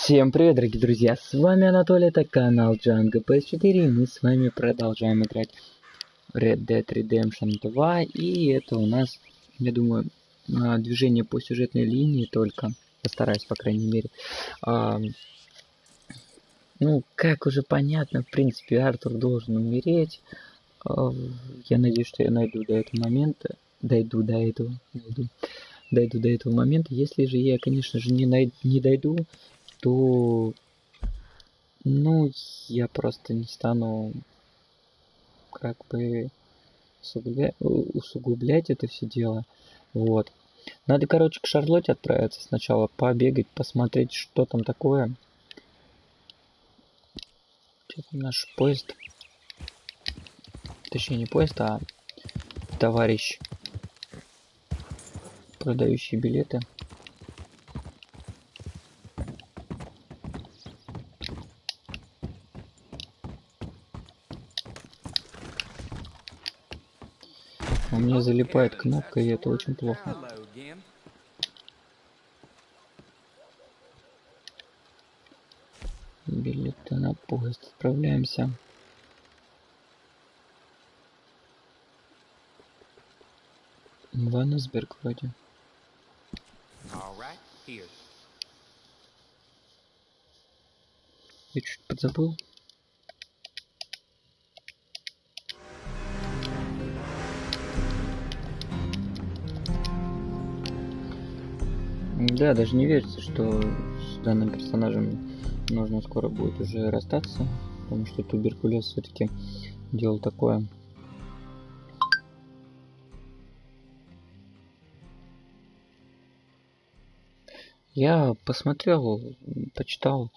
Всем привет, дорогие друзья, с вами Анатолий, это канал Джон PS4, и мы с вами продолжаем играть Red Dead Redemption 2, и это у нас, я думаю, движение по сюжетной линии только, постараюсь, по крайней мере. Ну, как уже понятно, в принципе, Артур должен умереть. Я надеюсь, что я найду до этого момента, дойду до этого момента. Если же я, конечно же, не дойду, то, ну, я просто не стану как бы усугублять это все дело. Вот. Надо, короче, к Шарлотте отправиться сначала, побегать, посмотреть, что там такое. Что там наш поезд? Точнее, не поезд, а товарищ, продающий билеты. У меня залипает кнопка, и это очень плохо. Билеты на поезд. Отправляемся. Ваннесберг вроде. Я чуть подзабыл. Да, даже не верится, что с данным персонажем нужно скоро будет уже расстаться, потому что туберкулез все-таки дело такое. Я посмотрел, почитал,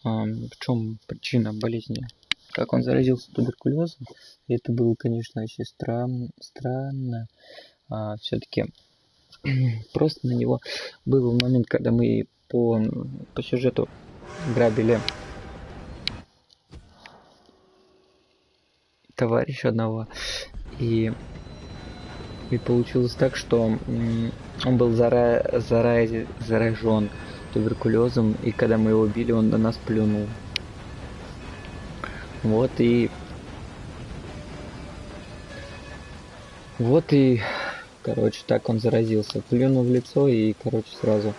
в чем причина болезни, как он заразился туберкулезом. И это было, конечно, очень странно. Все-таки просто на него был момент, когда мы по сюжету грабили товарища одного, и получилось так, что он был заражен туберкулезом, и когда мы его убили, он на нас плюнул. Вот и, короче, так он заразился. Плюнул в лицо, и, короче, сразу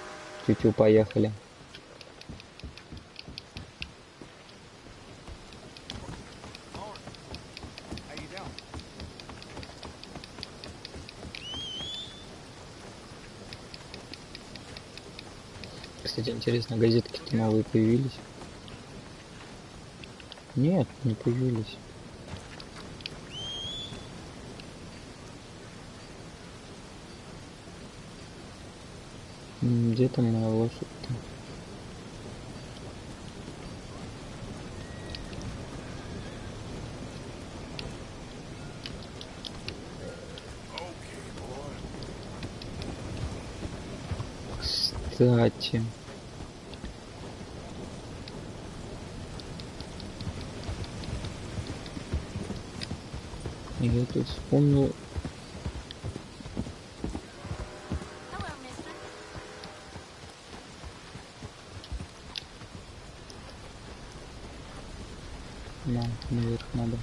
тю-тю, поехали. Кстати, интересно, газетки-то новые появились? Нет, не появились. Где там моя лошадь-то? Кстати, я тут вспомнил. Да, наверх надо.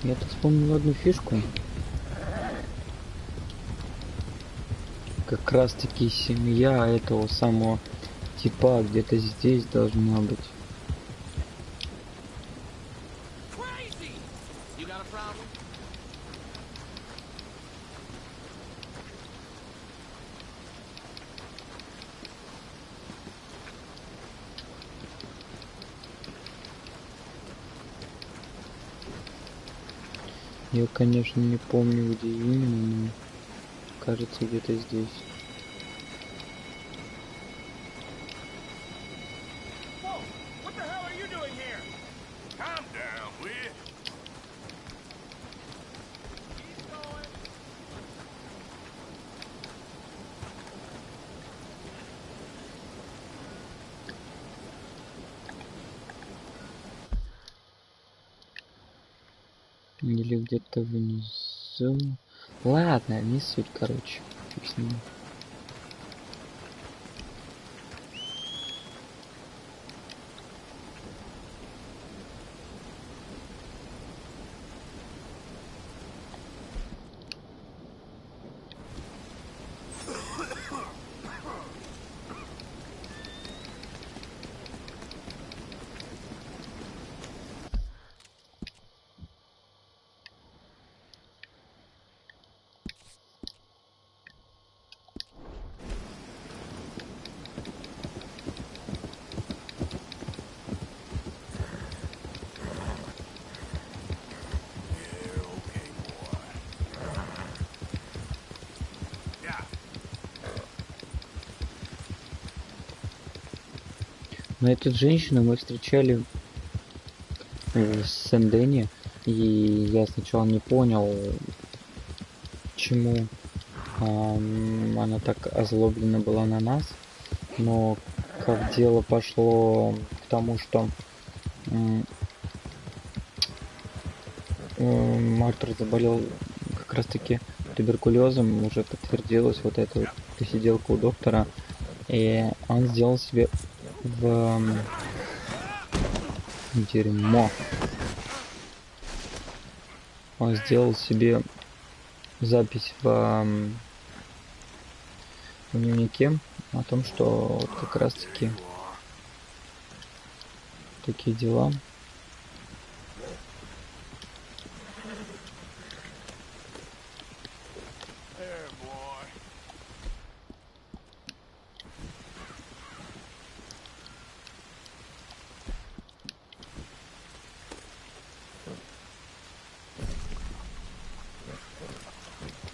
Я тут вспомнил одну фишку. Как раз таки семья этого самого типа где-то здесь должна быть. Я, конечно, не помню, где именно, но кажется, где-то здесь. Или где-то внизу. Ладно, не суть, короче. Фиг с ним. Но эту женщину мы встречали в Сен-Дене, и я сначала не понял, почему она так озлоблена была на нас, но как дело пошло к тому, что Артур заболел как раз таки туберкулезом, уже подтвердилась вот эта вот посиделка у доктора, и он сделал себе в дерьмо. Он сделал себе запись в дневнике о том, что вот как раз таки такие дела.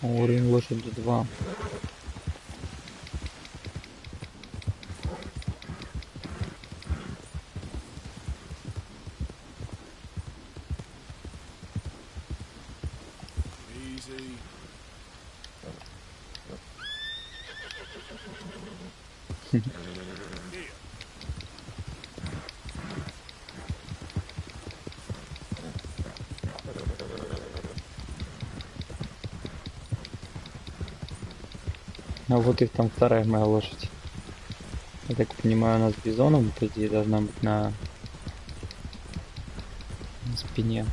Уровень лошади 2. А вот и там вторая моя лошадь. Я так понимаю, у нас бизоном, по идее, должна быть на спине.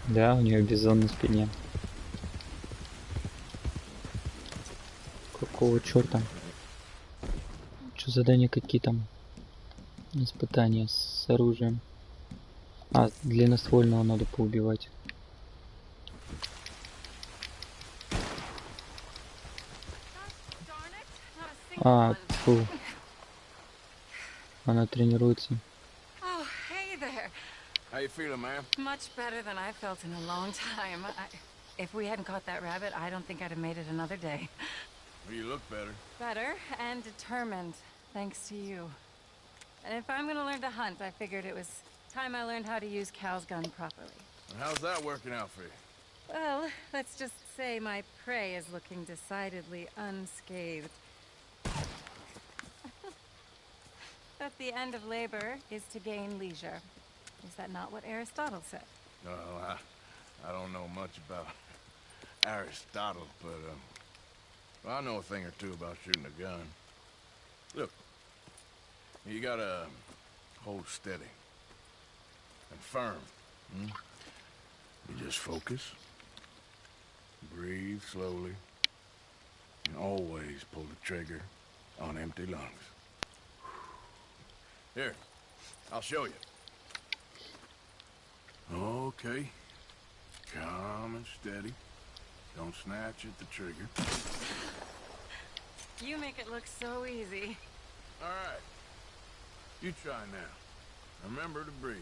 Да, у нее бизон на спине. Какого черта? Что задания какие там? Испытания с оружием. А, длинноствольного надо поубивать. А, фу. Она тренируется. Oh, hey there. How you feeling, ma'am? Much better than I felt in a long time. If we hadn't caught that rabbit, I don't think I'd have made it another day. Well, you look better. Better and determined, thanks to you. And if I'm gonna learn to hunt, I figured it was time I learned how to use Cal's gun properly. And how's that working out for you? Well, let's just say my prey is looking decidedly unscathed. That the end of labor is to gain leisure. Is that not what Aristotle said? Well, I don't know much about Aristotle, but I know a thing or two about shooting a gun. Look, you gotta hold steady and firm. You just focus, breathe slowly, and always pull the trigger on empty lungs. Here, I'll show you. Okay. Calm and steady. Don't snatch at the trigger. You make it look so easy. All right. You try now. Remember to breathe.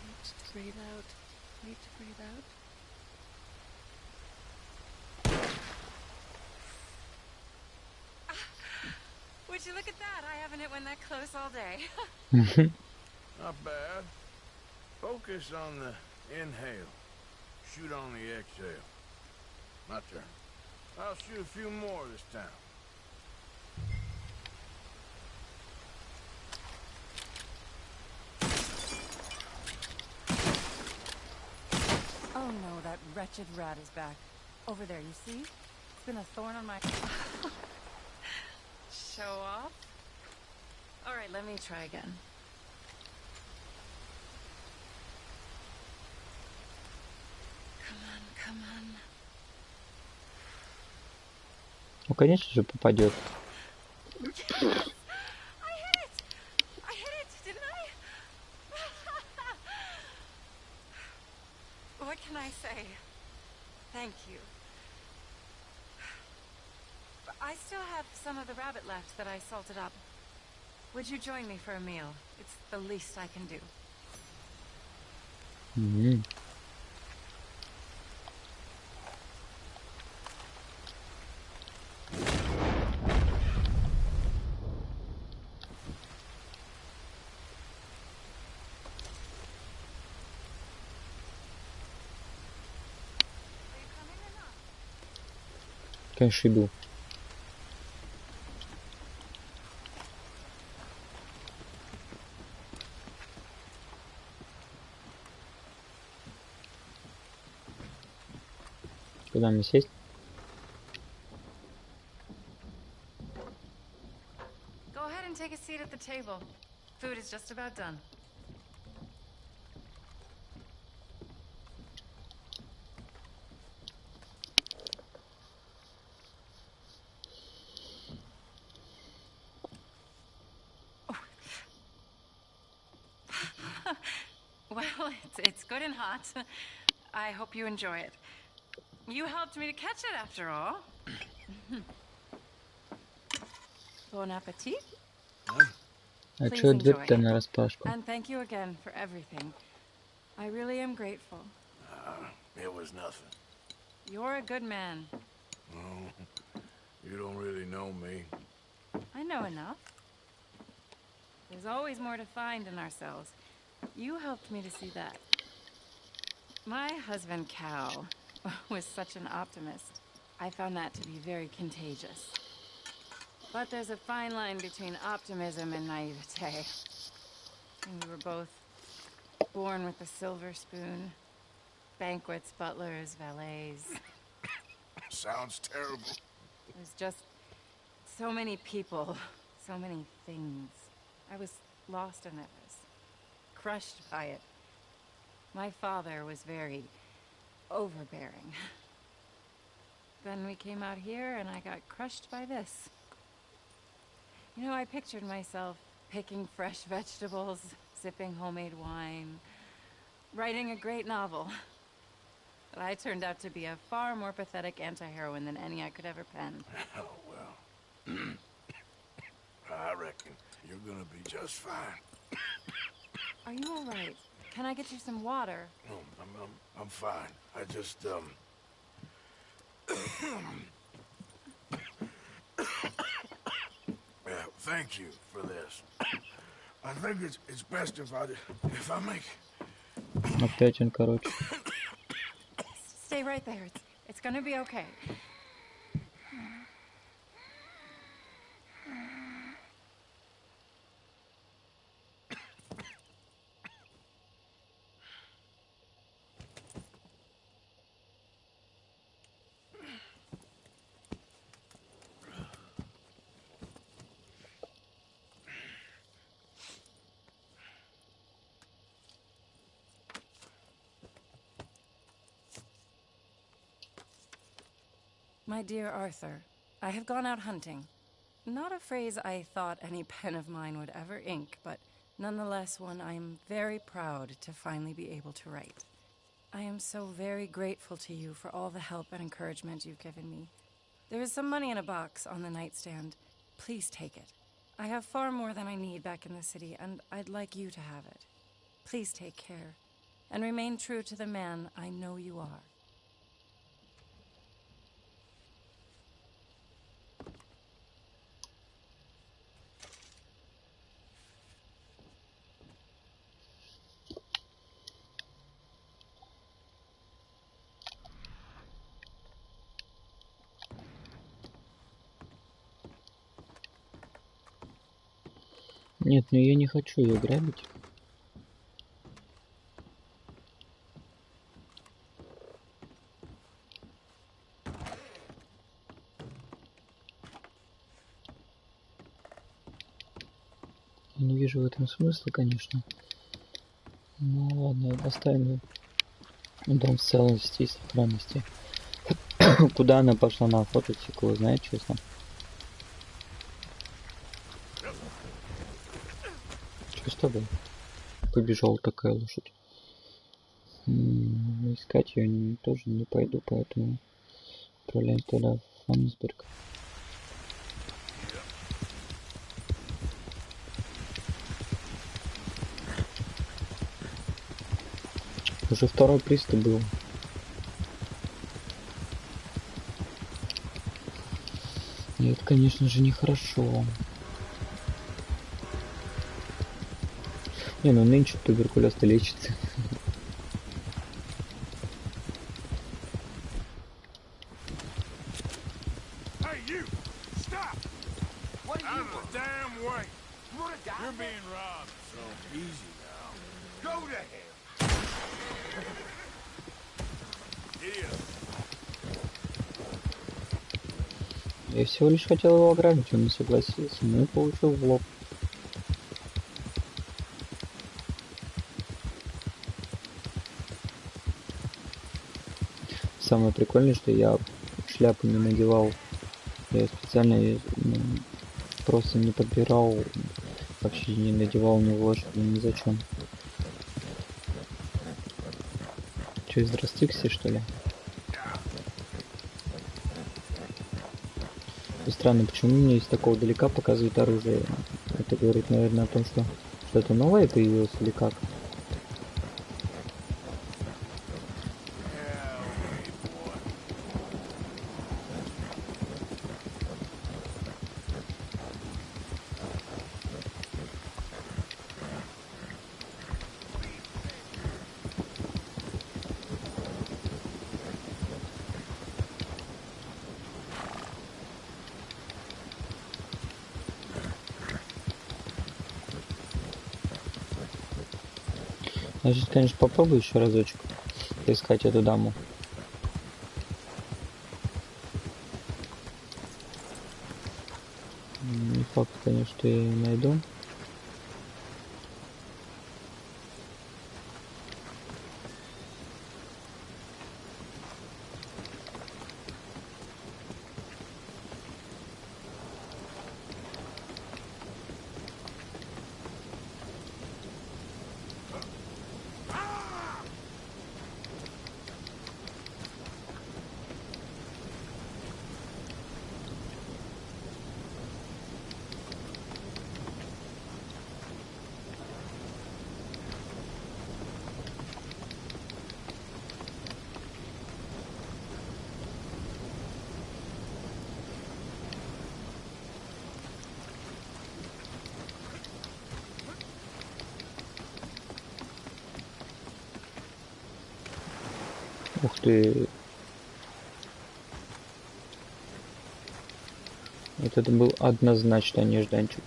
Wait to breathe out. Wait to breathe out. Would you look at that? I haven't hit one that close all day. Not bad. Focus on the inhale. Shoot on the exhale. My turn. I'll shoot a few more this time. Oh no, that wretched rat is back. Over there, you see? It's been a thorn on my... Show off? Alright, let me try again. Come on, come on. Ну, конечно же, попадет. Yes! I hit it! I hit it, didn't I? What can I say? Thank you. But I still have some of the rabbit left that I salted up. Would you join me for a meal? It's the least I can do. Конечно, иду. Куда мне сесть? Go ahead and take a seat at the table. Food is just about done. Well, it's good and hot. I hope you enjoy it. You helped me to catch it after all. Bon appetit. А Please чё дверь-то enjoy. нараспашку? And thank you again for everything. I really am grateful. It was nothing. You're a good man. Oh, you don't really know me. I know enough. There's always more to find in ourselves. You helped me to see that. My husband, Cal, was such an optimist. I found that to be very contagious. But there's a fine line between optimism and naivete. And we were both born with a silver spoon. Banquets, butlers, valets. Sounds terrible. There's just so many people, so many things. I was lost in it, crushed by it. My father was very overbearing. Then we came out here and I got crushed by this. You know, I pictured myself picking fresh vegetables, sipping homemade wine, writing a great novel. But I turned out to be a far more pathetic anti-heroine than any I could ever pen. Oh, well. I reckon you're gonna be just fine. Are you all right? Can I get you some water? No, I'm fine. I just, Yeah, thank you for this. I think it's best if I make... Опять он, короче. Stay right there. It's gonna be okay. My dear Arthur, I have gone out hunting. Not a phrase I thought any pen of mine would ever ink, but nonetheless one I am very proud to finally be able to write. I am so very grateful to you for all the help and encouragement you've given me. There is some money in a box on the nightstand. Please take it. I have far more than I need back in the city, and I'd like you to have it. Please take care, and remain true to the man I know you are. Нет, ну я не хочу ее грабить. Я не вижу в этом смысла, конечно. Ну ладно, оставим дом в целости и сохранности. Куда она пошла на охоту, фиг его знает, честно. Что с тобой? Побежала такая лошадь. Искать ее тоже не пойду, поэтому отправляем тогда в Фаннисберг. Уже второй приступ был. И это, конечно же, нехорошо. Не, ну нынче туберкулез-то лечится. Я всего лишь хотел его ограбить, он не согласился, но и получил в лоб. Самое прикольное, что я шляпу не надевал. Я специально просто не подбирал, вообще не надевал ни в лошади, ни зачем. Че, из Ростикси, что ли? И странно, почему мне из такого далека показывают оружие. Это говорит, наверное, о том, что что-то новое появилось или как? Я сейчас, конечно, попробую еще разочек поискать эту даму. Не факт, конечно, что я ее найду. Ух ты. Это был однозначно нежданчик.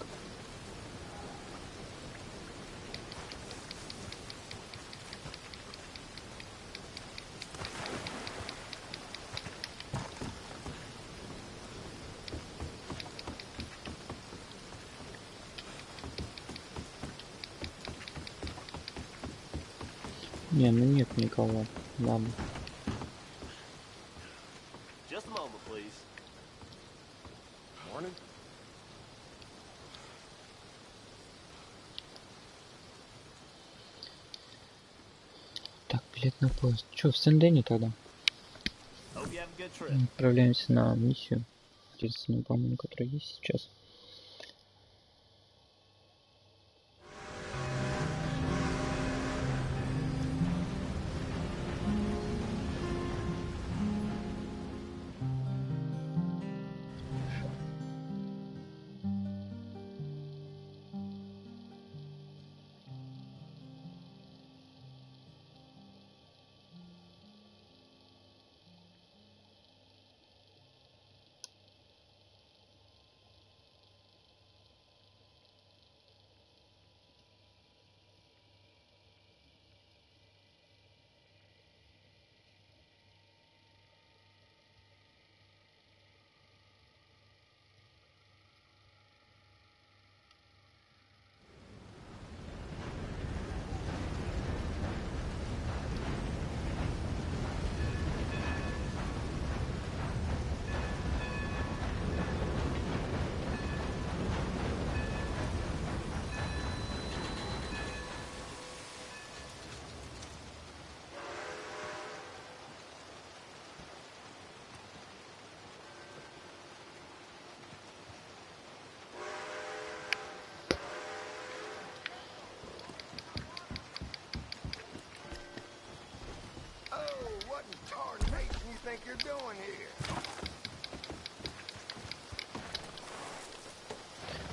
Не, ну нет никого. Ладно. Just a moment, please. Morning. Так, билет на поезд. Че, в Сен-Дени тогда? Hope you have a good trip. Отправляемся на миссию. Единственную, по-моему, которая есть сейчас.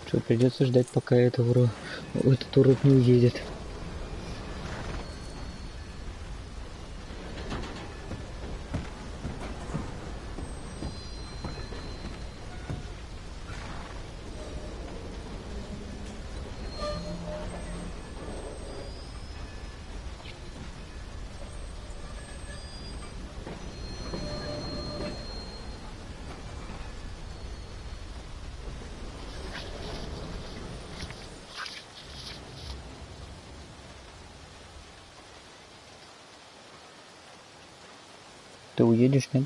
Что, придется ждать, пока этот урод не уедет. Ты уедешь, нет?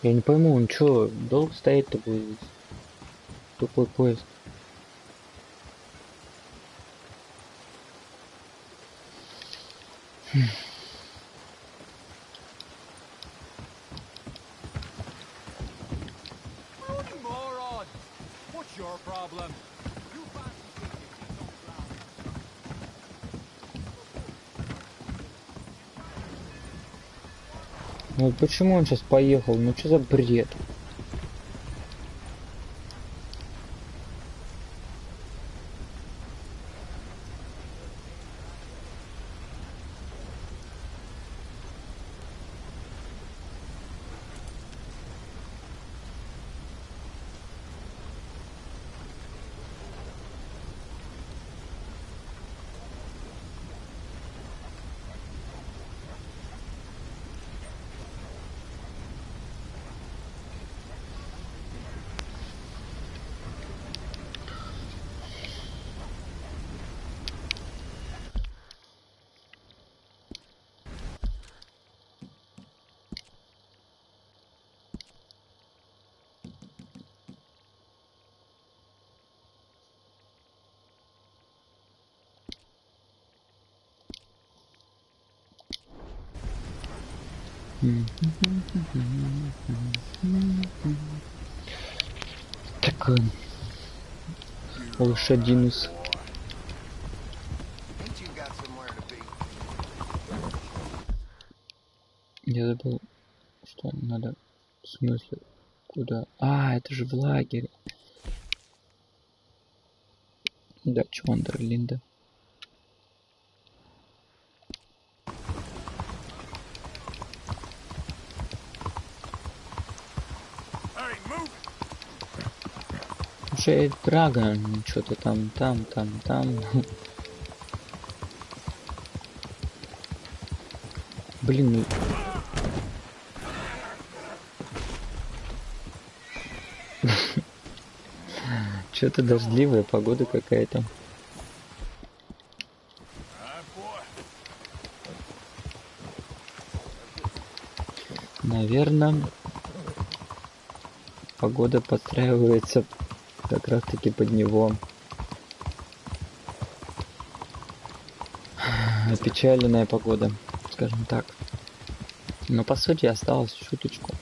Я не пойму, он чё, долго стоит такой тупой поезд? Ну вот почему он сейчас поехал? Ну что за бред? Так, лошадинус. Я забыл, что надо. В смысле? Куда? А, это же в лагере. Да, Чвандерлинда. Уже Драгон, что-то там. Блин, ну... Что-то дождливая погода какая-то. Наверное, погода подстраивается как раз таки под него. Опечаленная погода, скажем так. Но по сути осталось шуточку.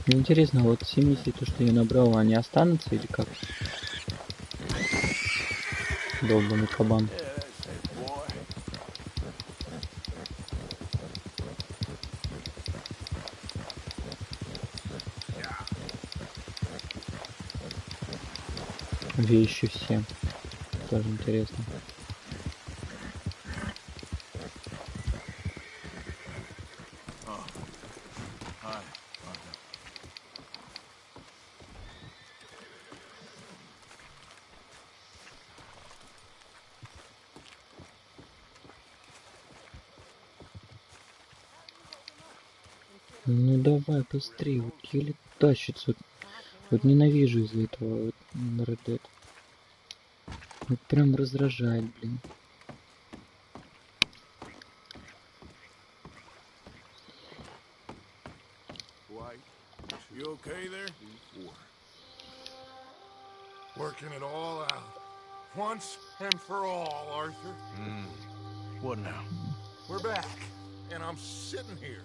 Мне интересно, вот все миссии, то, что я набрал, они останутся или как? Долбанный кабан. Yeah, that's it, boy. Вещи все. Тоже интересно. Hi. Ну давай быстрее, вот еле тащится. Вот ненавижу из-за этого вот, Red Dead. Вот прям раздражает, блин. White, you okay there? Working it all out. Once and for all, Arthur. What now? We're back. And I'm sitting here.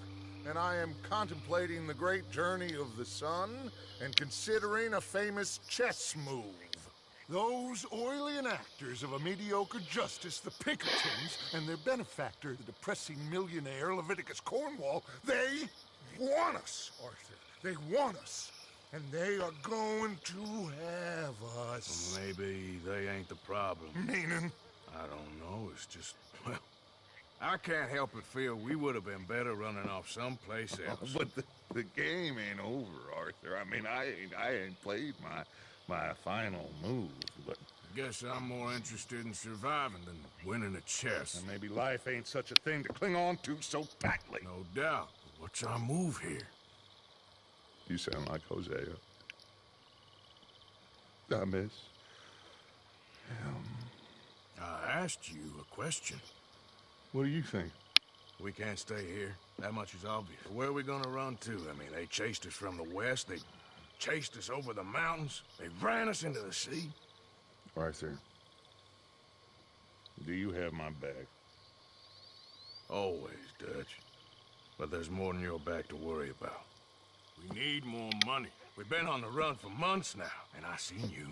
And I am contemplating the great journey of the sun and considering a famous chess move. Those oily actors of a mediocre justice, the Pinkertons, and their benefactor, the depressing millionaire Leviticus Cornwall, they want us, Arthur. They want us. And they are going to have us. Maybe they ain't the problem. Meaning? I don't know, it's just, well, I can't help but feel we would have been better running off someplace else. But the game ain't over, Arthur. I mean, I ain't played my final move, but Guess I'm more interested in surviving than winning a chess. and maybe life ain't such a thing to cling on to so tightly. No doubt. What's our move here? You sound like Hosea. I miss him. I asked you a question. What do you think? We can't stay here. That much is obvious. Where are we gonna run to? I mean, they chased us from the west. They chased us over the mountains. They ran us into the sea. Arthur, do you have my back? Always, Dutch. But there's more than your back to worry about. We need more money. We've been on the run for months now, and I seen you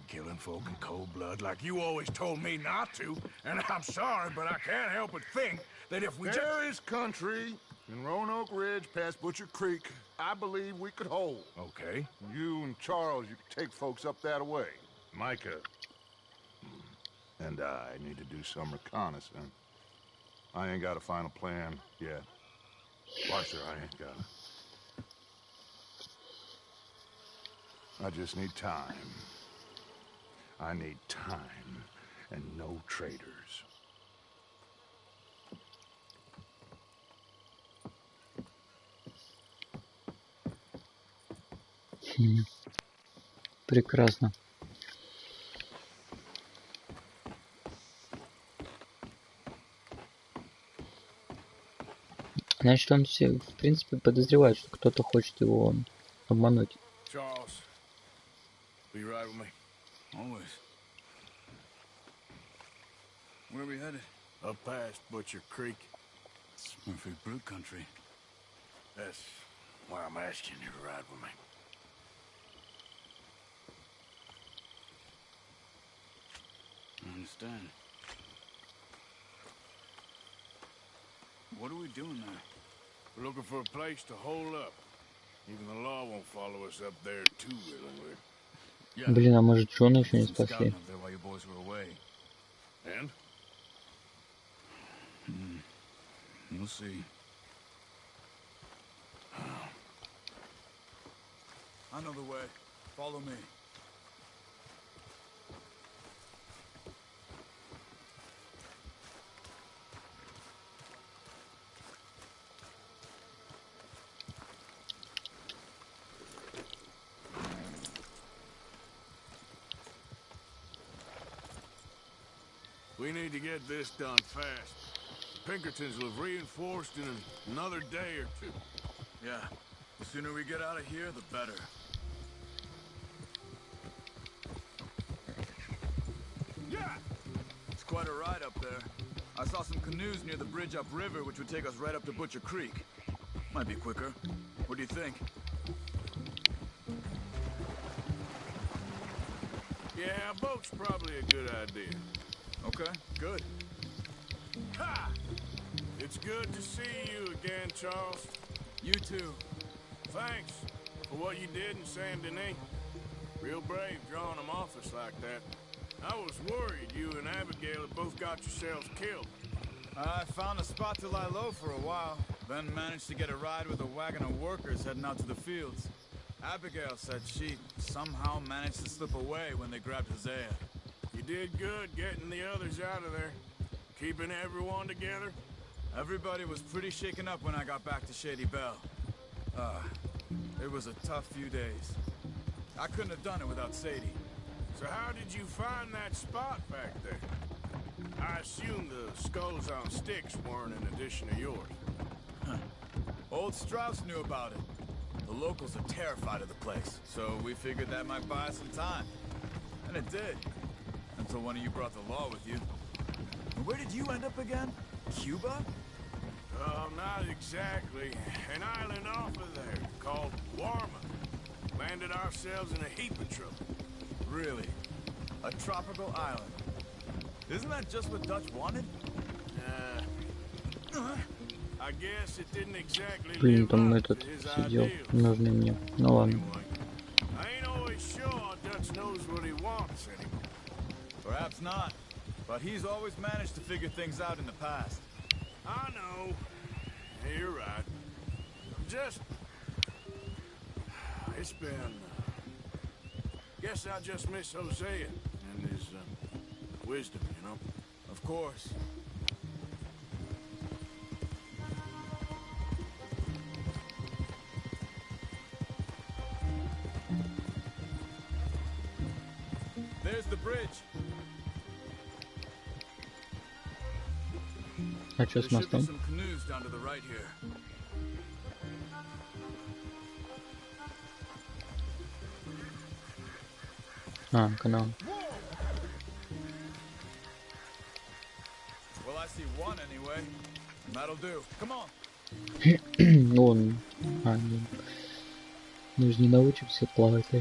killing folk in cold blood like you always told me not to. And I'm sorry, but I can't help but think that if we There is country in Roanoke Ridge past Butcher Creek I believe we could hold. Okay. You and Charles, you could take folks up that way. Micah and I need to do some reconnaissance. I ain't got a final plan yet. Arthur, I ain't got it. I just need time. I need time and no traitors. Прекрасно. Значит, он все, в принципе, подозревает, что кто-то хочет его обмануть. Charles, be right with me. Always. Where are we headed? Up past Butcher Creek. It's Murphy Brute country. That's why I'm asking you to ride with me. I understand. What are we doing there? We're looking for a place to hole up. Even the law won't follow us up there too willingly. Yeah. Блин, а может Джона еще не Some спасли? scouting up there while you boys were away. And? We'll see. I know the way. Follow me. We need to get this done fast. The Pinkertons will have reinforced in another day or two. Yeah. The sooner we get out of here, the better. Yeah! It's quite a ride up there. I saw some canoes near the bridge upriver, which would take us right up to Butcher Creek. Might be quicker. What do you think? Yeah, a boat's probably a good idea. Okay, good. Ha! It's good to see you again, Charles. You too. Thanks for what you did in Saint Denis. Real brave drawing them office like that. I was worried you and Abigail had both got yourselves killed. I found a spot to lie low for a while, then managed to get a ride with a wagon of workers heading out to the fields. Abigail said she somehow managed to slip away when they grabbed Hosea. You did good getting the others out of there. Keeping everyone together. Everybody was pretty shaken up when I got back to Shady Belle. It was a tough few days. I couldn't have done it without Sadie. So how did you find that spot back there? I assume the skulls on sticks weren't an addition of yours. Old Strauss knew about it. The locals are terrified of the place, so we figured that might buy us some time. And it did. Until one of you brought the law with you. And where did you end up again? Cuba? Oh, not exactly. An island off of there called Warma. Landed ourselves in a heap of trouble. Really? A tropical island? Isn't that just what Dutch wanted? I guess it didn't exactly Блин, live там up этот to his сидел, ideals. нужный мне. Ну ладно. I ain't always sure Dutch knows what he wants anymore. Perhaps not. But he's always managed to figure things out in the past. I know. Yeah, you're right. Just... It's been... Guess I just miss Hosea and his wisdom, you know? Of course. There's the bridge. А что There с should be мостом? some canoes down to the right here. А, канал. Well, I see one anyway. That'll do. Come on. Он... А, нет. Мы же не научимся плавать, да?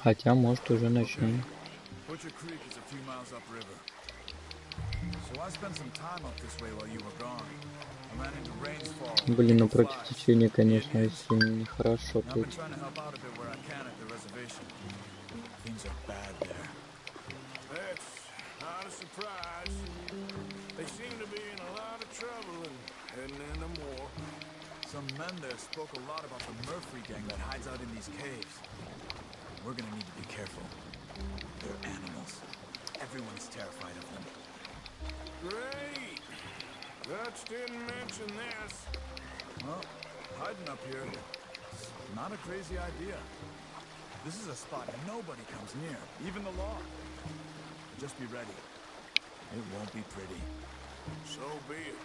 Хотя, может, уже начнем. Butcher Creek is a few miles upriver. So I spent some time up this way while you were gone. I ran into rainfall. Блин, ну против течения, конечно, если нехорошо I've been плыть. trying to help out a bit where I can at the reservation. Things are bad there. That's not a surprise. They seem to be in a lot of trouble and heading into more. Some men there spoke a lot about the Murphy gang that hides out in these caves. We're gonna need to be careful. They're animals. Everyone's terrified of them. Great. Dutch didn't mention this. Well, hiding up here, it's not a crazy idea. This is a spot nobody comes near, even the law. Just be ready. It won't be pretty. So be it.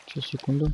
Сейчас, секунду.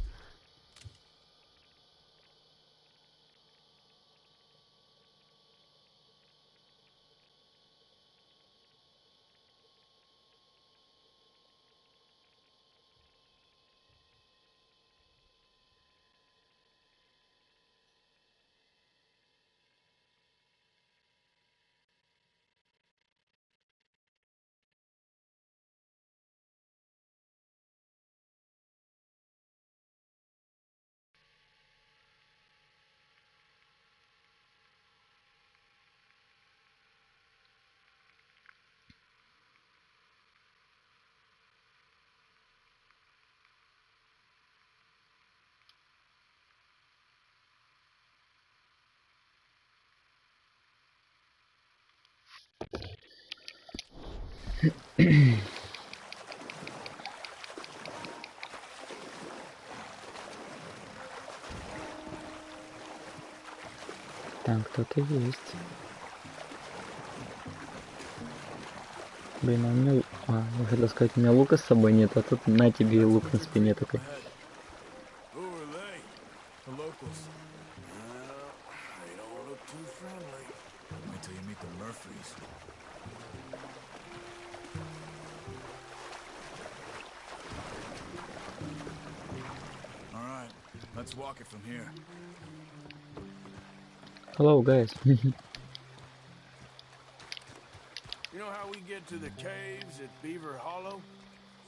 Там кто-то есть. Блин, а у меня... я хотел сказать, у меня лука с собой нет, а тут на тебе и лук на спине такой. Who are they? The locals. Well, they don't look too friendly. Wait till you meet the Murphys. All right, let's walk it from here. Hello, guys. You know how we get to the caves at Beaver Hollow?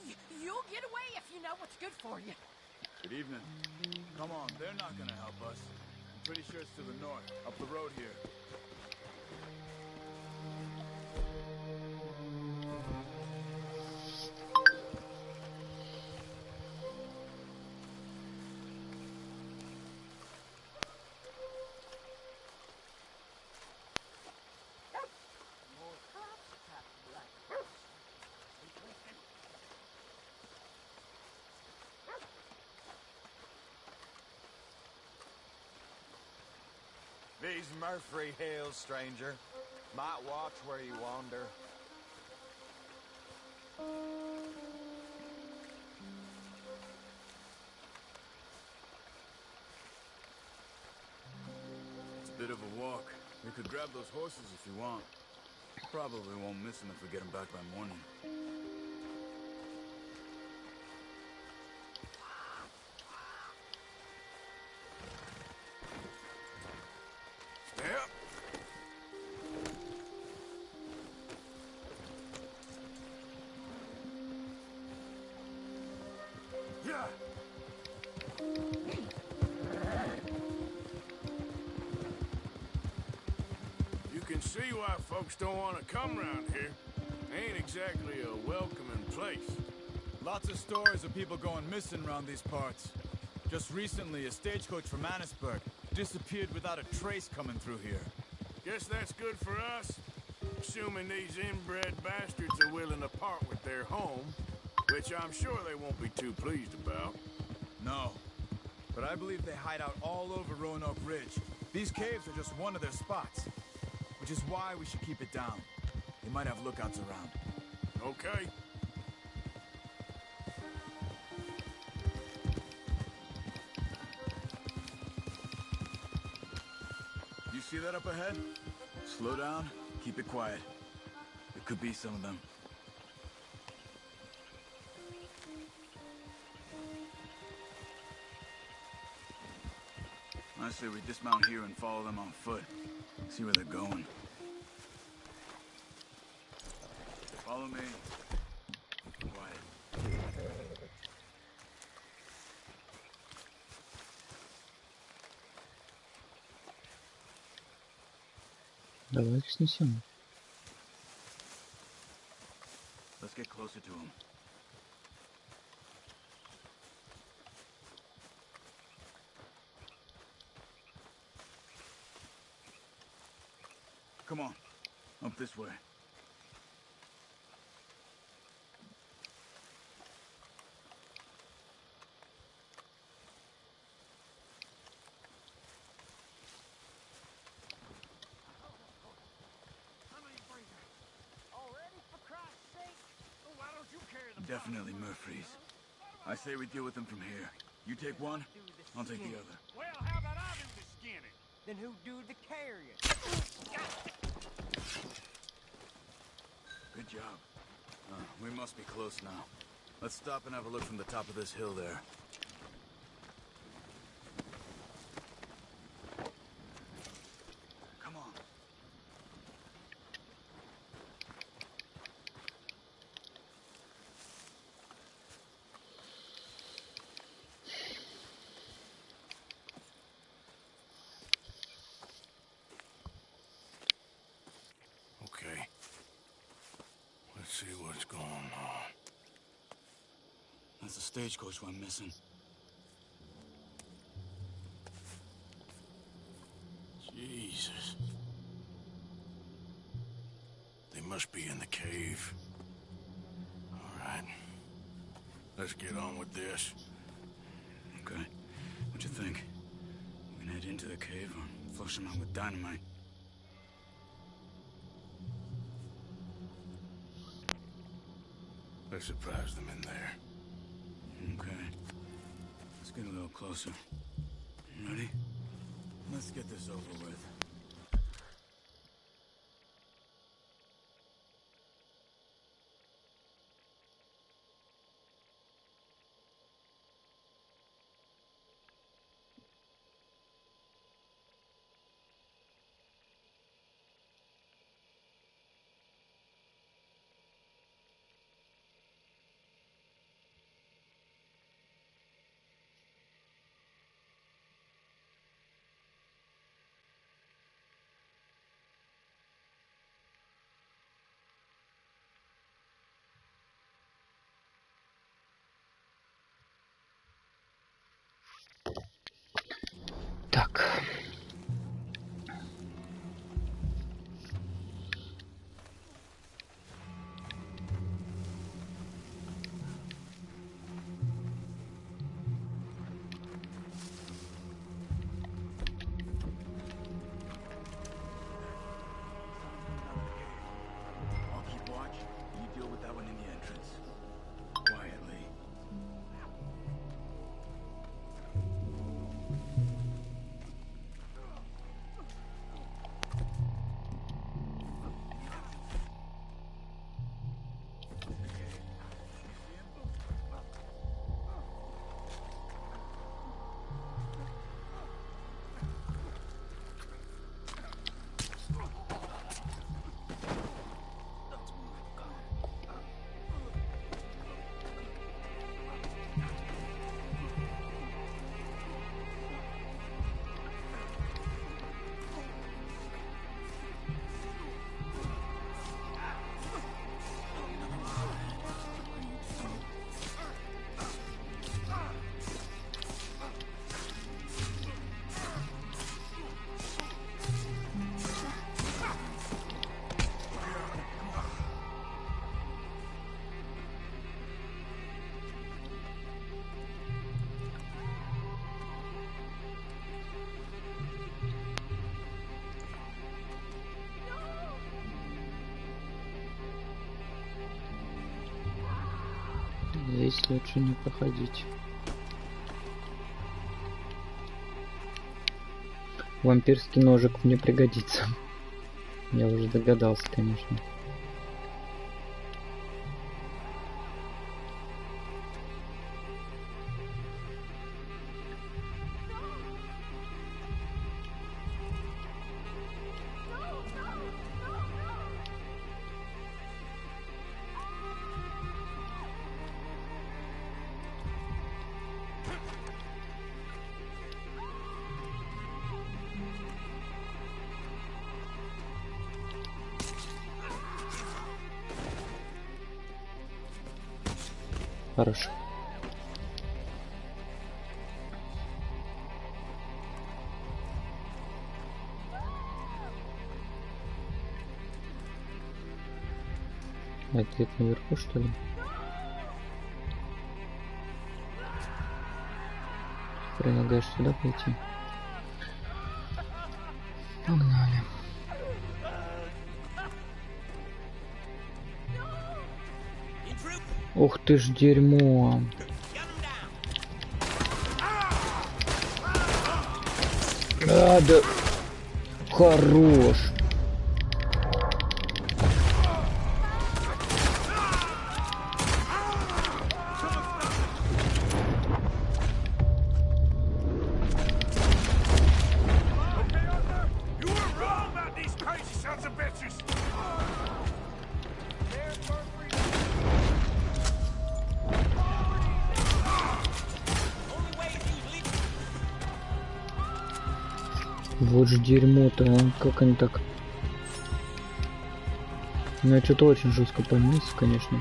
You'll get away if you know what's good for you. Good evening. Come on, they're not gonna help us. I'm pretty sure it's to the north, up the road here. These Murphy Hills, stranger. Might watch where you wander. It's a bit of a walk. We could grab those horses if you want. Probably won't miss them if we get them back by morning. Step. Yeah. You can see why folks don't want to come around here. Ain't exactly a welcoming place. Lots of stories of people going missing around these parts. Just recently, a stagecoach from Annisburg disappeared without a trace coming through here. Guess that's good for us. Assuming these inbred bastards are willing to part with their home, which I'm sure they won't be too pleased about. No, but I believe they hide out all over Roanoke Ridge. These caves are just one of their spots, which is why we should keep it down. They might have lookouts around. Okay. You see that up ahead? Slow down, keep it quiet. It could be some of them. I say we dismount here and follow them on foot. See where they're going. Follow me. Quiet. Давай их снесем. Let's get closer to them. Come on, up this way. Definitely Murphys. I say we deal with them from here. You take one, I'll take the other. Well, how about I do the skinning? Then who do the carrying? Good job. We must be close now. Let's stop and have a look from the top of this hill there. Come on. Okay. Let's see what's going on. That's the stagecoach one missing. Jesus. must be in the cave. All right. Let's get on with this. Okay. What you think? We can head into the cave or flush them out with dynamite? Let's surprise them in there. Okay. Let's get a little closer. Ready? Let's get this over with. Так. I'll keep watch. You deal with that one in the entrance. Quietly. Здесь лучше не проходить. Вампирский ножик мне пригодится. Я уже догадался, конечно. Хорошо. Ответ наверху, что ли? Предлагаешь сюда пойти? Погнали. Ух ты ж дерьмо. А, да. Хорош. Вот же дерьмо-то, а? Как они так? Ну, я что-то очень жестко помылся, конечно.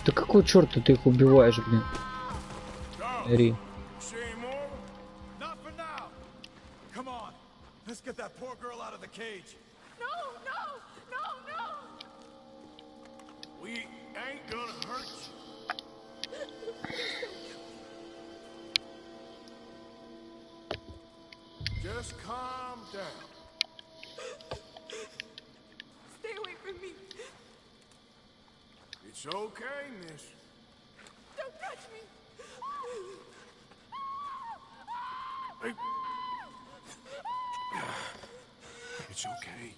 Да какого черта ты их убиваешь, блин? Ри. Not for now. Come on. Let's get that poor girl out of the cage. No, no, no, no! We ain't gonna hurt you. Just calm down. Stay away from me. It's okay, miss. Don't touch me. Hey. It's okay.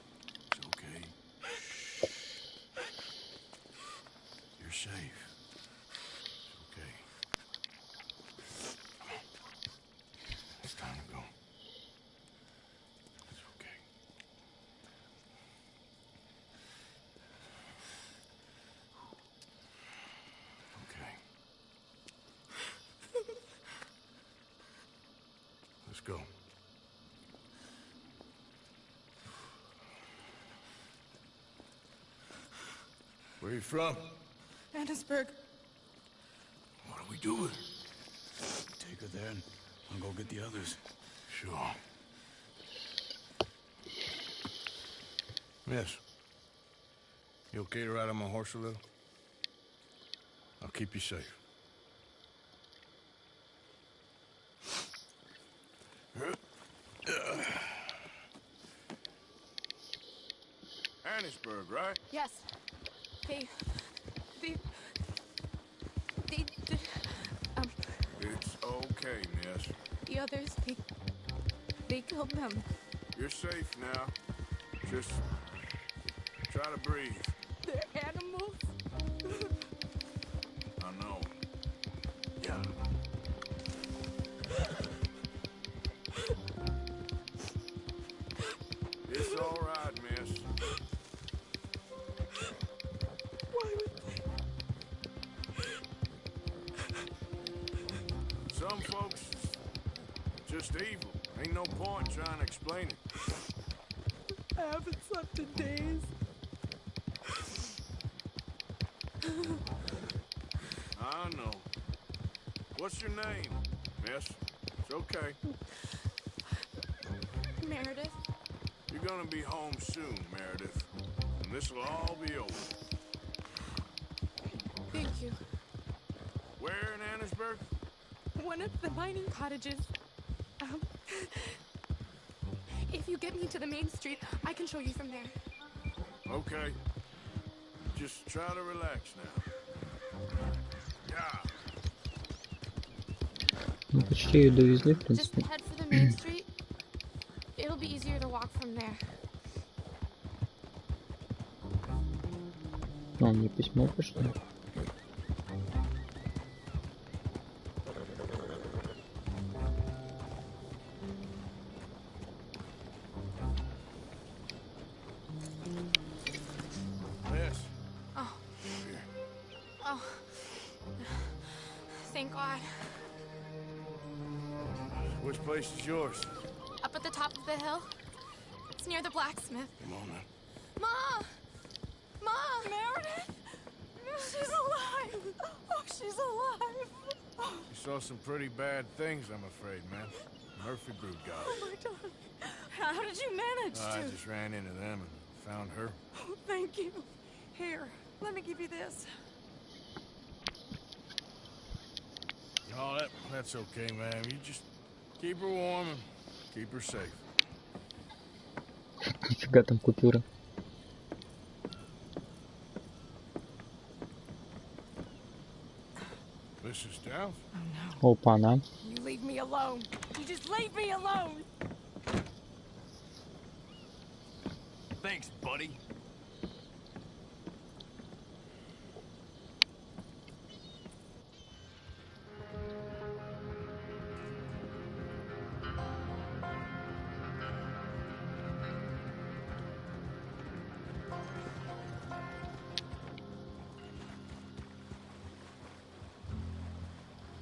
It's okay. You're safe. It's okay. Come on. It's time to go. It's okay. Okay. Let's go. Where you from? Annesburg. What are we doing? Take her there and I'll go get the others. Sure. Miss, you okay to ride on my horse a little? I'll keep you safe. Annesburg, right? Yes. They It's okay, miss. the others, they killed them. You're safe now. Just try to breathe. They're animals. I know. Yeah. It's all right, miss. Why would they? Some folks just evil. Ain't no point trying to explain it. I haven't slept in days. I know. What's your name, miss? It's okay. Meredith. You're gonna be home soon, Meredith. And this'll all be over. Thank you. Where in Annesburg? One of the mining cottages. If you get me to the main street, I can show you from there. Okay. Just try to relax now. Yeah. Ну, почти ее довезли, в Just принципе. head for the main street. It'll be easier to walk from there. А, мне письмо пришло. Miss. Oh. Here. Oh. Thank God. Which place is yours? Up at the top of the hill. It's near the blacksmith. Come on now. Ma! Ma! Meredith! She's alive! Oh, she's alive! You saw some pretty bad things, I'm afraid, man. Murphy brood got Oh, it. my darling. How did you manage I to? just ran into them and found her. Oh, thank you. Here, let me give you this. Oh, that's okay, man. You just keep her warm and keep her safe. Нифига там купюра. Mrs. Downs? Опа-на. You leave me alone. You just leave me alone. Thanks, buddy.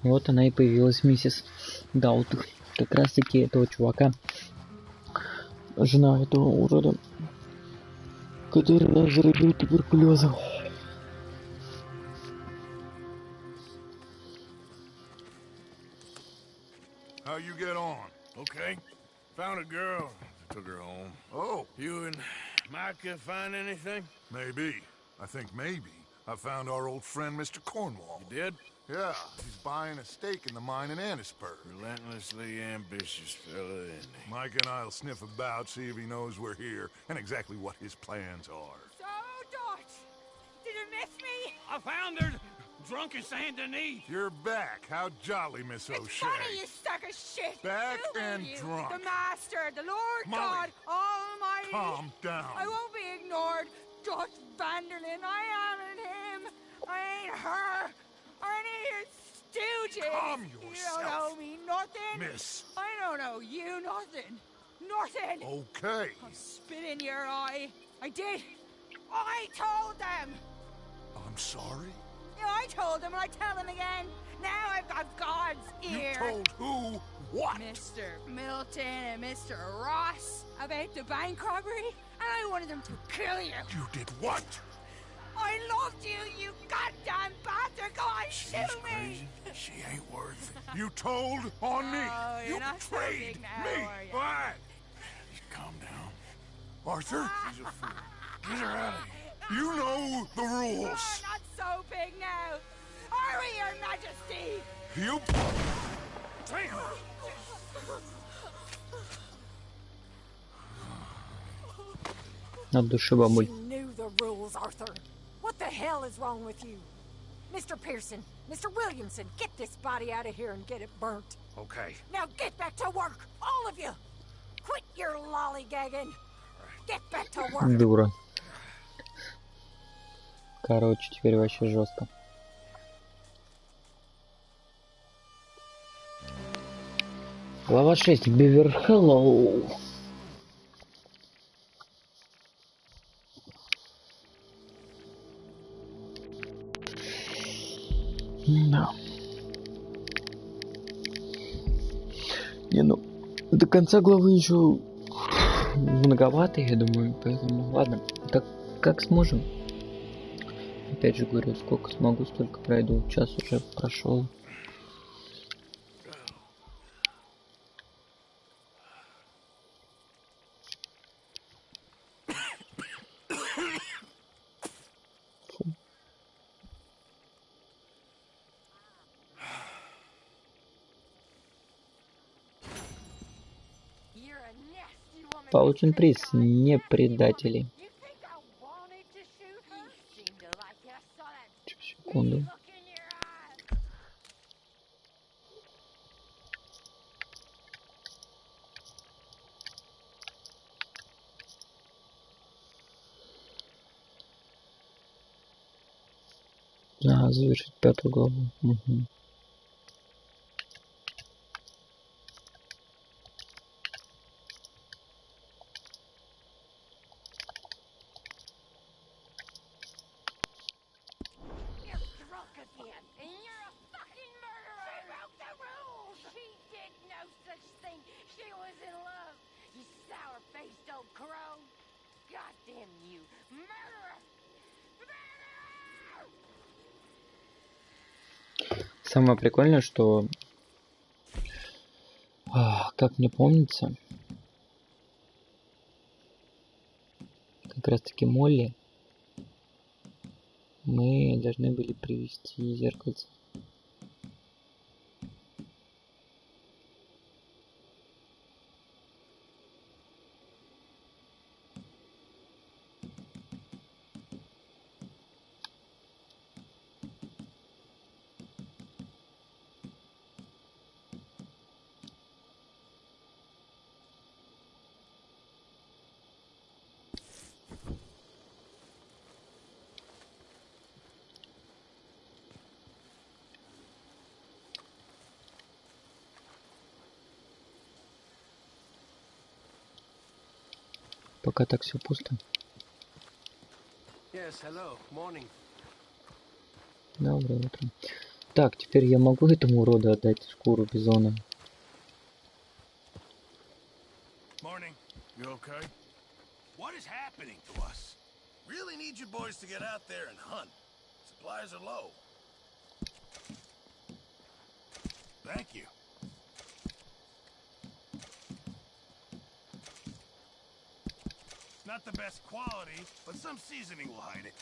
Вот она и появилась, миссис Даут. Как раз таки этого чувака. Жена этого урода, который нас заразил туберкулезом. How you get on? Okay. Found a girl. Took her home. Oh. You and Micah find anything? Maybe. I think maybe I found our old friend Mr. Cornwall. You did? Yeah, he's buying a stake in the mine in Annisburg. Relentlessly ambitious fella, isn't he? Mike and I'll sniff about, see if he knows we're here, and exactly what his plans are. So, Dutch, did you miss me? I found her drunk in Saint Denis. You're back. How jolly, Miss O'Shea. It's funny, you sack of shit. Back Who are and you? drunk. The Master, the Lord Molly, God Almighty. Calm down. I won't be ignored. Dutch Vanderlyn, I am him. I ain't her. Or any of your stooges. Calm You yourself. don't owe me nothing. Miss. I don't owe you nothing. Nothing. Okay. I'll spit in your eye. I did. I told them. I'm sorry? Yeah, I told them and I tell them again. Now I've got God's ear. You told who what? Mr. Milton and Mr. Ross about the bank robbery, and I wanted them to kill you. You did what? I loved you, you goddamn bastard! Go on, She's shoot me! crazy. She ain't worth it. You told on me. Oh, you're You not so betrayed big now, me. are you? What? Just calm down. Arthur, She's a fool. Get her out of here. you know the You're rules. not so big now. Are we, Your Majesty? You... От души, бабуль. You knew the rules, Arthur. What the hell is wrong with you? Mr. Pearson, Mr. Williamson, get this body out of here and get it burnt. Okay. Now get back to work, all of you. Quit your lollygagging. Get back to work. Дура. Короче, теперь вообще жестко. Глава 6. Беверхеллоу. Да. Не, ну, до конца главы еще многовато, я думаю, поэтому ладно, так как сможем. Опять же говорю, сколько смогу, столько пройду. Час уже прошел. You're a nasty woman. Получен приз. Не предатели. You think I wanted to shoot her? You seem to like it. I saw that Секунду. look in your eyes. Завершить 5-ю главу. Угу. You're drunk again, and you're a fucking murderer. She broke the rules. She did no such thing. She was in love. You sour-faced old crow. Goddamn you, murderer! Murderer! Самое прикольное, что, как мне помнится, как раз таки Молли мы должны были привести зеркальце. Пока так все пусто. Yes, hello. Morning. Доброе утро. Так, теперь я могу этому уроду отдать шкуру бизона. Morning. You okay? What is happening to us? Really need you boys to get out there and hunt. Supplies are low. Thank you. Not the best quality, but some seasoning will hide it.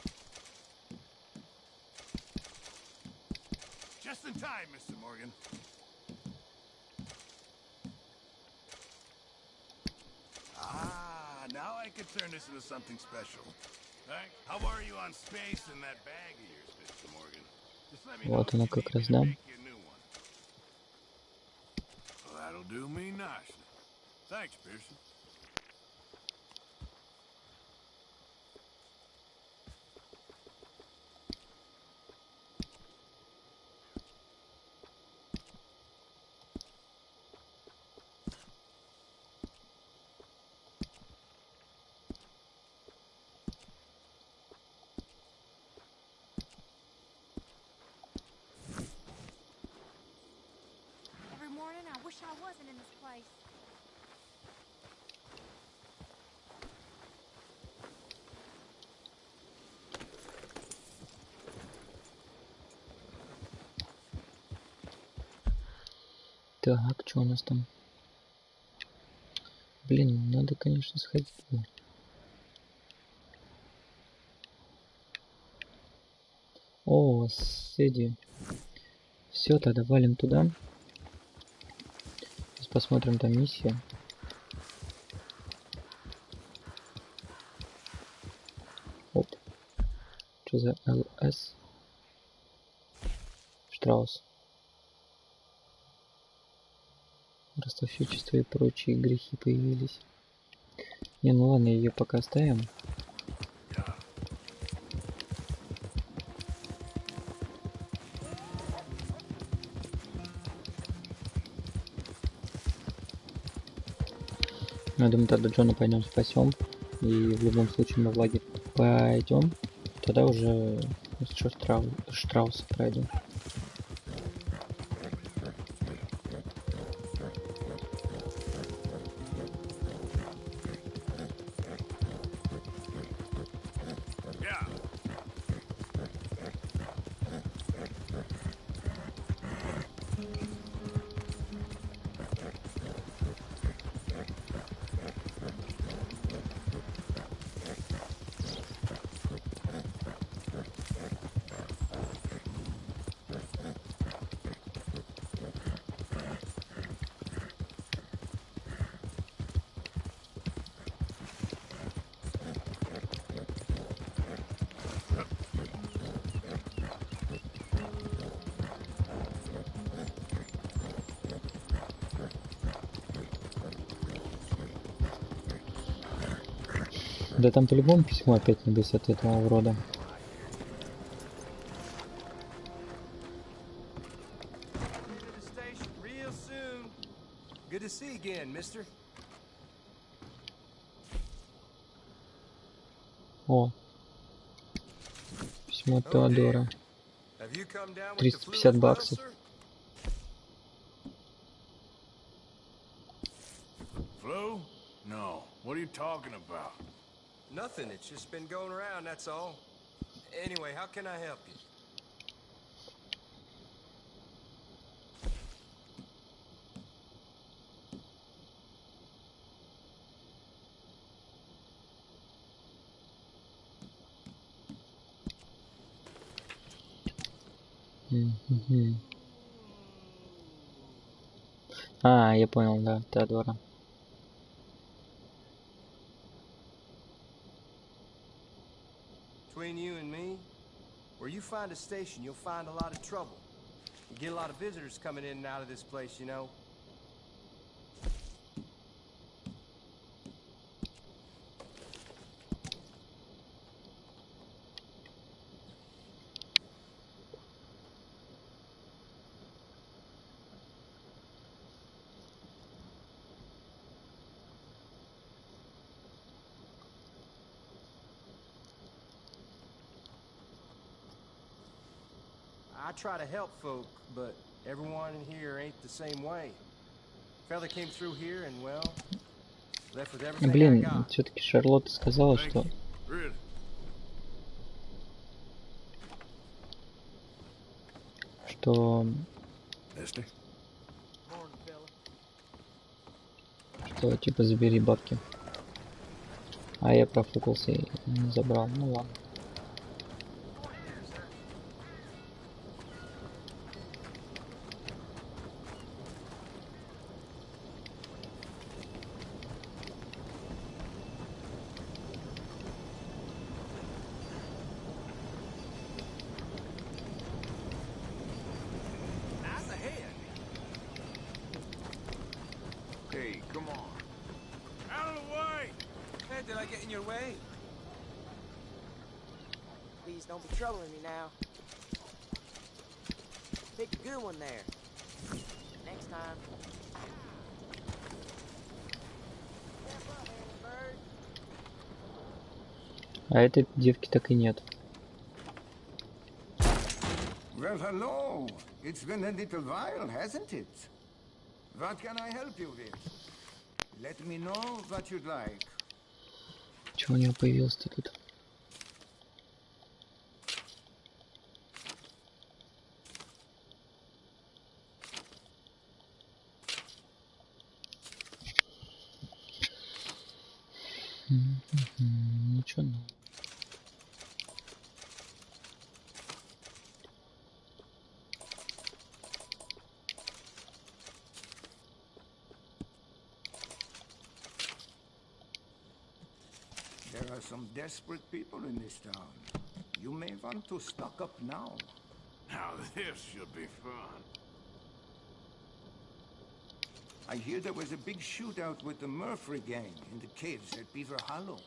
Just in time, Mr. Morgan. Ah, now I could turn this into something special. Thanks. How are you on space in that bag of yours, Mr. Morgan? Just let me know Вот if оно you как need раз, me to да. make you a new one. Well, that'll do me nicely. Thanks, Pearson. Every morning I wish I wasn't in this place. Так, что у нас там? Блин, надо, конечно, сходить. О, Сэдди. Все, тогда валим туда. Сейчас посмотрим, там миссия. Оп. Что за ЛС? Штраус. Ростовщичество и прочие грехи появились. Не, ну ладно, ее пока оставим. Я думаю, тогда Джона пойдем спасем. И в любом случае мы в лагерь пойдем. Тогда уже еще Штрауса пройдем. Да там по-любому письмо опять небось от этого урода. О, письмо от Теодора. 350 баксов. Flu? No. What are you talking about? Nothing. It's just been going around, that's all. Anyway, how can I help you? А, я понял, да, Теодора. Between you and me, where you find a station, you'll find a lot of trouble. You get a lot of visitors coming in and out of this place, you know. I try to help folk, but everyone in here ain't the same way. Fella came through here and, well, left with everything I Блин, got. все-таки Шарлотта сказала, что... Что типа забери бабки. А я профукался и не забрал. Ну ладно. Hey, come on. Out of the way! Hey, did I get in your way? Please don't be troubling me now. Pick a good one there. Next time. А этой девки так и нет. Well, hello. It's been a little while, hasn't it? What can I help you with? Let me know what you'd like. Чего у него появился-то тут? Ничего, ну. There are some desperate people in this town. You may want to stock up now. Now this should be fun. I hear there was a big shootout with the Murphy gang in the caves at Beaver Hollow.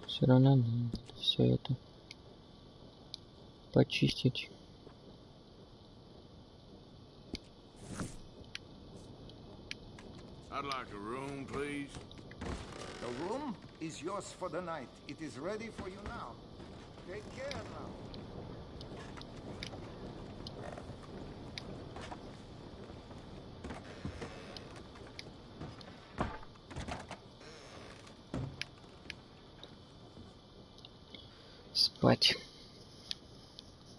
Все равно надо все это почистить. I'd like a room, please. The room is yours for the night. It is ready for you now. Take care now. Спать.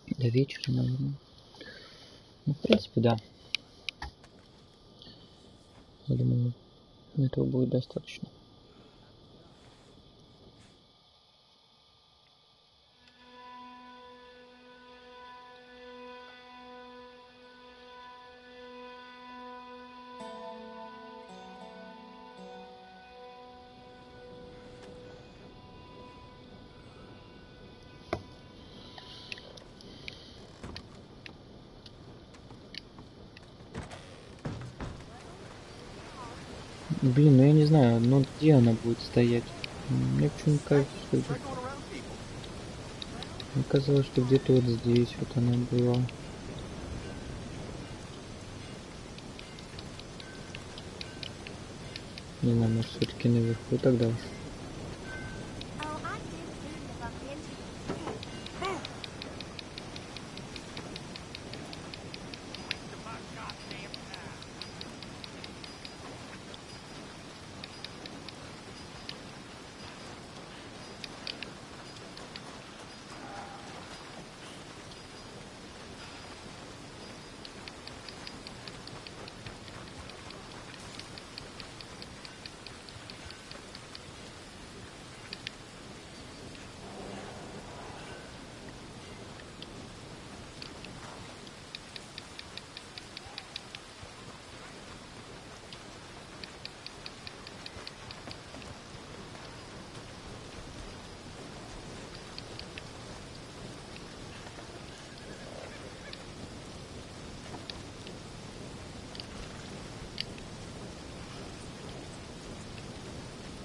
До вечера, наверное. Ну, в принципе, да. Я думаю, этого будет достаточно. Блин, ну я не знаю, ну где она будет стоять? Мне почему-то кажется, что где-то... Мне казалось, что где-то вот здесь вот она была. Не знаю, может все-таки наверху тогда уж.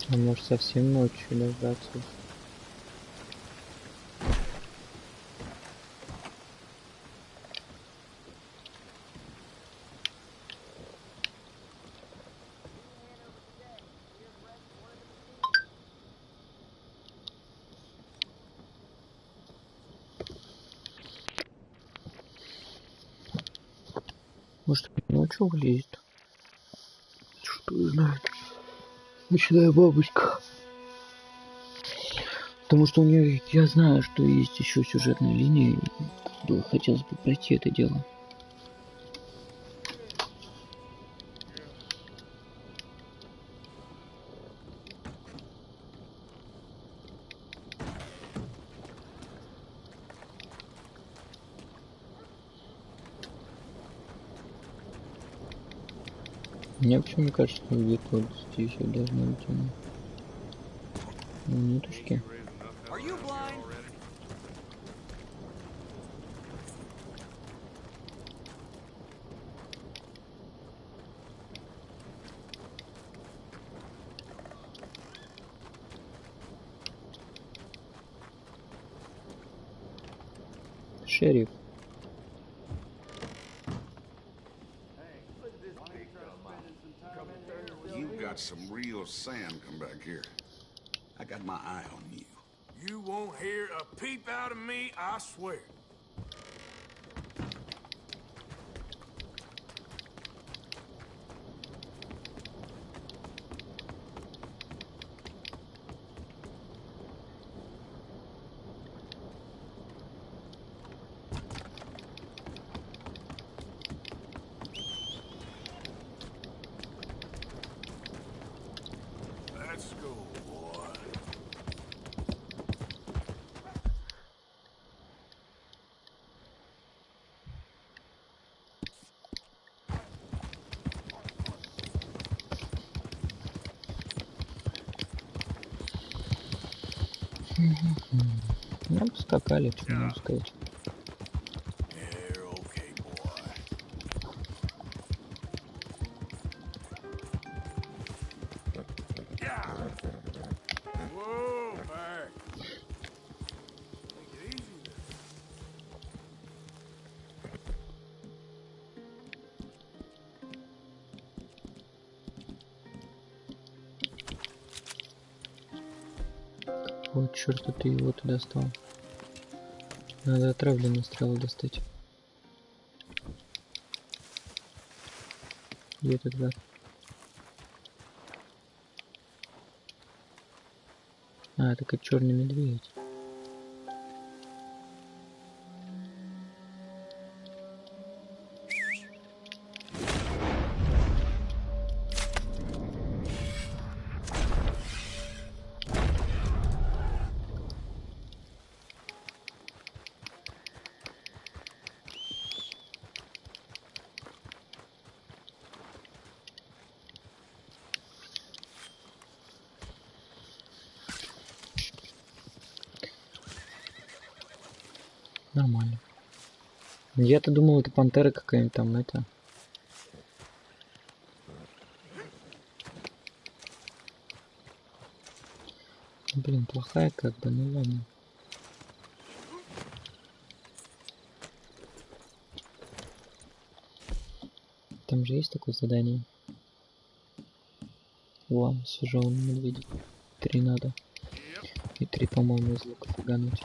А может совсем ночью дождаться? Может, ночью влезет? Что знает? Начиная бабочка. Потому что у нее, я знаю, что есть еще сюжетная линия. И хотелось бы пройти это дело. Мне почему кажется, что где-то вот здесь вот должна быть она. Минуточки. Шериф. You got some real sand come back here. I got my eye on you. You won't hear a peep out of me, I swear. Let's go, boy. Ну, поскакали, что можно сказать. Whoa, back. Take it easy there. Вот черт, ты его туда стал. Надо отравленные стрелы достать. Где этот гад? А, это как черный медведь. Нормально. Я-то думал, это пантера какая-нибудь там, это. Блин, плохая как бы, ну ладно. Там же есть такое задание. Вау, свежевый медведь. 3 надо. И 3, по-моему, из лука фигануть.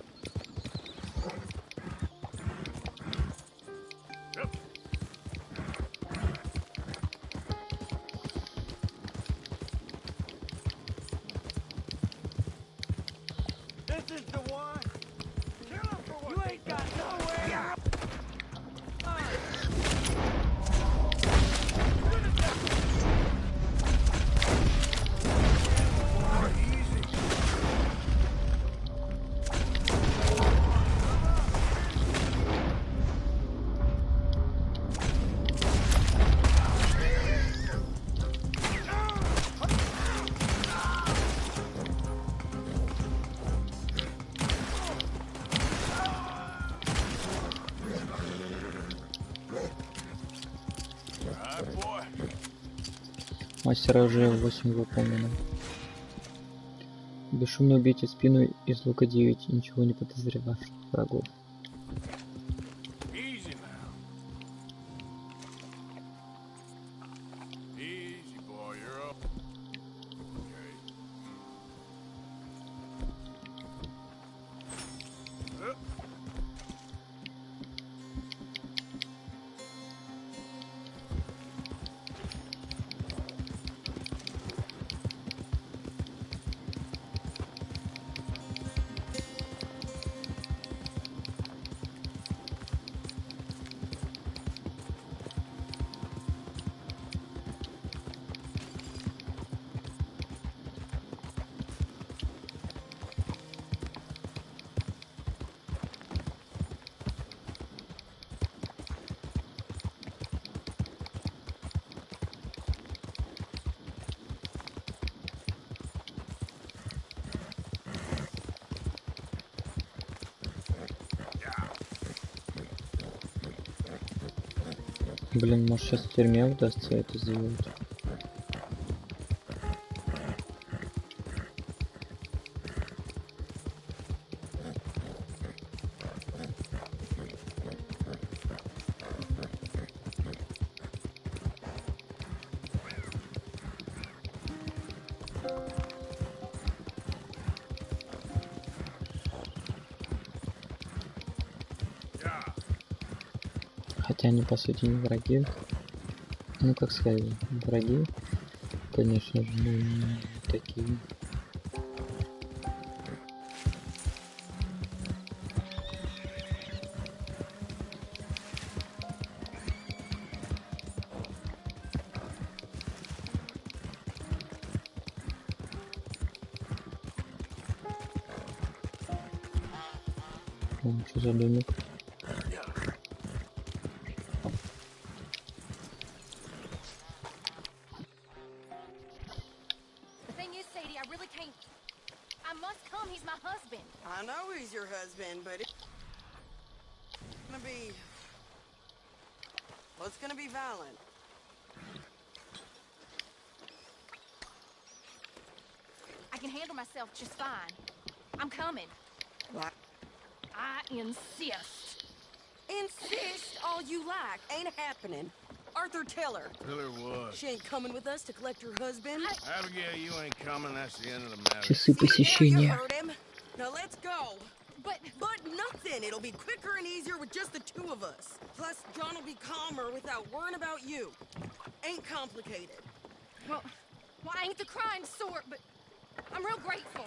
Мастера уже 8 выполнено. Бесшумно убейте в спину из лука 9, ничего не подозревавших врагов. Easy now. Easy, boy. You're up. Okay. Блин, может сейчас в тюрьме удастся это сделать. Хотя они по сути не враги. Ну как сказать, враги, конечно же, но не такие. Что за домик? I know he's your husband, but it's gonna be... Well, it's gonna be violent. I can handle myself just fine. I'm coming. What? I insist. Insist all you like. Ain't happening. Arthur, tell her. Tell her what? She ain't coming with us to collect her husband. Abigail, you ain't coming. That's the end of the matter. Часы посещения. You heard him. Now let's go. But nothing. It'll be quicker and easier with just the two of us. Plus, John will be calmer without worrying about you. Ain't complicated. Well, I ain't the crying sort, but I'm real grateful.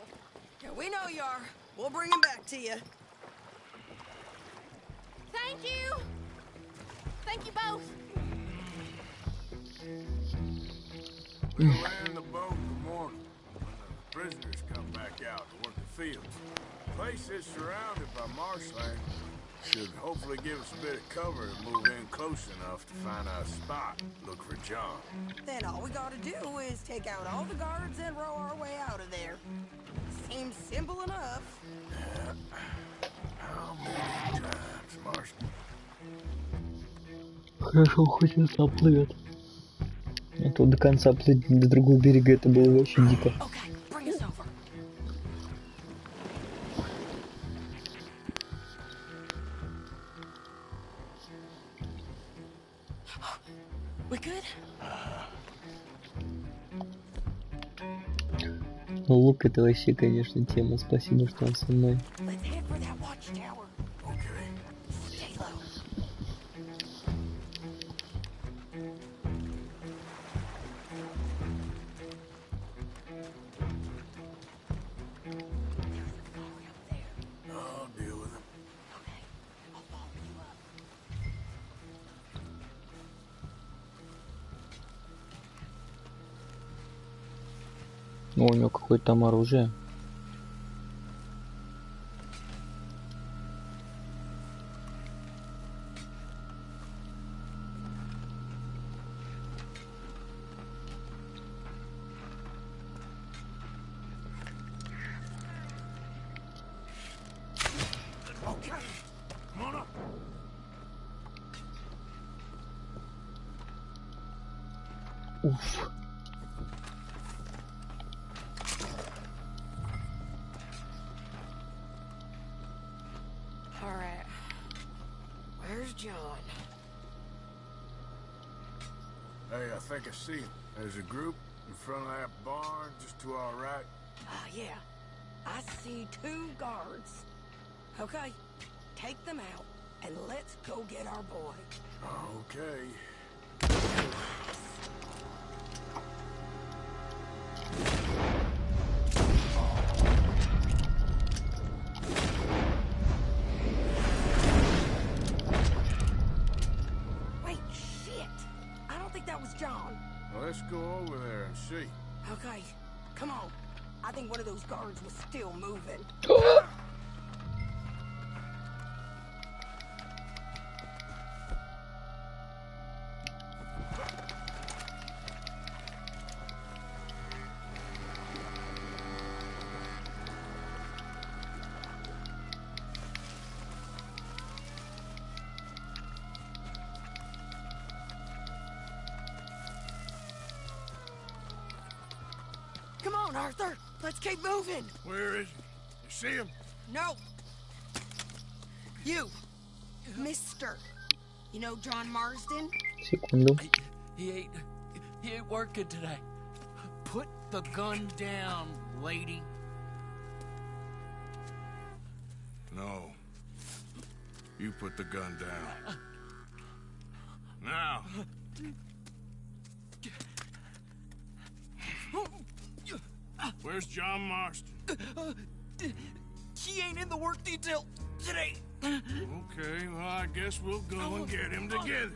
Yeah, we know you are. We'll bring him back to you. Thank you. Thank you both. We'll land the boat in the morning when the prisoners come back out to work the fields. The place is surrounded by marshland. Should hopefully give us a bit of cover to move in close enough to find a spot. Look for John. Then all we gotta do is take out all the guards and row our way out of there. Seems simple enough. How many times, Marston? Хорошо, хоть он оплывет. А то до конца плыть до другого берега это было очень дико. Ну, лук это вообще, конечно, тема. Спасибо, что он со мной. Ну, у него какое-то там оружие. Where's John? Hey, I think I see him. There's a group in front of that barn just to our right. Ah, yeah. I see 2 guards. Okay, take them out, and let's go get our boy. Okay. Wait, shit! I don't think that was John. Well, let's go over there and see. Okay, come on. I think one of those guards was still moving. Come on, Arthur. Let's keep moving. Where is he? You see him? No. You, Mister. You know John Marsden? Секунду. He ain't working today. Put the gun down, lady. No. You put the gun down. Now. Where's John Marsden? He ain't in the work detail today. Okay, well, I guess we'll go and get him together.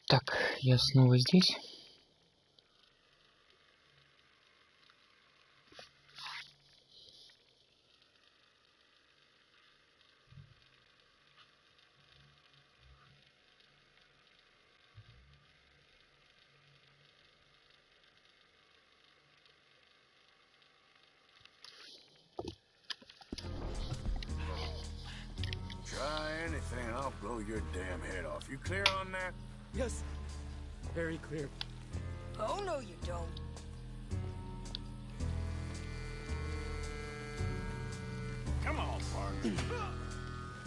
Так, я снова здесь. Try anything, I'll blow your damn head off. You clear on that? Yes, very clear. Oh, no, you don't. Come on, partner.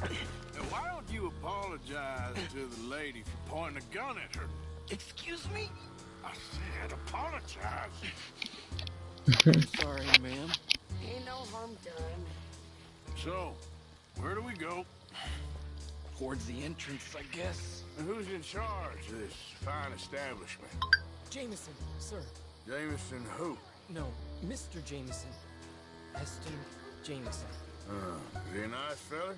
Now, why don't you apologize to the lady for pointing a gun at her? Excuse me? I said apologize. Sorry, ma'am. Ain't no harm done. So, where do we go? Towards the entrance, I guess. And who's in charge of this fine establishment? Jameson, sir. Jameson who? No, Mr. Jameson. Eston Jameson. Is he a nice fella?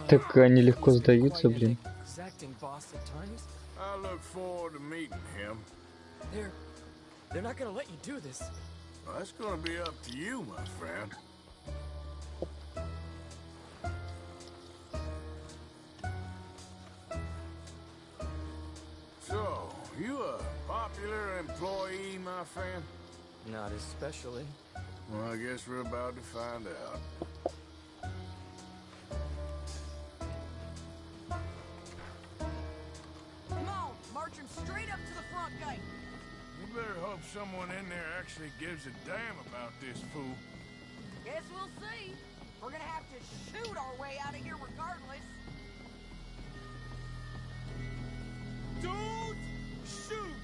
Так они легко сдаются, блин. Exacting boss at times. I look forward to meeting him. They're not gonna let you do this. Well, that's gonna be up to you, my friend. So, you a popular employee, my friend? Not especially. Well, I guess we're about to find out. straight up to the front gate. You better hope someone in there actually gives a damn about this fool. Guess we'll see. We're gonna have to shoot our way out of here regardless. Don't shoot!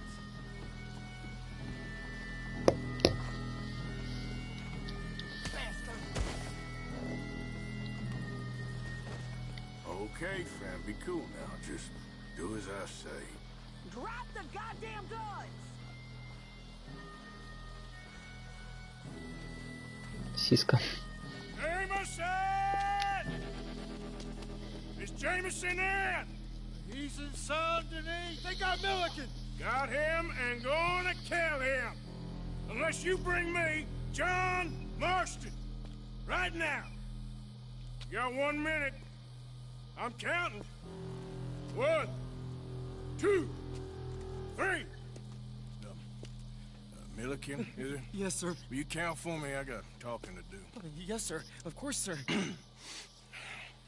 Okay, fam, be cool now. Just do as I say. Drop the goddamn guns! Сиська. Jameson! Is Jameson in? He's inside underneath. They got Milliken. Got him and gonna kill him. Unless you bring me John Marston. Right now. You got 1 minute. I'm counting. 1, 2, 3. Milliken, is it? Yes, sir. Will you count for me? I got talking to do. Yes, sir. Of course, sir.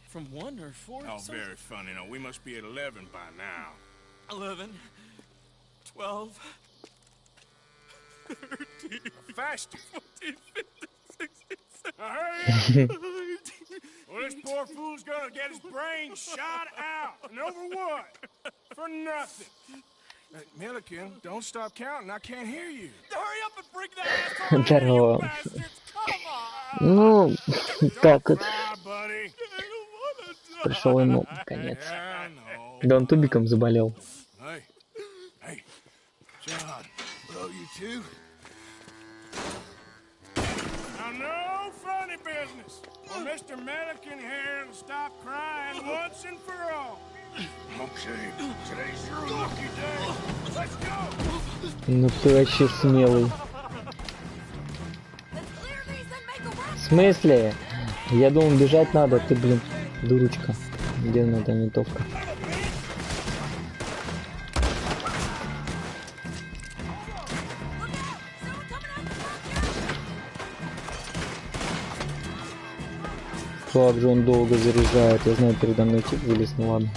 From 1 or 4? Oh, very funny. No, we must be at 11 by now. 11, 12, 13, faster. 14, 15, 16, 17. Now hurry up! Well, this poor fool's gonna get his brains shot out. And over what? For nothing. Milliken, don't stop counting. I can't hear you. Hurry up and bring that asshole Здорово. bastards. Come on. Ну, так вот. Cry, buddy. Пришел ему конец. Да он тубиком заболел. Hey, hey, John, love you too. Now, no funny business. Well, Mr. Milliken here will stop crying once and for all. Okay, today's your lucky day. Let's go. Ну ты вообще смелый. В смысле? Я думал, бежать надо, ты, блин, дурочка. Где надо винтовка? Как же он долго заряжает. Я знаю, передо мной тип вылез, ну ладно.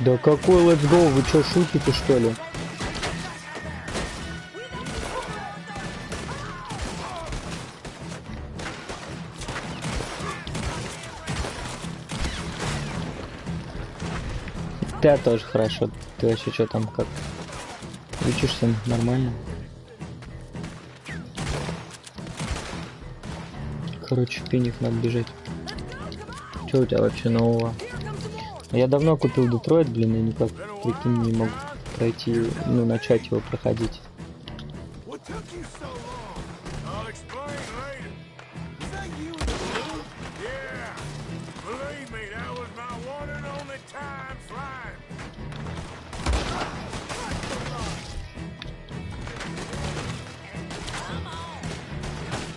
Да какой let's go? Вы чё, шутите, что ли? Да, тоже хорошо. Ты вообще что там, как? Учишься нормально? Короче, в пенях надо бежать. Что у тебя вообще нового? Я давно купил Детройт, блин, и никак, прикинь, не могу пройти, ну, начать его проходить.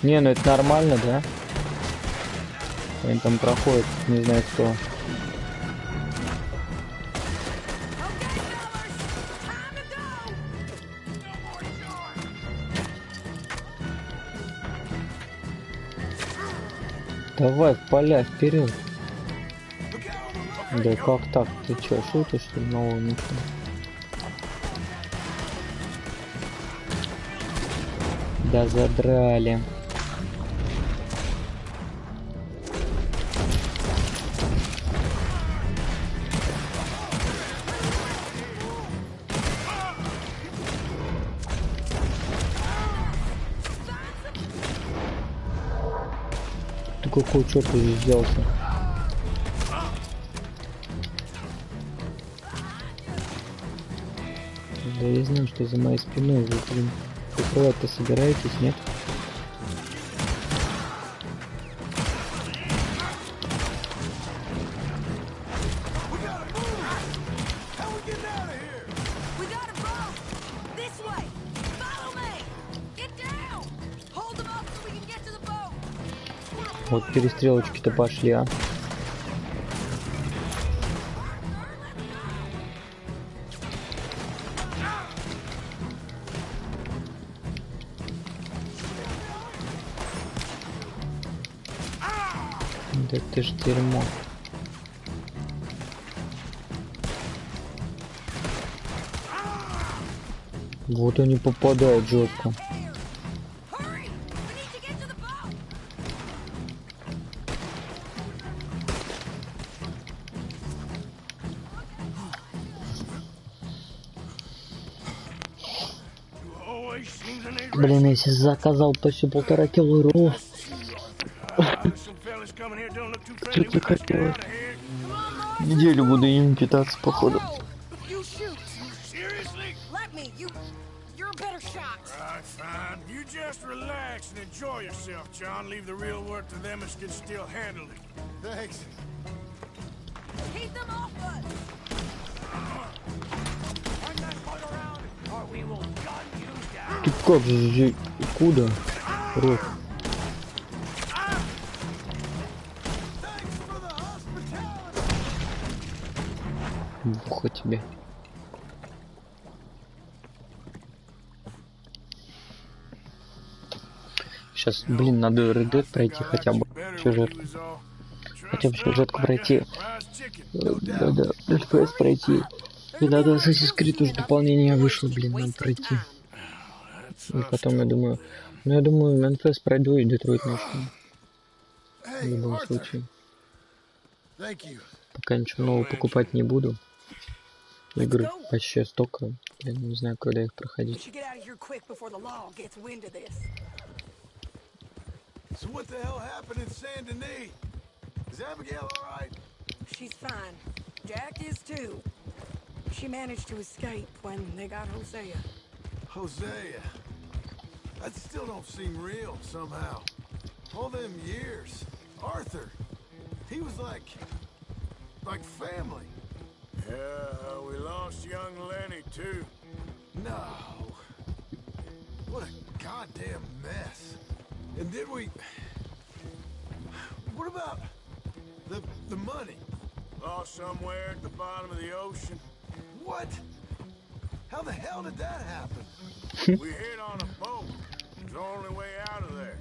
Не, ну это нормально, да? Они там проходят, не знаю кто. Давай в поля, вперед. Да как так? Ты чё, шутишь, что ли, нового ничего? Да задрали. Ты какой чёрт здесь взялся? Да я знаю, что за моей спиной вы, блин, прикрывать-то собираетесь, нет? Вот перестрелочки-то пошли, а. Да ты ж дерьмо. Вот они попадают жестко. Блин, если заказал почти 1,5 кило роллов. Что ты хотела? Неделю буду им питаться, походу. Fine. You just relax and enjoy yourself, John. Leave the real work to them as can still handle it. Thanks. Keep them off us! Turn that boat around, or we will gun you down. Ты как же? Куда? Рот. Бухо тебе. Сейчас, блин, надо Red Dead пройти хотя бы сюжетку. Хотя бы сюжетку пройти. Надо FPS пройти. И надо Assassin's Creed уже дополнение вышло, блин, надо пройти. И потом, я думаю... Ну, я думаю, FPS пройду и Детройт начну. В любом случае. Пока ничего нового покупать не буду. Игр почти столько. Блин, не знаю, когда их проходить. So what the hell happened in Saint Denis? Is Abigail all right? She's fine. Jack is too. She managed to escape when they got Hosea. Hosea? That still don't seem real somehow. All them years. Arthur. He was like family. Yeah, we lost young Lenny too. No. What a goddamn mess. And did we... What about the money? Lost somewhere at the bottom of the ocean. What? How the hell did that happen? We hit on a boat. It was the only way out of there.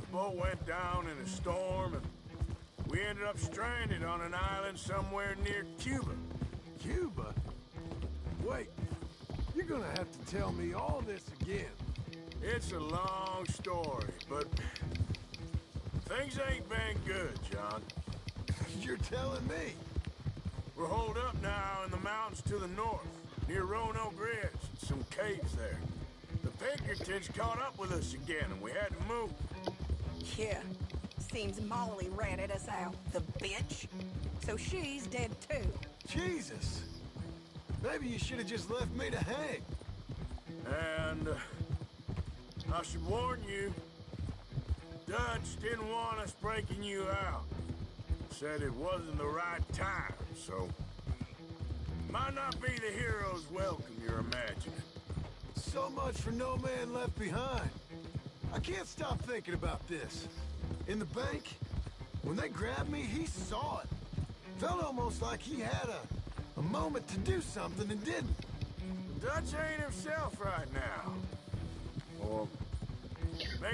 The boat went down in a storm and we ended up stranded on an island somewhere near Cuba. Cuba? Wait, you're gonna have to tell me all this again. It's a long story, but things ain't been good, John. You're telling me. We're holed up now in the mountains to the north, near Roanoke Ridge, some caves there. The Pinkertons caught up with us again, and we had to move. Yeah, seems Molly ratted us out, the bitch. So she's dead too. Jesus. Maybe you should have just left me to hang. And I should warn you, Dutch didn't want us breaking you out. Said it wasn't the right time, so might not be the hero's welcome you're imagining. So much for no man left behind. I can't stop thinking about this. In the bank, when they grabbed me, he saw it. Felt almost like he had a moment to do something and didn't. Dutch ain't himself right now. Or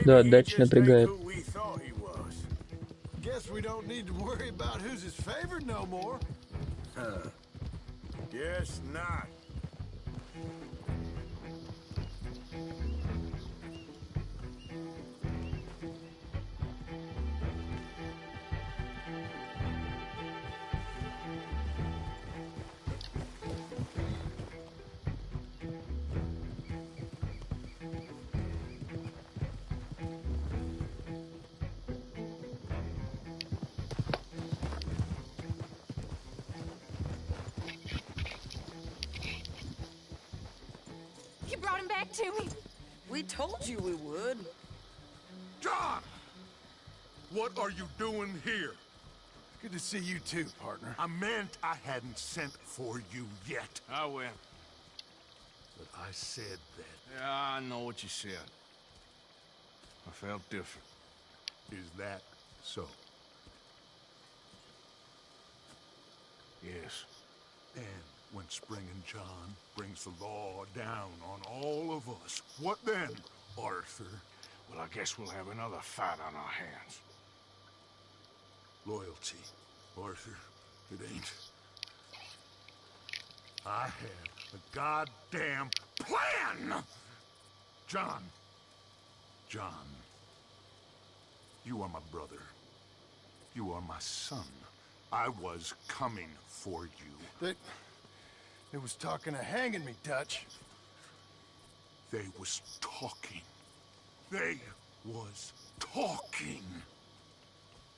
Да, Дач напрягает. Guess we don't need to worry about who's his favorite no more. Guess not. You brought him back to me. We told you we would. John! What are you doing here? Good to see you too, partner. I meant I hadn't sent for you yet. I went. But I said that. Yeah, I know what you said. I felt different. Is that so? Yes. And when Spring and John brings the law down on all of us, what then, Arthur? Well, I guess we'll have another fight on our hands. loyalty, Arthur. It ain't. I have a goddamn plan! John. John. You are my brother. You are my son. I was coming for you. They was talking of hanging me, Dutch. They was talking. They was talking.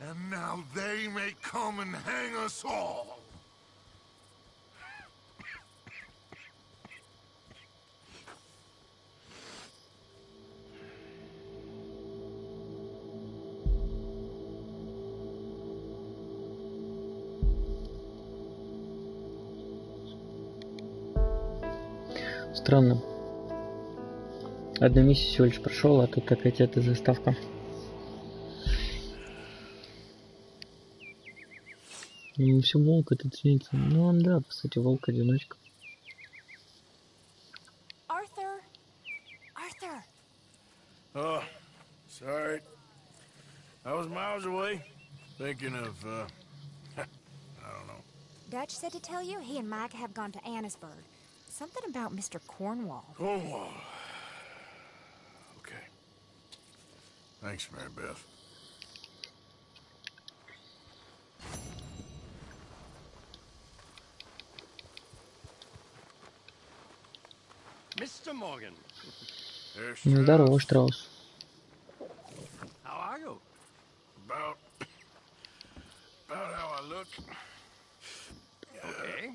And now they may come and hang us all. Странно. Одну миссию всего лишь прошел, а тут какая-то заставка. Все волк этот снится. Ну он да, кстати, волк-одиночка. Arthur! Arthur! Oh, sorry. I was miles away, thinking of, I don't know. Dutch said to tell you he and Mike have gone to Annisburg. Something about Mr. Cornwall. Cornwall. Okay. Thanks, Mary Beth. Mr. Morgan. Здорово, Штраус. How are you? About how I look. Okay.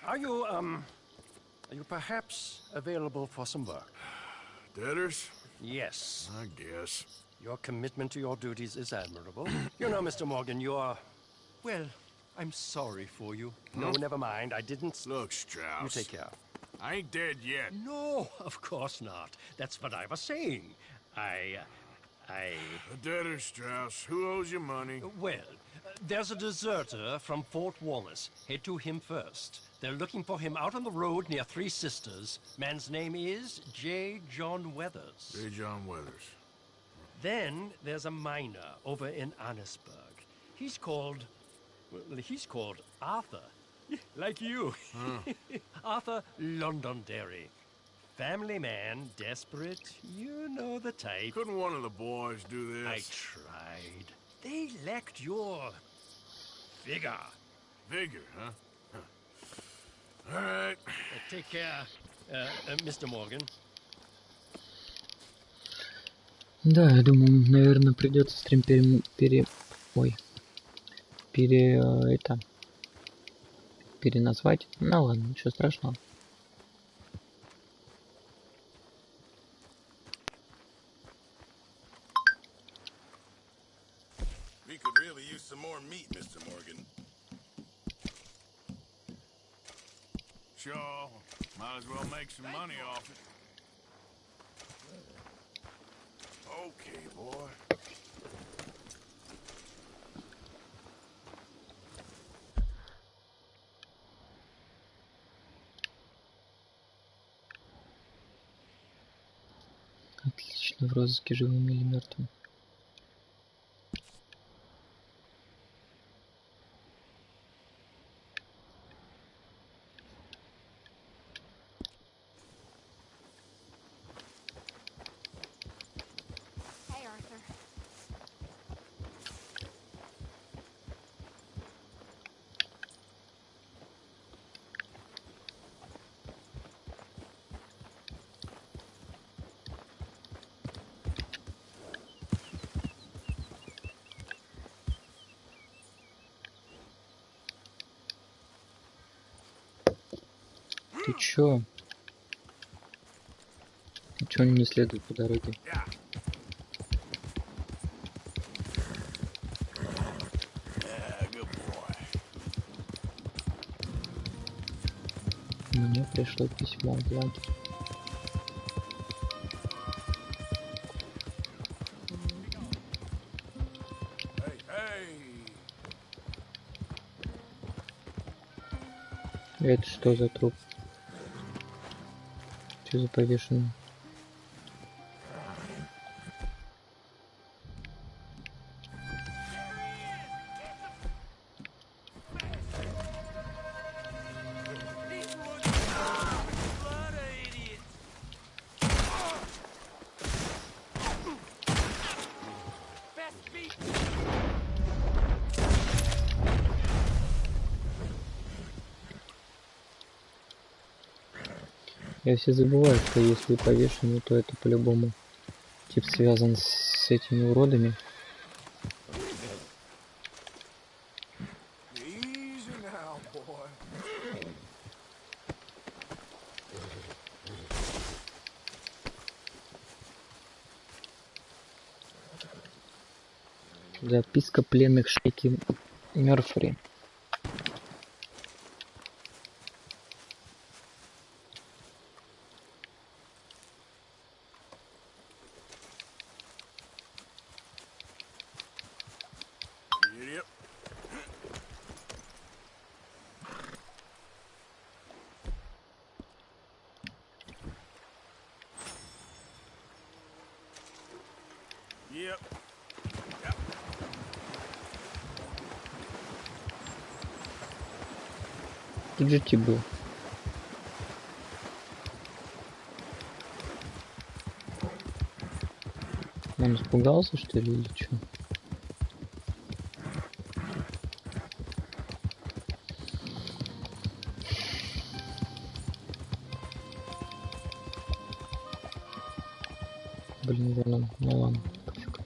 Are you perhaps available for some work? Debtors? Yes. I guess. Your commitment to your duties is admirable. You know, Mr. Morgan, you're... Well, I'm sorry for you. No, never mind. I didn't... Look, Strauss. You take care. I ain't dead yet. No, of course not. That's what I was saying. A debtor, Strauss. Who owes you money? Well, there's a deserter from Fort Wallace. Head to him first. They're looking for him out on the road near Three Sisters. Man's name is J. John Weathers. J. John Weathers. Then there's a miner over in Annisburg. He's called Arthur. Like you. Arthur Londonderry. Family man, desperate, you know the type. Couldn't one of the boys do this? I tried. They lacked your... vigor. Vigor, huh? All right. Take care, Mr. Morgan. Да, я думаю, наверное, придется стрим переназвать. Ну ладно, ничего страшного. We could really use some more meat, Mr. Morgan. Sure. Might as well make some money off it. Okay, boy. Отлично, в розыске живым или мертвым. Hey, Arthur. Ты чё? Чё он не следует по дороге? Мне пришло письмо в лагерь. Это что за труп? Что за повешенный? Я все забываю, что если повешенный, то это по-любому тип связан с этими уродами. Записка пленных шейки Мёрфри. Тут же тип был. Он испугался, что ли, или что? Блин, вон он, ну ладно, пофиг.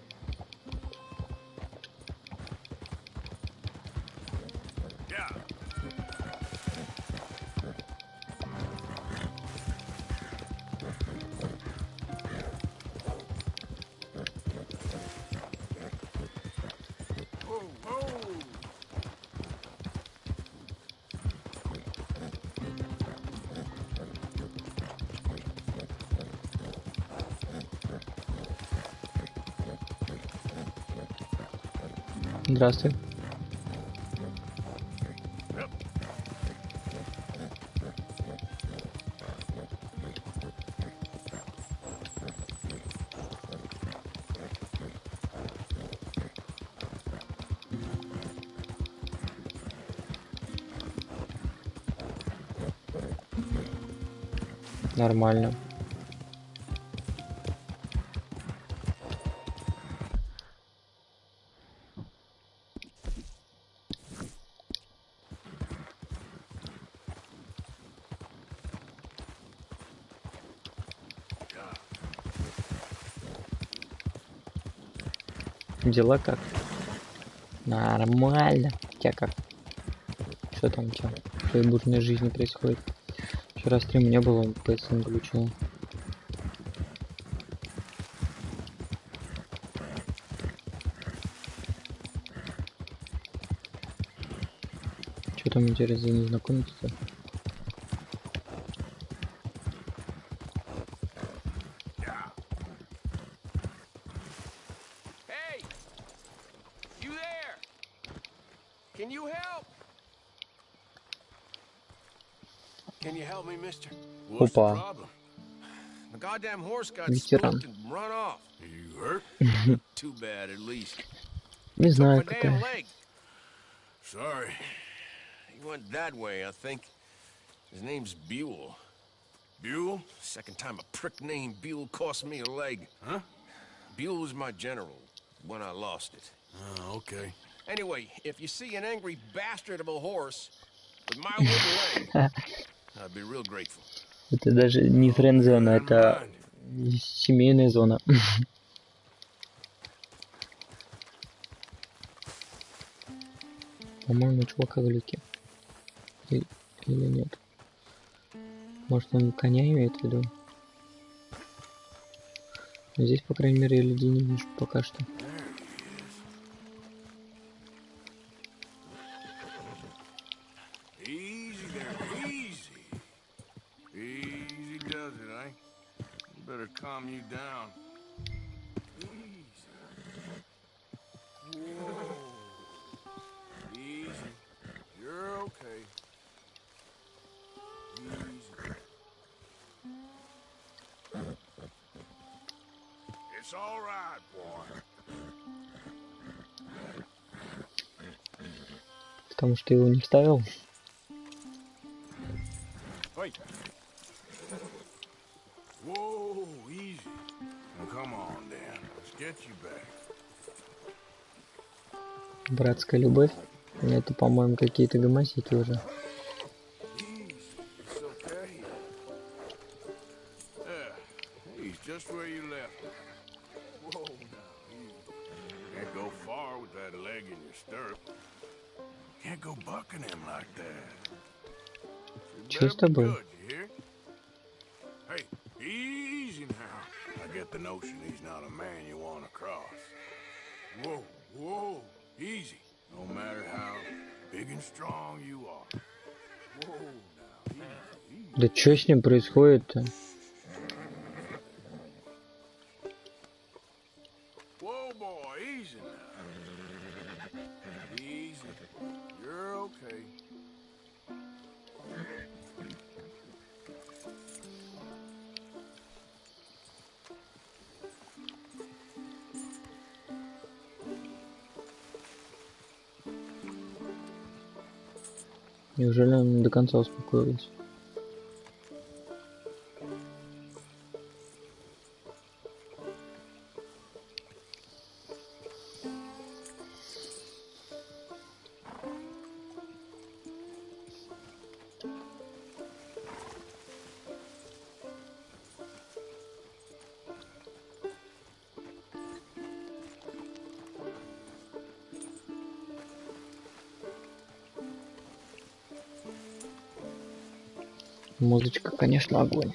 Здравствуй. Нормально. Дела как? Нормально. У тебя как? Что там у тебя в твоей бурной жизни происходит? Вчера стрим не было, PS не включил. Что там интересно, не знакомиться? Опа. Ветеран. Не знаю, какая. Sorry. He went that way, I think. His name's Buell. Buell? Second time a prick named Buell cost me a leg. Huh? Buell was my general when I lost it. Oh, okay. Anyway, if you see an angry bastard of a horse with my wooden leg, I'd be real grateful. Это даже не френд-зона, это семейная зона. По-моему, чувака в люке. Или нет? Может, он коня имеет в виду? Но здесь, по крайней мере, я людей не вижу пока что. Calm you down. Easy. Whoa. Easy. You're okay. Easy. It's all right, boy. Потому что его не вставил. Ой. Whoa, easy. Well, come on, Dan. Let's get you back. Братская любовь. Это, по-моему, какие-то гомосеки уже. you left it. Whoa, now, easy. Can't go far with that leg in your stirrup. Can't go bucking him like that. Чисто был. Good, you hear? Hey, easy now. I get the notion he's not a man you want to cross. Whoa, whoa, easy. No matter how big and strong you are. Whoa, now, easy, easy. Да что с ним происходит-то? Whoa, boy, easy now. Easy. You're okay. Неужели он до конца успокоился? Музычка, конечно, огонь.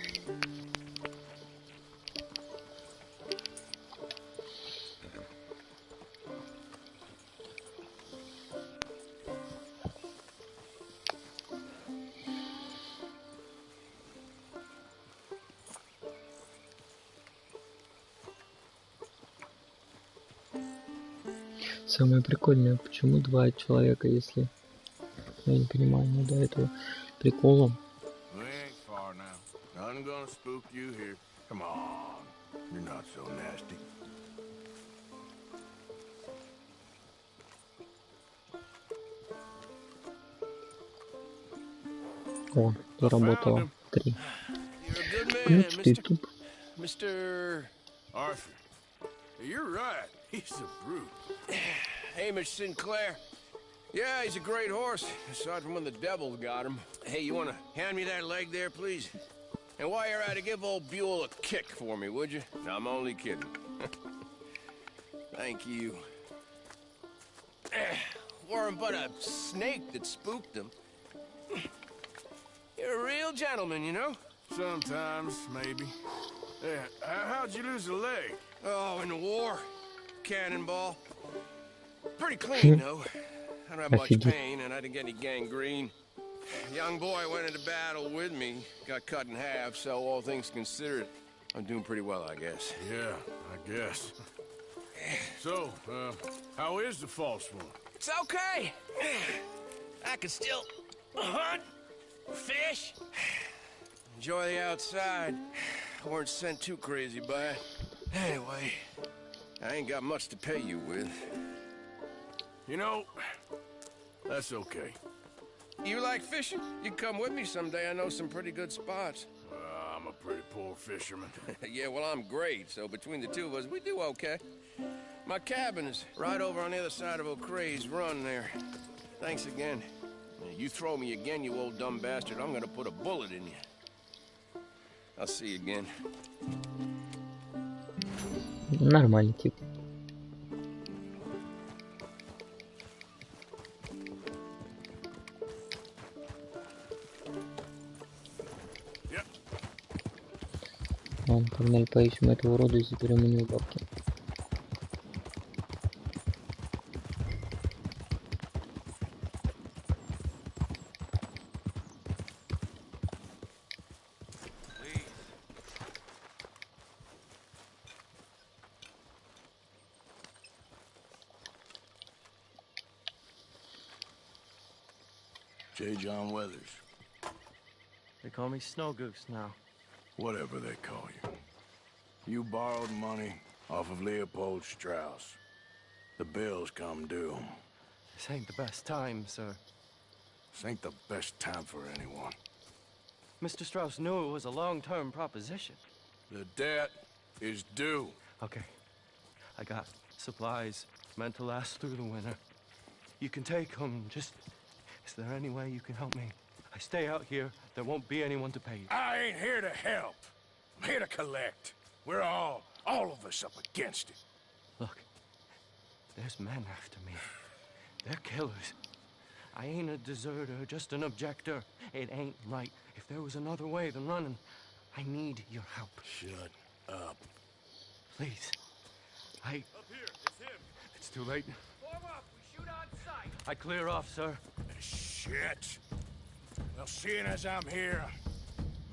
Самое прикольное, почему два человека, если я не понимаю, ну до этого прикола. Nothing gonna spook you here. Come on. You're not so nasty. О, заработало. 3. Включить YouTube. Mr. Arthur. You're right. He's a brute. Hamish Sinclair. Yeah, he's a great horse, aside from when the devil got him. Hey, you want to hand me that leg there, please? And while you're at it, give old Buell a kick for me, would you? No, I'm only kidding. Thank you. Weren't but a snake that spooked him. You're a real gentleman, you know? Sometimes, maybe. How'd you lose a leg? Oh, in the war. Cannonball. Pretty clean, though. I don't have much pain, and I didn't get any gangrene. A young boy went into battle with me, got cut in half, so all things considered, I'm doing pretty well, I guess. Yeah, I guess. So, how is the false one? It's okay. I can still hunt, fish, enjoy the outside. I weren't sent too crazy by it. Anyway, I ain't got much to pay you with. You know, that's okay. You like fishing? You come with me someday. I know some pretty good spots. I'm a pretty poor fisherman. Yeah, well, I'm great, so between the two of us, we do okay. My cabin is right over on the other side of O'Crea's Run there. Thanks again. You throw me again, you old dumb bastard, I'm gonna put a bullet in you. I'll see you again. Нормальный тип. Ладно, погнали поищем этого урода и заберем у него бабки. J. John Weathers. They call me Snow Goose now. Whatever they call you. You borrowed money off of Leopold Strauss. The bills come due. This ain't the best time, sir. This ain't the best time for anyone. Mr. Strauss knew it was a long-term proposition. The debt is due. Okay. I got supplies meant to last through the winter. You can take them, just... Is there any way you can help me? I stay out here, there won't be anyone to pay you. I ain't here to help. I'm here to collect. We're all us up against it. Look, there's men after me. They're killers. I ain't a deserter, just an objector. It ain't right. If there was another way than running, I need your help. Shut up. Please. Up here, it's him. It's too late. Form up, we shoot on sight. I clear off, sir. Shit. Well, seeing as I'm here,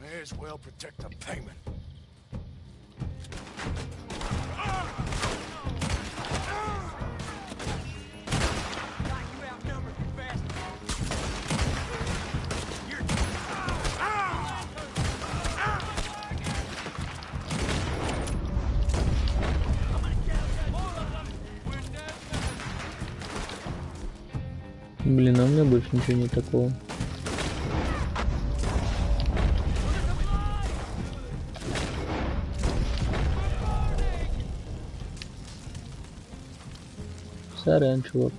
may as well protect the payment. Блин, а у меня больше ничего нет такого. Сорян, чувак.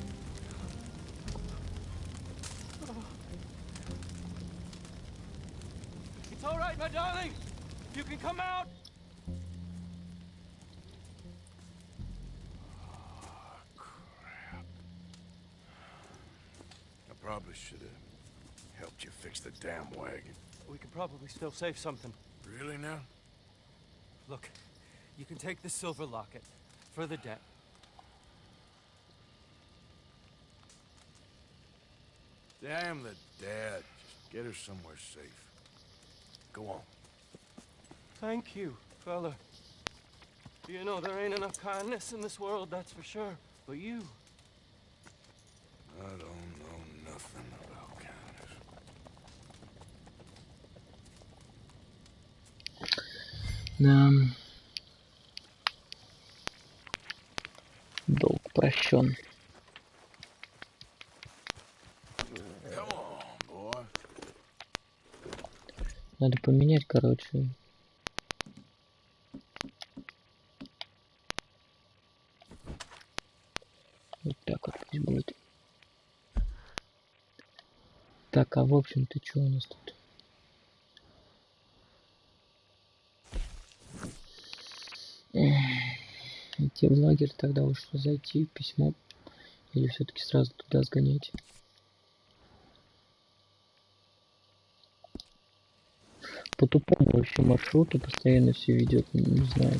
It's all right, my darling. You can come out. Probably should have helped you fix the damn wagon. We could probably still save something. Really now? Look, you can take the silver locket for the debt. Damn the dad. Just get her somewhere safe. Go on. Thank you, fella. You know, there ain't enough kindness in this world, that's for sure. But you... I don't know nothing about kindness. Да. Долг прощен. Come on, boy. Надо поменять, короче. Вот так вот пусть будет. Так, а в общем-то, что у нас тут? Идти в лагерь, тогда уж зайти в письмо. Или все-таки сразу туда сгонять? По тупому вообще маршруту постоянно все ведет, не знаю.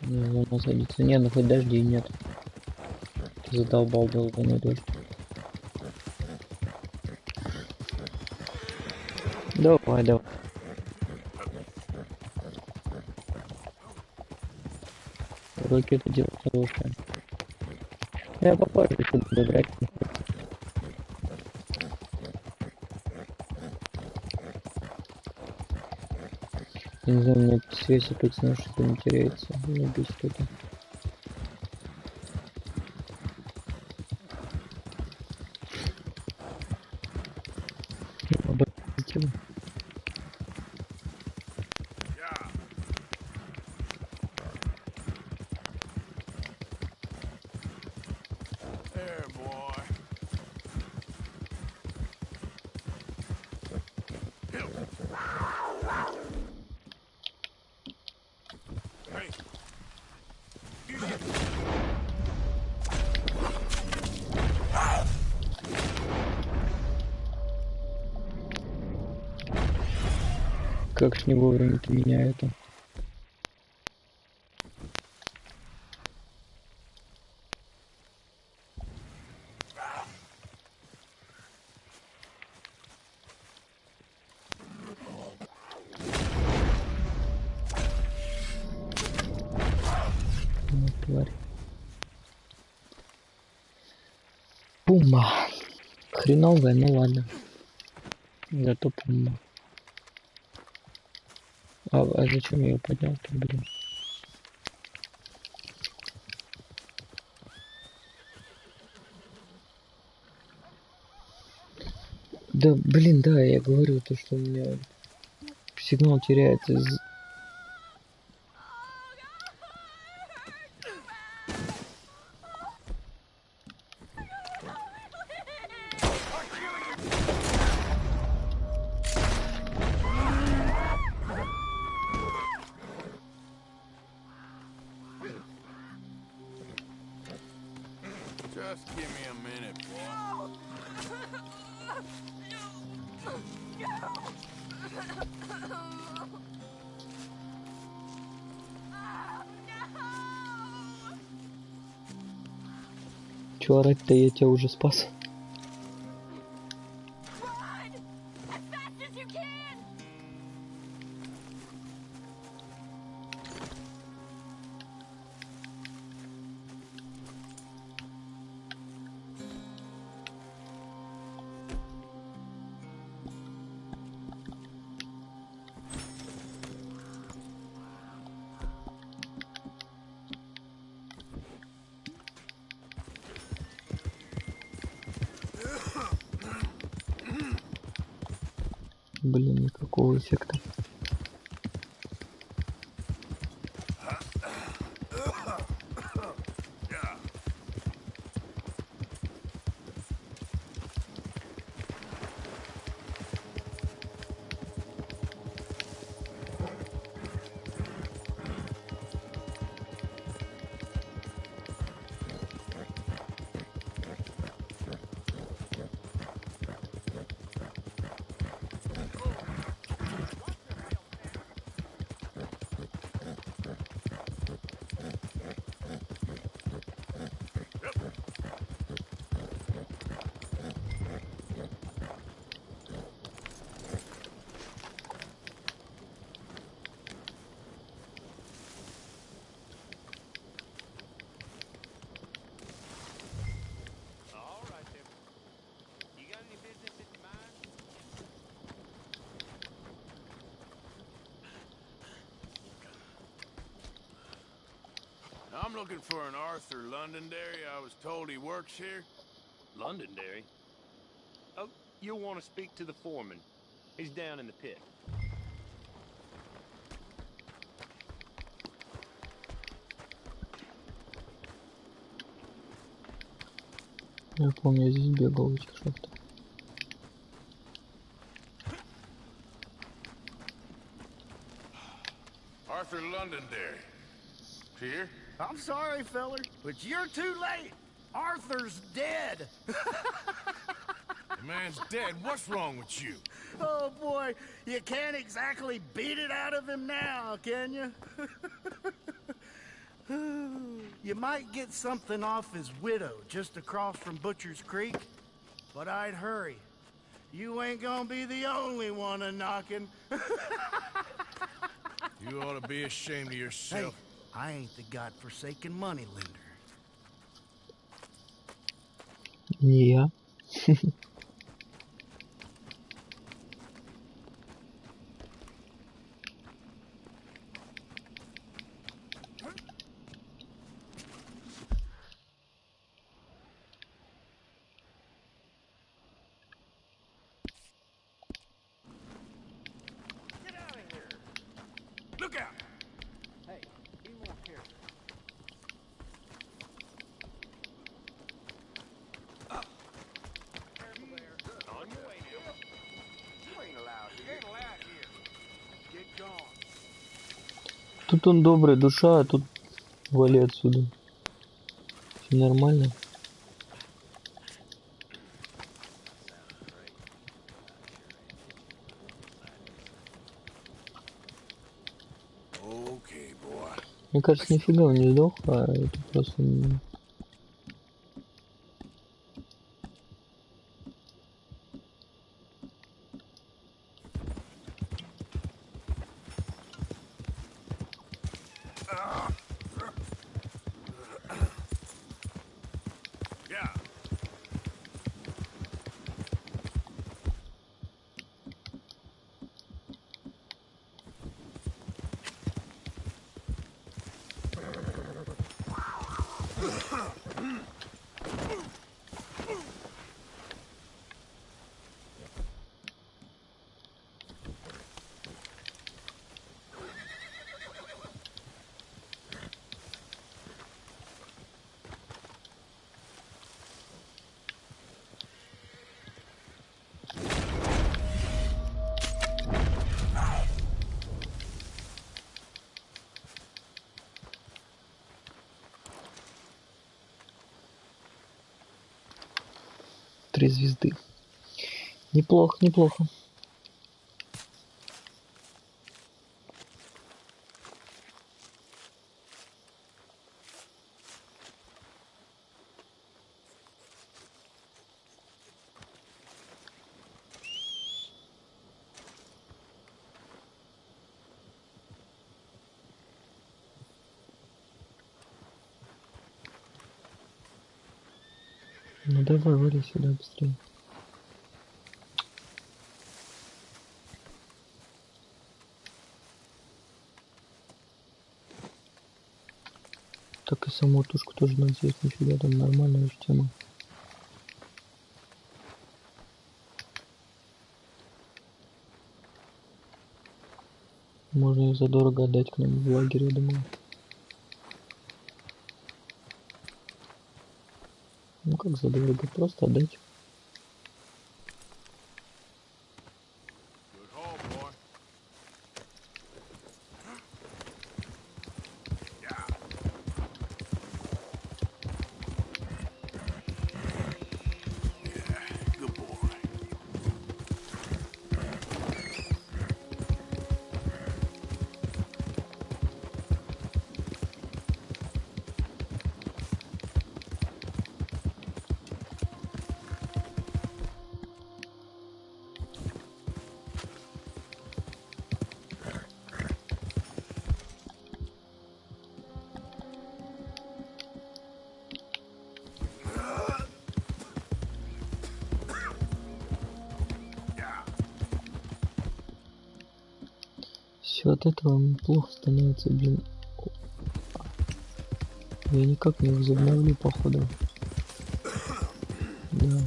Можно садиться. Не, ну хоть дождей нет. Задолбал долбаный дождь. Давай, давай. Руки это дело хорошее. Я попозже еще буду играть. Я не знаю, мне связь опять что-то не теряется. Не бить что-то. Обратите. There, boy. Hey. Как ж не вовремя ты меня это... тварь. Пума. Хреновая, ну ладно. Зато пума. А зачем я ее поднял-то, блин? Да, блин, да, я говорю, то, что у меня сигнал теряется из... Just give me a minute, boy. Чё орать-то, я тебя уже спас. Блин, никакого эффекта. I'm looking for an Arthur Londonderry. I was told he works here. Londonderry? Oh, you'll want to speak to the foreman. He's down in the pit. Я помню, я здесь бегал в этих шахтах. Arthur Londonderry. Here? I'm sorry, feller, but you're too late. Arthur's dead. The man's dead. What's wrong with you? Oh, boy, you can't exactly beat it out of him now, can you? You might get something off his widow just across from Butcher's Creek, but I'd hurry. You ain't gonna be the only one a-knocking. You ought to be ashamed of yourself. Hey, I ain't the godforsaken moneylender. Не я. Look out! Hey, be more careful. Careful there. On your way, Bill. You ain't allowed here. You ain't allowed here. Get gone. Тут он добрая душа, а тут вали отсюда. Все нормально. Okay, boy. Мне кажется, нифига он не сдох, а это просто... Три звезды. Неплохо, неплохо. Ну давай, вали сюда быстрее. Так и саму тушку тоже надо съесть, нифига, там нормальная же тема. Можно их задорого отдать к нам в лагерь, я думаю. Ну как задорого, просто отдать. Все от этого плохо становится, блин. Я никак не возобновлю, походу. Да.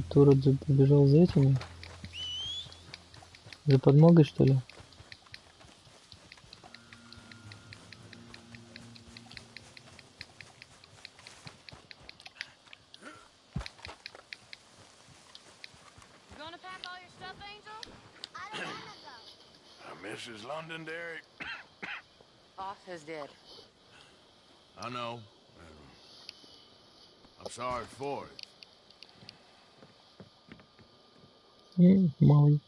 Турот побежал за этими? За подмогой, что ли? Mrs. Londonderry? Boss is dead. I know. I'm sorry for it. Малый.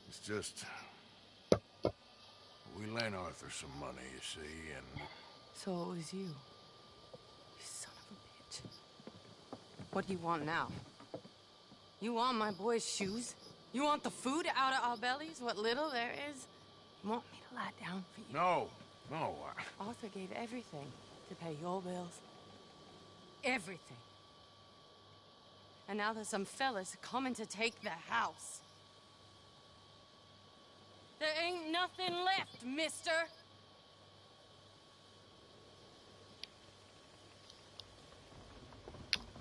It's just... we lent Arthur some money, you see, and... So it was you. You son of a bitch. What do you want now? You want my boy's shoes? You want the food out of our bellies? What little there is? You want me to lie down for you? No, no. Arthur gave everything to pay your bills, everything. And now there's some fellas coming to take the house. There ain't nothing left, mister.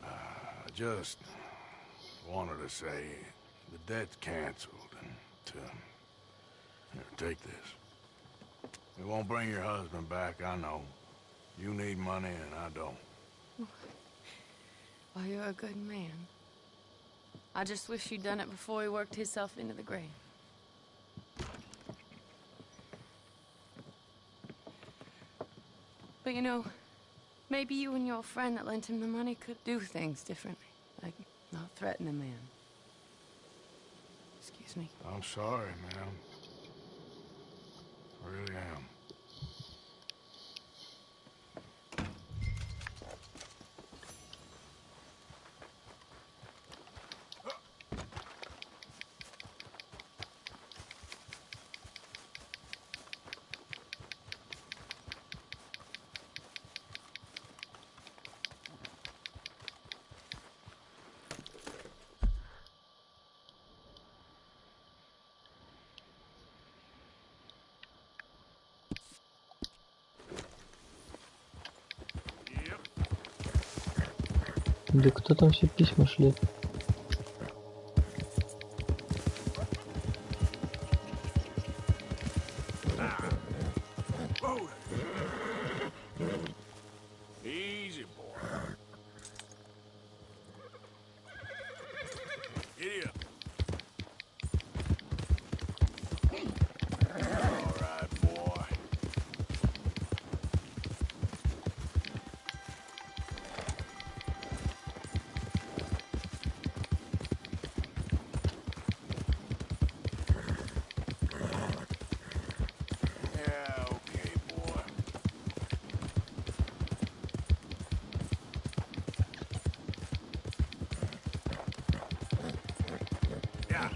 I just wanted to say the debt's canceled and to... Here, take this. It won't bring your husband back, I know. You need money and I don't. Well, you're a good man. I just wish you'd done it before he worked himself into the grave. But you know, maybe you and your friend that lent him the money could do things differently. Like, not threaten a man. Excuse me. I'm sorry, ma'am. I really am. Да кто там все письма шлет? Easy, boy. Idiot. All right, boy. Yeah, okay, boy. Yeah.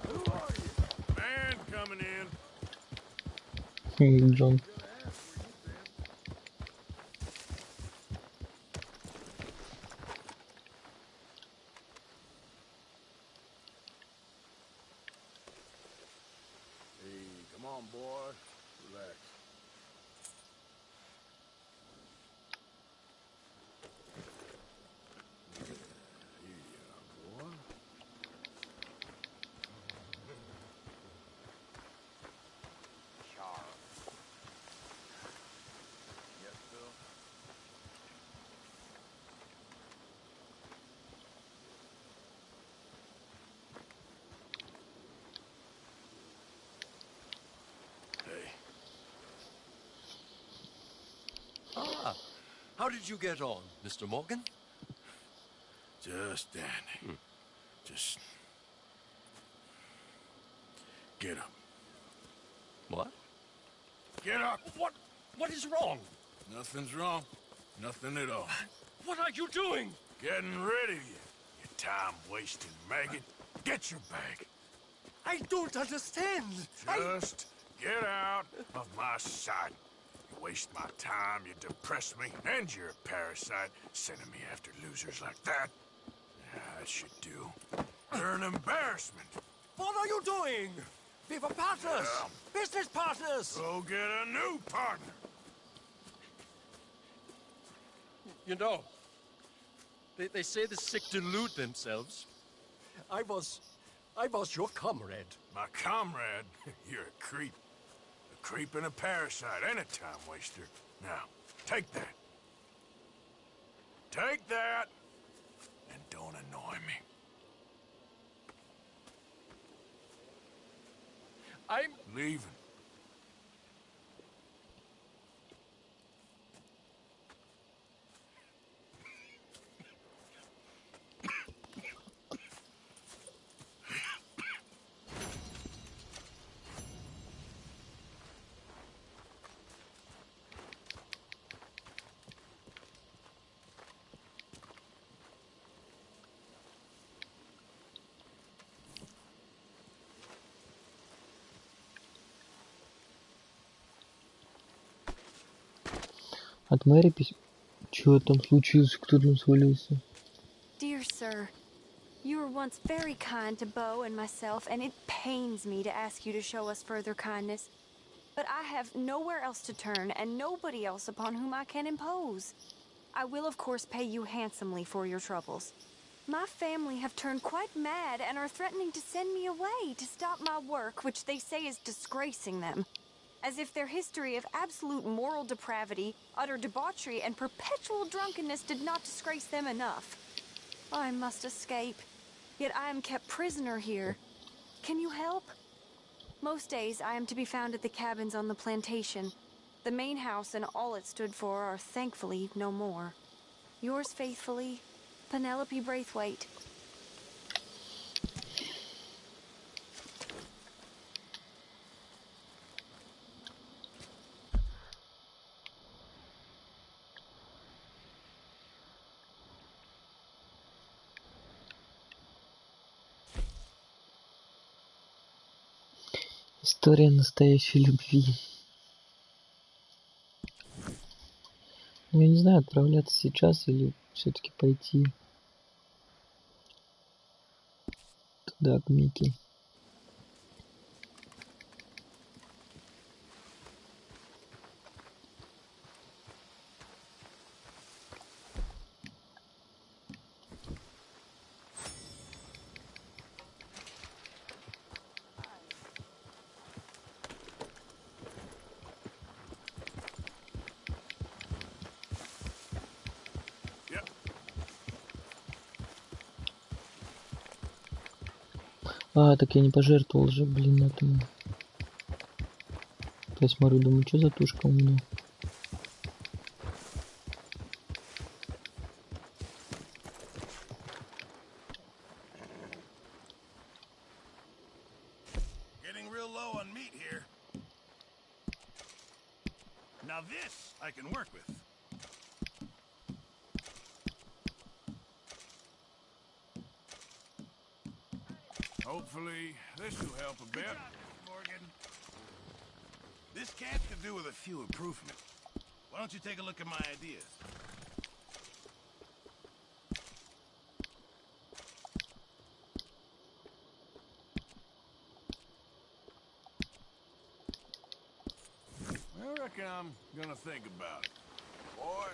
Who are you? Man coming in. Джон. Hey, come on, boy. Relax. Here you are, boy. Yes, Bill? Hey. Ah, how did you get on, Mr. Morgan? Just dandy. Just... Get up. What? Get up! What is wrong? Nothing's wrong. Nothing at all. What are you doing? Getting rid of you, you time-wasting maggot. Get your bag. I don't understand. Just get out of my sight. You waste my time, you depress me, and you're a parasite, sending me after losers like that. Yeah, I should do. You're an embarrassment. What are you doing? We were partners. Business partners. Go get a new partner. You know, they say the sick delude themselves. I was your comrade. My comrade? You're a creep. A creep and a parasite and a time waster. Now, take that. Take that, and don't annoy me. I'm leaving. От Мэри письмо. Чё там случилось? Кто там свалился? Dear sir, you were once very kind to Beau and myself, and it pains me to ask you to show us further kindness. But I have nowhere else to turn, and nobody else upon whom I can impose. I will, of course, pay you handsomely for your troubles. My family have turned quite mad and are threatening to send me away to stop my work, which they say is disgracing them. As if their history of absolute moral depravity, utter debauchery, and perpetual drunkenness did not disgrace them enough. I must escape, yet I am kept prisoner here. Can you help? Most days I am to be found at the cabins on the plantation. The main house and all it stood for are thankfully no more. Yours faithfully, Penelope Braithwaite. История настоящей любви. Я не знаю, отправляться сейчас или все-таки пойти туда, к Мике. А, так я не пожертвовал же, блин, этому. Я смотрю, думаю, что за тушка у меня? Getting real low on meat here. Now this I can work with. Hopefully, this will help a bit. Morgan. This camp could do with a few improvements. Why don't you take a look at my ideas? I reckon I'm gonna think about it. Boy.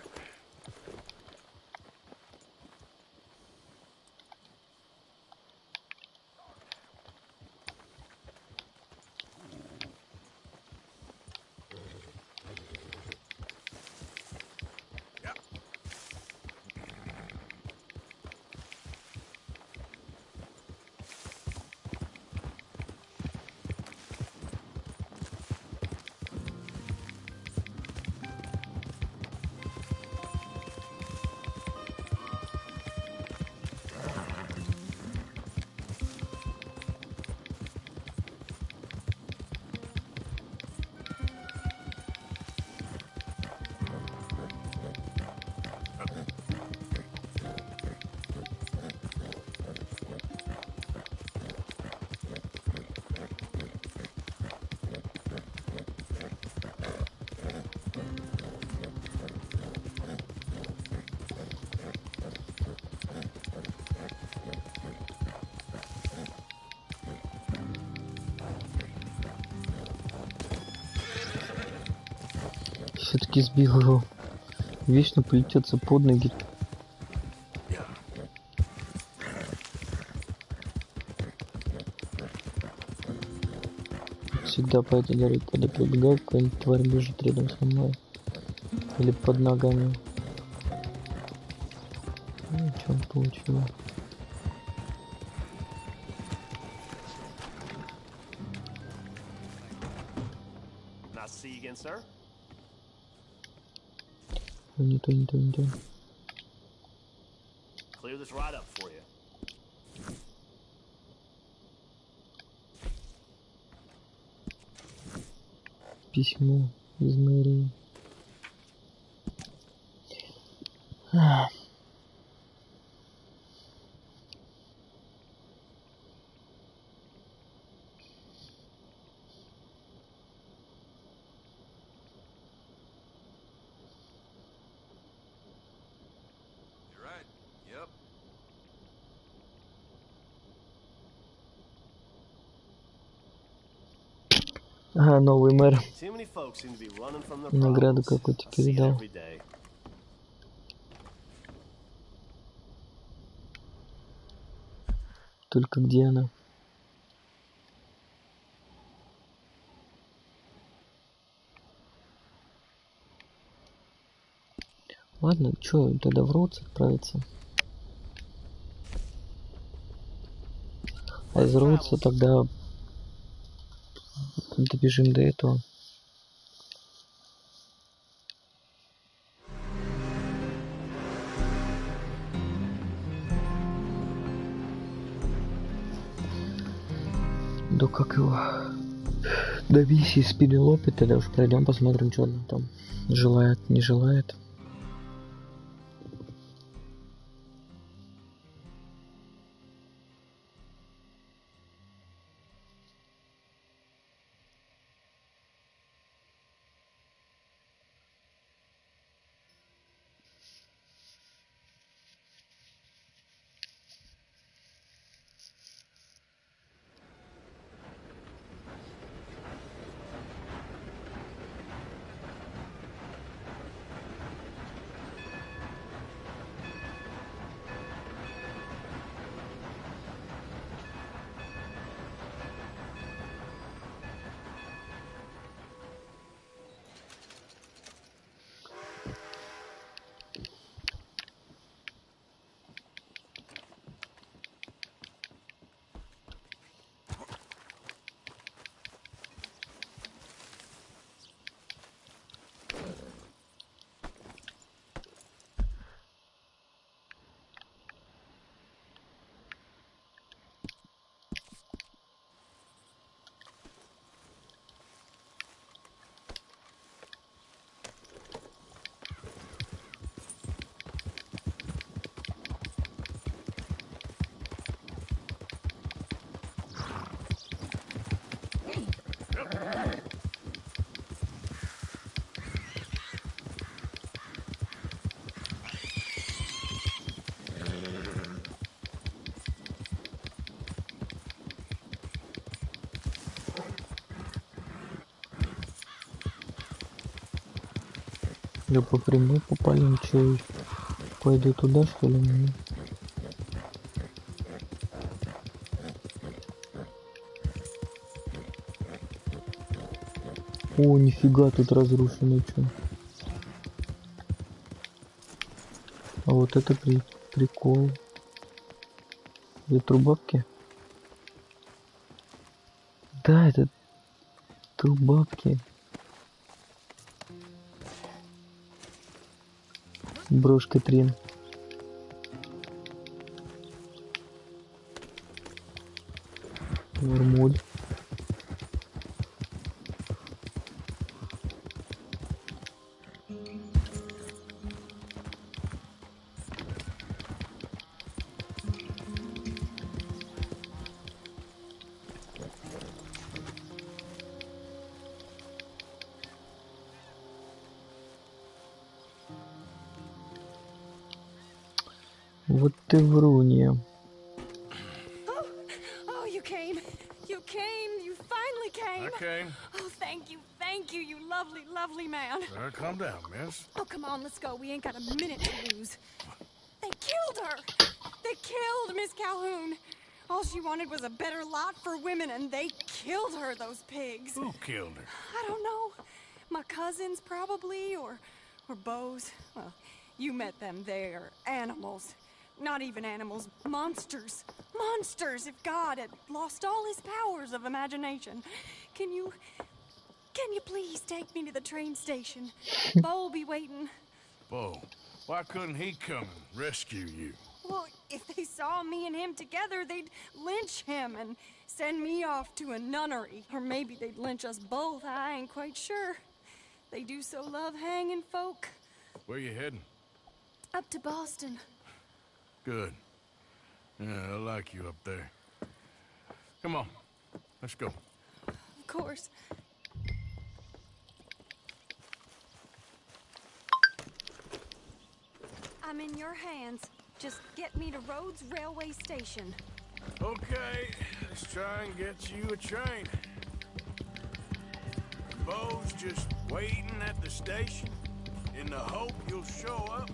Все-таки сбил его. Вечно плетется под ноги. Всегда по этой дороге, когда пробегаю, какая-нибудь тварь бежит рядом со мной. Или под ногами. Ну, что он получил? Nice to see you again, sir. Не то, не то, не то. Clear this right up for you. Письмо из мэрии. А, новый мэр. Too many folks seem to be running from their Награду problems. какую-то I see it передал. every day. Только где она? Ладно, чё, тогда в Роудс отправиться. А из Роудса тогда добежим до этого. Да как его? До миссии с Пенелопой тогда уж пройдем, посмотрим, что она там желает, не желает. Я по прямой попали, ничего. Пойду туда, что ли? Нет? О, нифига, тут разрушено что. А вот это прикол. Это бабки? Да, это бабки. Брошка Трин. Нормуль. Вот ты врунья. Oh, you came. You came. You finally came. I came. Oh, thank you, you lovely, lovely man. Calm down, miss. Oh, come on, let's go. We ain't got a minute to lose. They killed her. They killed Miss Calhoun. All she wanted was a better lot for women, and they killed her, those pigs. Who killed her? I don't know. My cousins, probably, or Beau's. Well, you met them. They're animals. Not even animals. Monsters. Monsters, if God had lost all his powers of imagination. Can you please take me to the train station? Beau'll be waiting. Beau, why couldn't he come and rescue you? Well, if they saw me and him together, they'd lynch him and send me off to a nunnery. Or maybe they'd lynch us both. I ain't quite sure. They do so love hanging folk. Where you heading? Up to Boston. Good. Yeah, I like you up there. Come on, let's go. Of course. I'm in your hands. Just get me to Rhodes Railway Station. Okay, let's try and get you a train. Bo's just waiting at the station in the hope you'll show up?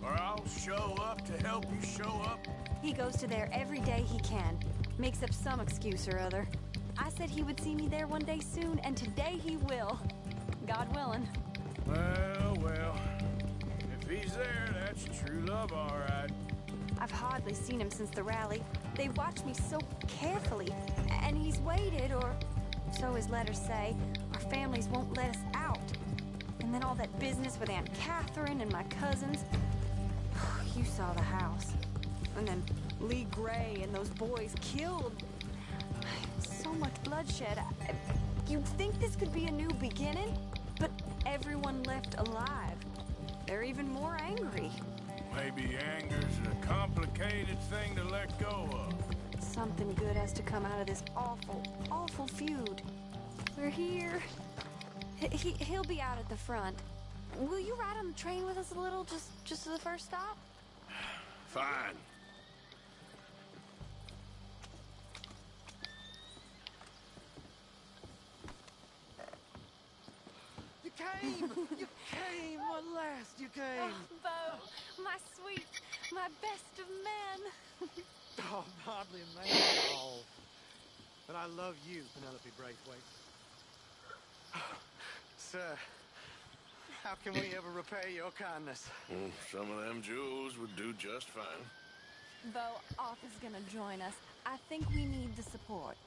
Or I'll show up to help you show up? He goes to there every day he can. Makes up some excuse or other. I said he would see me there one day soon, and today he will. God willing. Well, well. If he's there, that's true love, all right. I've hardly seen him since the rally. They watch me so carefully, and he's waited, or so his letters say. Our families won't let us out. And then all that business with Aunt Catherine and my cousins. You saw the house. And then Lee Gray and those boys killed. So much bloodshed. You'd think this could be a new beginning, but everyone left alive. They're even more angry. Maybe anger's a complicated thing to let go of. Something good has to come out of this awful, awful feud. We're here. He'll be out at the front. Will you ride on the train with us a little, just to the first stop? Fine. You came! You came! At last you came! Oh, Bo, my sweet, my best of men. Oh, hardly a man at all. But I love you, Penelope Braithwaite. Sir, how can we ever repay your kindness? Some of them jewels would do just fine. Bo, Arthur's gonna join us. I think we need the support.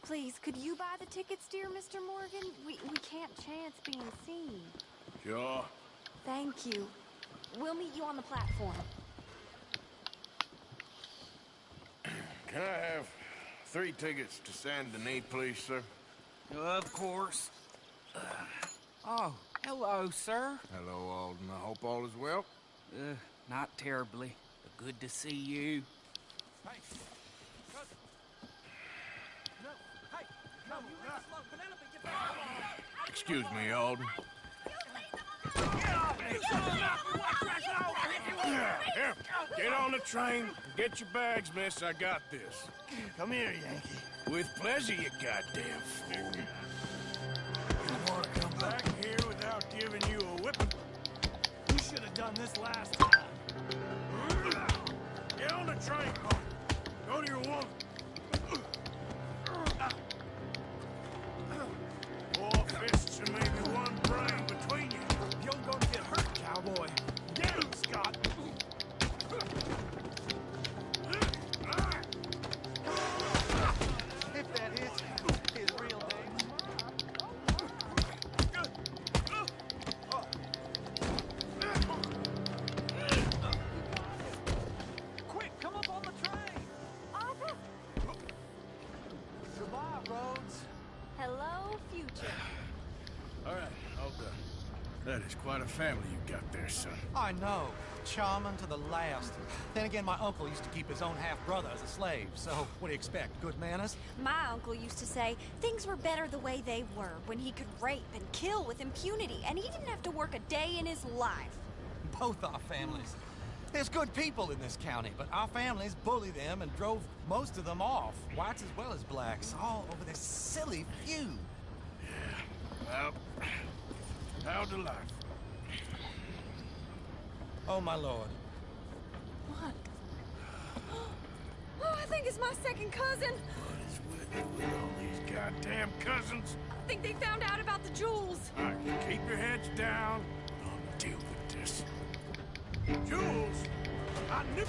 Please, could you buy the tickets, dear Mr. Morgan? We can't chance being seen. Sure. Thank you. We'll meet you on the platform. Can I have 3 tickets to Saint Denis, please, sir? Of course. Oh, hello, sir. Hello, Alden. I hope all is well. Not terribly. But good to see you. Hey, cousin. No, hey, no, you leave us alone. Penelope, get back. Excuse me, Alden. Here, get on the train. Get your bags, miss. I got this. Come here, Yankee. With pleasure, you goddamn fool. You want to come back here without giving you a whipping? You should have done this last time. Get on the train, Paul. Go to your woman. 4 fists and maybe 1 brain between you. You don't gonna get hurt, cowboy. Get him, Scott. If that is his real name. Quick, come up on the train. Arthur? Goodbye, Rhodes. Hello, future. All right, all done. That is quite a family you got there, son. I know. Charming to the last. Then again, my uncle used to keep his own half-brother as a slave, so what do you expect? Good manners? My uncle used to say things were better the way they were, when he could rape and kill with impunity, and he didn't have to work a day in his life. Both our families. There's good people in this county, but our families bullied them and drove most of them off, whites as well as blacks, all over this silly feud. Well, how to life? Oh, my lord. What? Oh, I think it's my second cousin. What is with you with all these goddamn cousins? I think they found out about the jewels. All right, keep your heads down. I'll deal with this. Jules? I knew...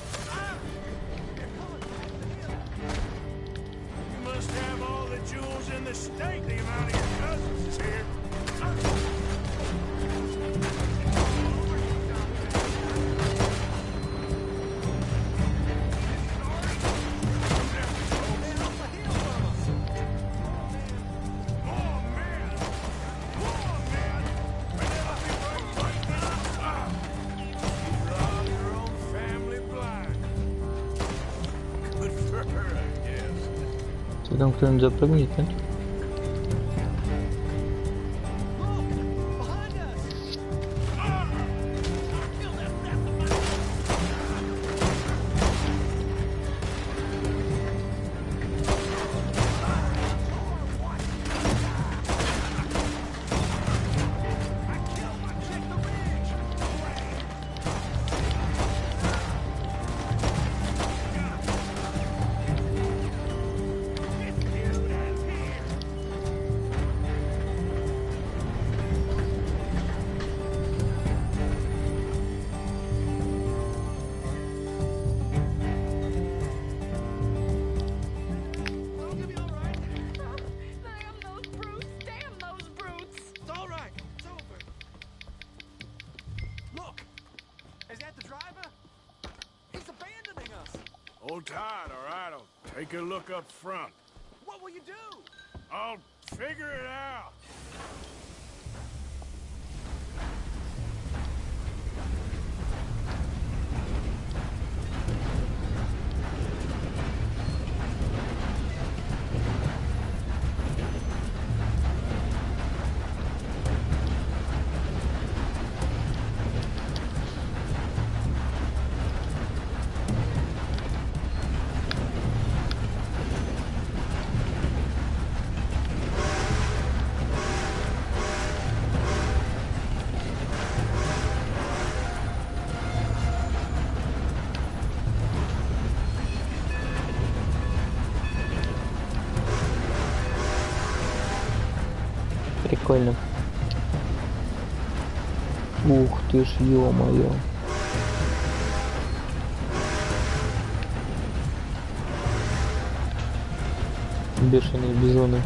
You must have all the jewels in the state, the amount of your cousins is here. Co tam chcę zapewnić? Hold tight, all right? I'll take a look up front. What will you do? I'll figure it out. Прикольно. Ух ты ж, ё-моё. Бешеные бизоны.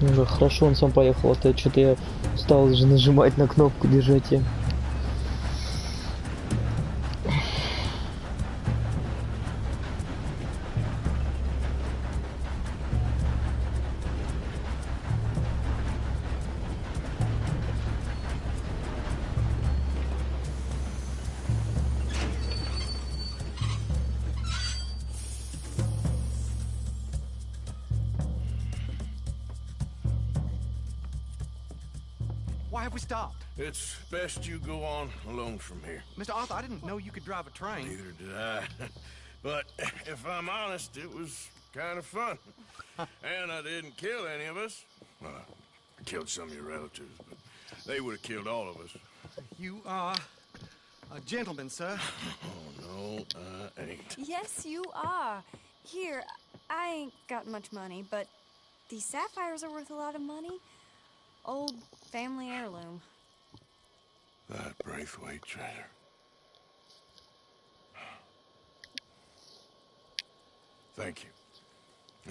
Ну, хорошо, он сам поехал, а то что-то я стал уже нажимать на кнопку держать ее. Why have we stopped? It's best you go on alone from here. Mr. Arthur, I didn't know you could drive a train. Neither did I. But if I'm honest, it was kind of fun. And I didn't kill any of us. Well, I killed some of your relatives, but they would have killed all of us. You are a gentleman, sir. Oh, no, I ain't. Yes, you are. Here, I ain't got much money, but these sapphires are worth a lot of money. Old family heirloom. That Braithwaite treasure. Thank you.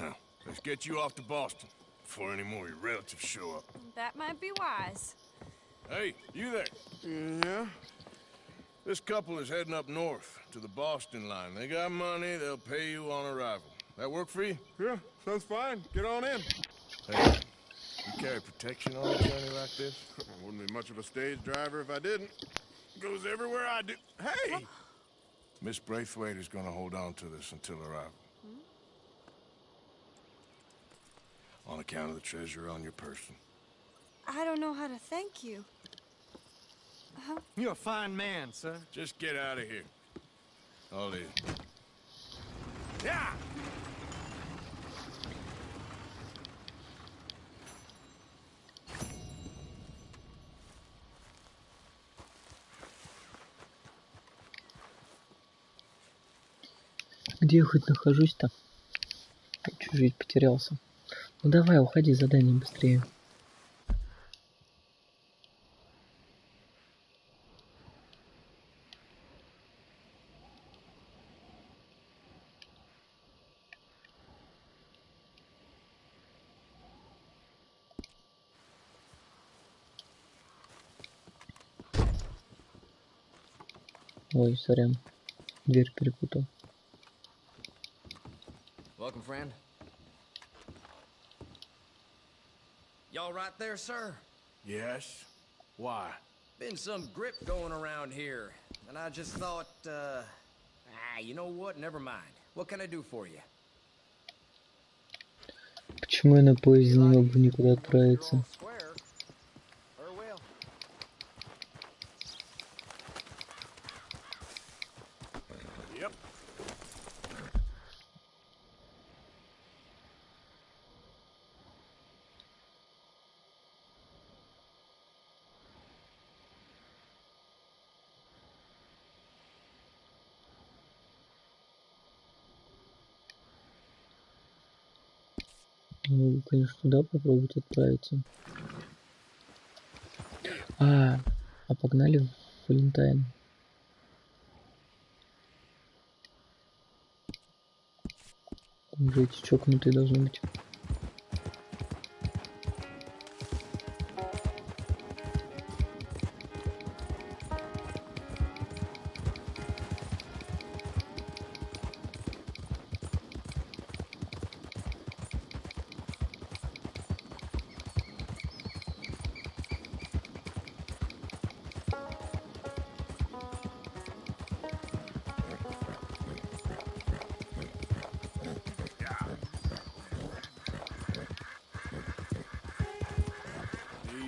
Now, let's get you off to Boston before any more of your relatives show up. That might be wise. Hey, you there? Yeah? This couple is heading up north to the Boston line. They got money, they'll pay you on arrival. That work for you? Yeah, sounds fine. Get on in. Hey, you carry protection on a journey like this? I wouldn't be much of a stage driver if I didn't. Goes everywhere I do. Hey! Miss Braithwaite is going to hold on to this until arrival. On account of the treasure on your person. I don't know how to thank you. You're a fine man, sir. Just get out of here. I'll leave. Yeah! Где я хоть нахожусь-то? Чуть-чуть потерялся. Ну давай, уходи, задание быстрее. Ой, сорян. Дверь перепутал. Welcome, friend. Y'all right there, sir? Yes? Why? Been some grip going around here, and I just thought, you know what? Never mind. What can I do for you? Почему я на поезде не могу никуда отправиться? Yep. Могу, конечно, туда попробовать отправиться. А погнали в Валентайн. Там же эти чокнутые должны быть.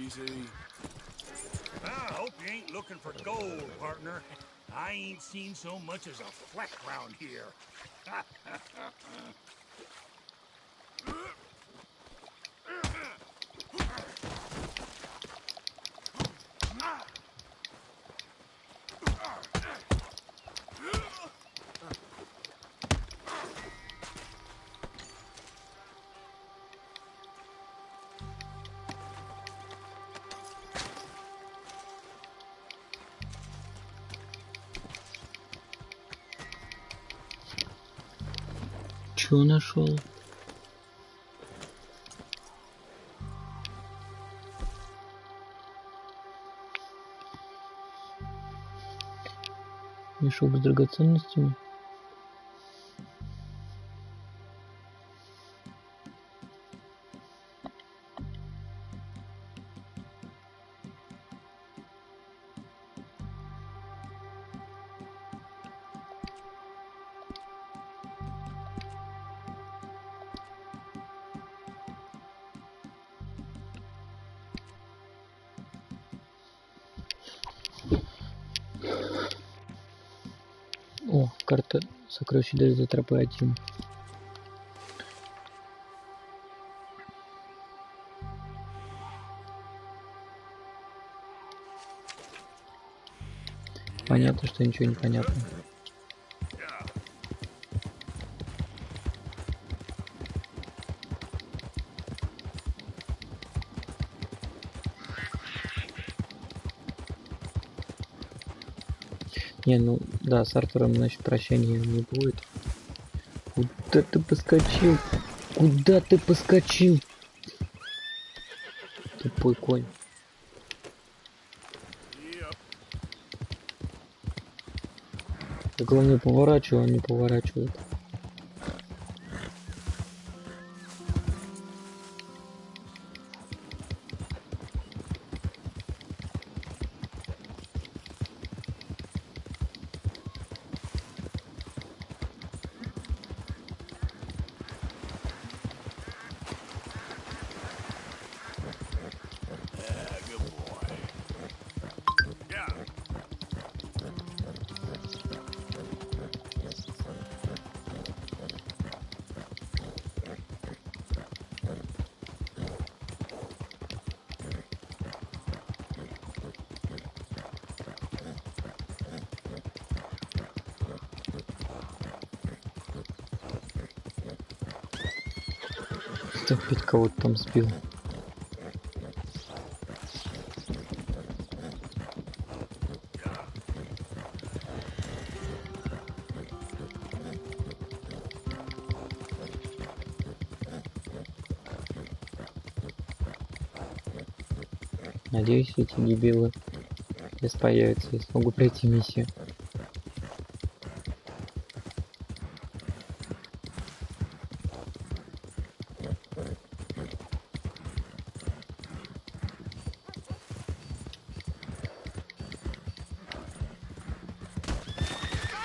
Easy. I hope you ain't looking for gold, partner. I ain't seen so much as a fleck round here. Чё нашел? Мешок с драгоценностями. О, карта сокровища до тропы 1. Понятно, что ничего не понятно. Не, ну да, с Артуром, значит, прощения не будет. Куда ты поскочил? Куда ты поскочил? Тупой конь. Главное, поворачиваю, он не поворачивает. Опять кого-то там сбил. Надеюсь, эти дебилы здесь появятся и смогу пройти миссию.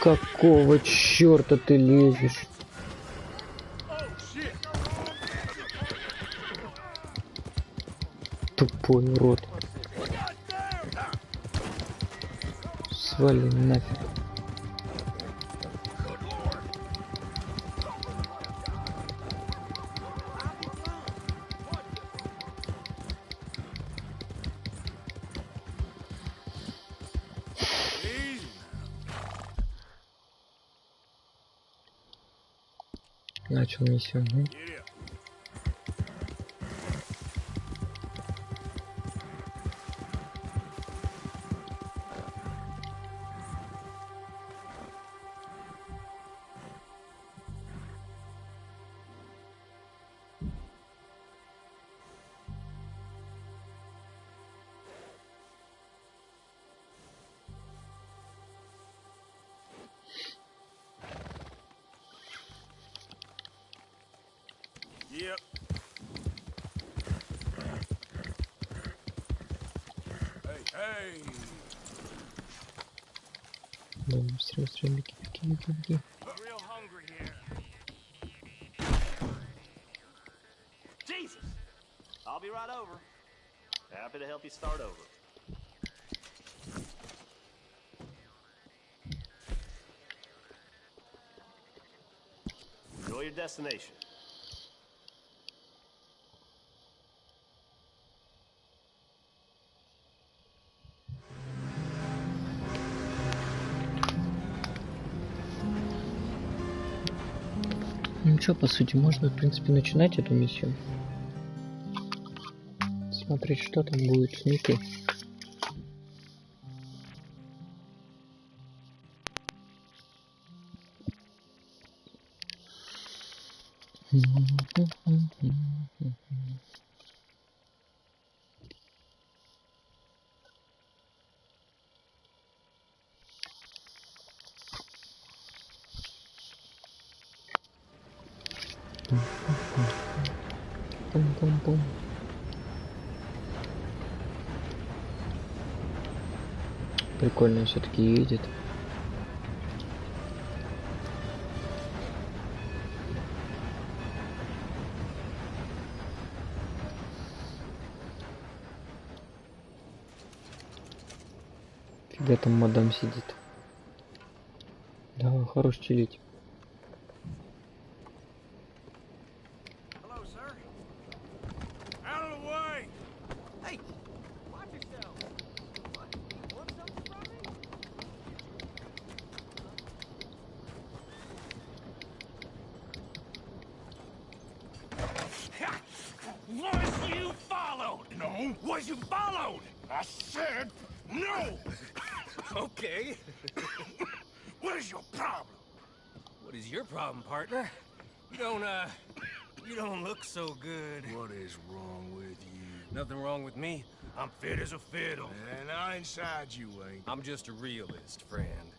Какого черта ты лезешь? Тупой урод. Свали нафиг. Начал миссию. Yep. Hey, hey. Да, быстрее, беги. Real hungry here. Jesus! I'll be right over. Happy to help you start over. Enjoy your destination. Ну что, по сути, можно, в принципе, начинать эту миссию. Смотреть, что там будет с Никой. Пум-пум-пум. Прикольно все-таки едет. Фига там мадам сидит. Да, хорош чилить. Was you followed? No. Was you followed? I said no. Okay. What is your problem? What is your problem, partner? You don't look so good. What is wrong with you? Nothing wrong with me. I'm fit as a fiddle. And inside you ain't. I'm just a realist, friend.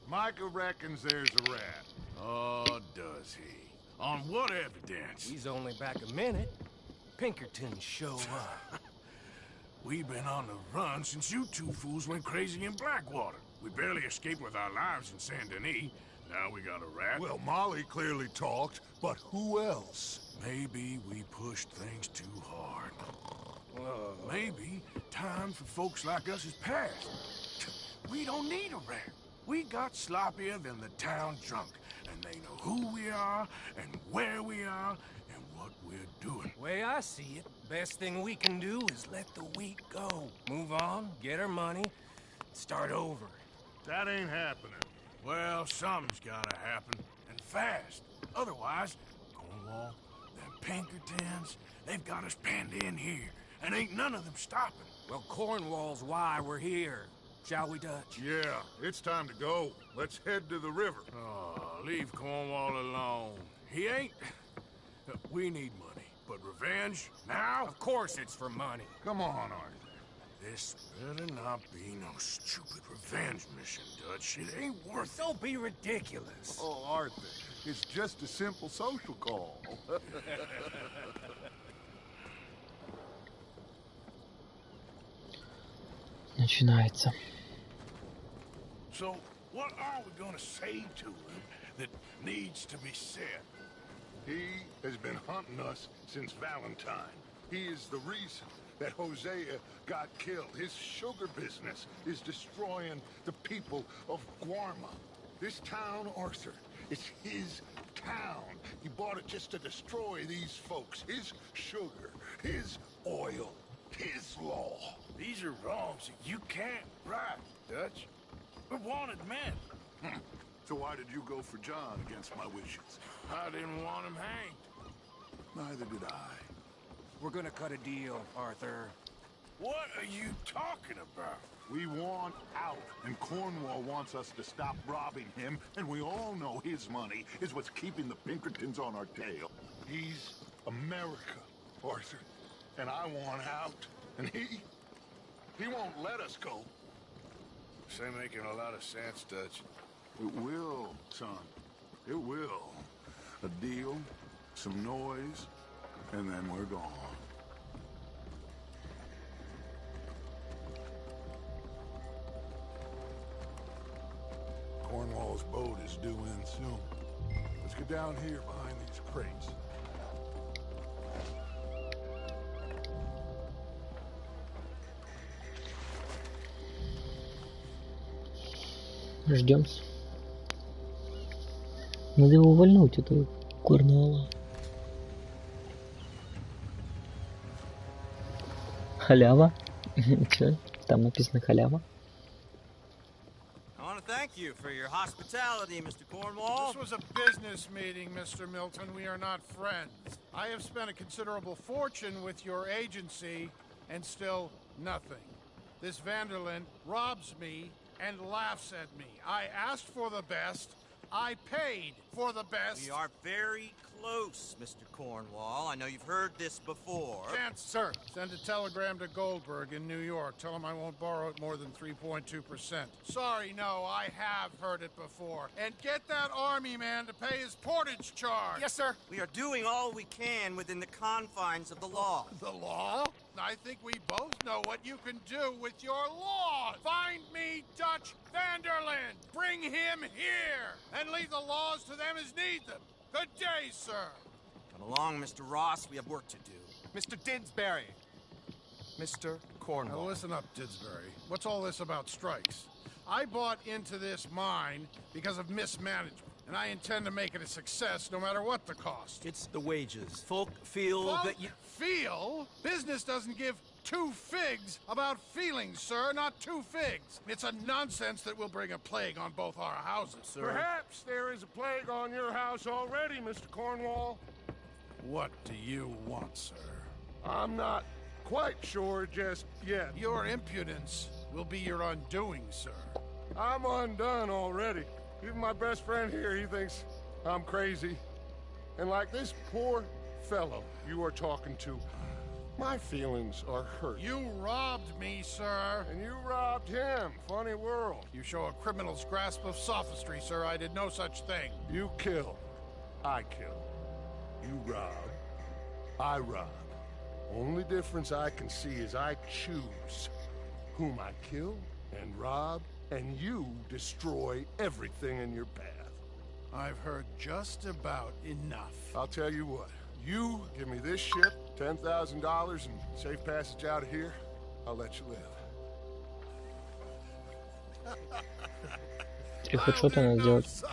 Micah reckons there's a rat. Oh, does he? On what evidence? He's only back a minute. Pinkerton show up. We've been on the run since you two fools went crazy in Blackwater. We barely escaped with our lives in Saint Denis. Now we got a rat. Well, Molly clearly talked, but who else? Maybe we pushed things too hard. Whoa. Maybe time for folks like us is past. We don't need a rat. We got sloppier than the town drunk, and they know who we are, and where we are, and what we're doing. Way I see it, best thing we can do is let the week go. Move on, get our money, start over. That ain't happening. Well, something's gotta happen, and fast. Otherwise, Cornwall, them Pinkertons, they've got us penned in here, and ain't none of them stopping. Well, Cornwall's why we're here. Shall we, Dutch? Yeah, it's time to go. Let's head to the river. Oh, leave Cornwall alone. He ain't... We need money, but revenge, now? Of course it's for money. Come on, Arthur. This better not be no stupid revenge mission, Dutch. It ain't worth it. Don't be ridiculous. Oh, Arthur, it's just a simple social call. Начинается. So, What are we gonna say to him that needs to be said? He has been hunting us since Valentine. He is the reason that Hosea got killed. His sugar business is destroying the people of Guarma. This town, Arthur, it's his town. He bought it just to destroy these folks. His sugar, his oil, his law. These are wrongs that you can't right, Dutch. We're wanted men. So why did you go for John against my wishes? I didn't want him hanged. Neither did I. We're gonna cut a deal, Arthur. What are you talking about? We want out, and Cornwall wants us to stop robbing him, and we all know his money is what's keeping the Pinkertons on our tail. He's America, Arthur, and I want out, and he won't let us go. This ain't making a lot of sense, Dutch. It will, son. It will. A deal, some noise, and then we're gone. Cornwall's boat is due in soon. Let's get down here behind these crates. Ждем. Надо его увольнуть, этого Корнуолла. Халява? Че? Там написано халява? I want to thank you for your hospitality, Mr. Cornwall. This was a business meeting, Mr. Milton. We are not friends. I have spent a considerable fortune with your agency, and still nothing. This Vanderlyn robs me and laughs at me. I asked for the best. I paid for the best. We are very close, Mr. Cornwall. I know you've heard this before. Chance, sir. Send a telegram to Goldberg in New York. Tell him I won't borrow it more than 3.2%. Sorry, no, I have heard it before. And get that army man to pay his portage charge. Yes, sir. We are doing all we can within the confines of the law. The law? I think we both know what you can do with your laws. Find me Dutch Vanderlyn. Bring him here. And leave the laws to them as need them. Good day, sir. Come along, Mr. Ross. We have work to do. Mr. Didsbury. Mr. Cornwall. Now listen up, Didsbury. What's all this about strikes? I bought into this mine because of mismanagement. And I intend to make it a success no matter what the cost. It's the wages. Folk feel that you... Feel? Business doesn't give two figs about feelings, sir, not two figs. It's a nonsense that will bring a plague on both our houses, sir. Perhaps there is a plague on your house already, Mr. Cornwall. What do you want, sir? I'm not quite sure just yet. Your impudence will be your undoing, sir. I'm undone already. Even my best friend here, he thinks I'm crazy. And like this poor fellow you are talking to, my feelings are hurt. You robbed me, sir. And you robbed him. Funny world. You show a criminal's grasp of sophistry, sir. I did no such thing. You kill. I kill. You rob. I rob. Only difference I can see is I choose whom I kill and rob, and you destroy everything in your path. I've heard just about enough. I'll tell you what. You give me this ship, $10,000, and safe passage out of here, I'll let you live. Три хедшота надо сделать.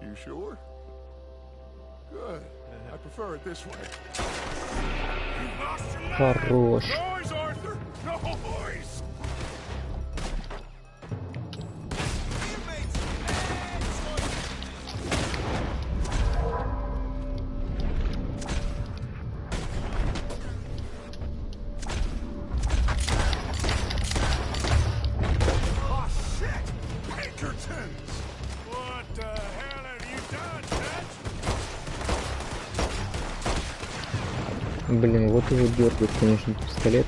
You sure? Good. I prefer it this way. Хорош. Noise, Arthur! Noise! Блин, вот его дергает, конечно, пистолет.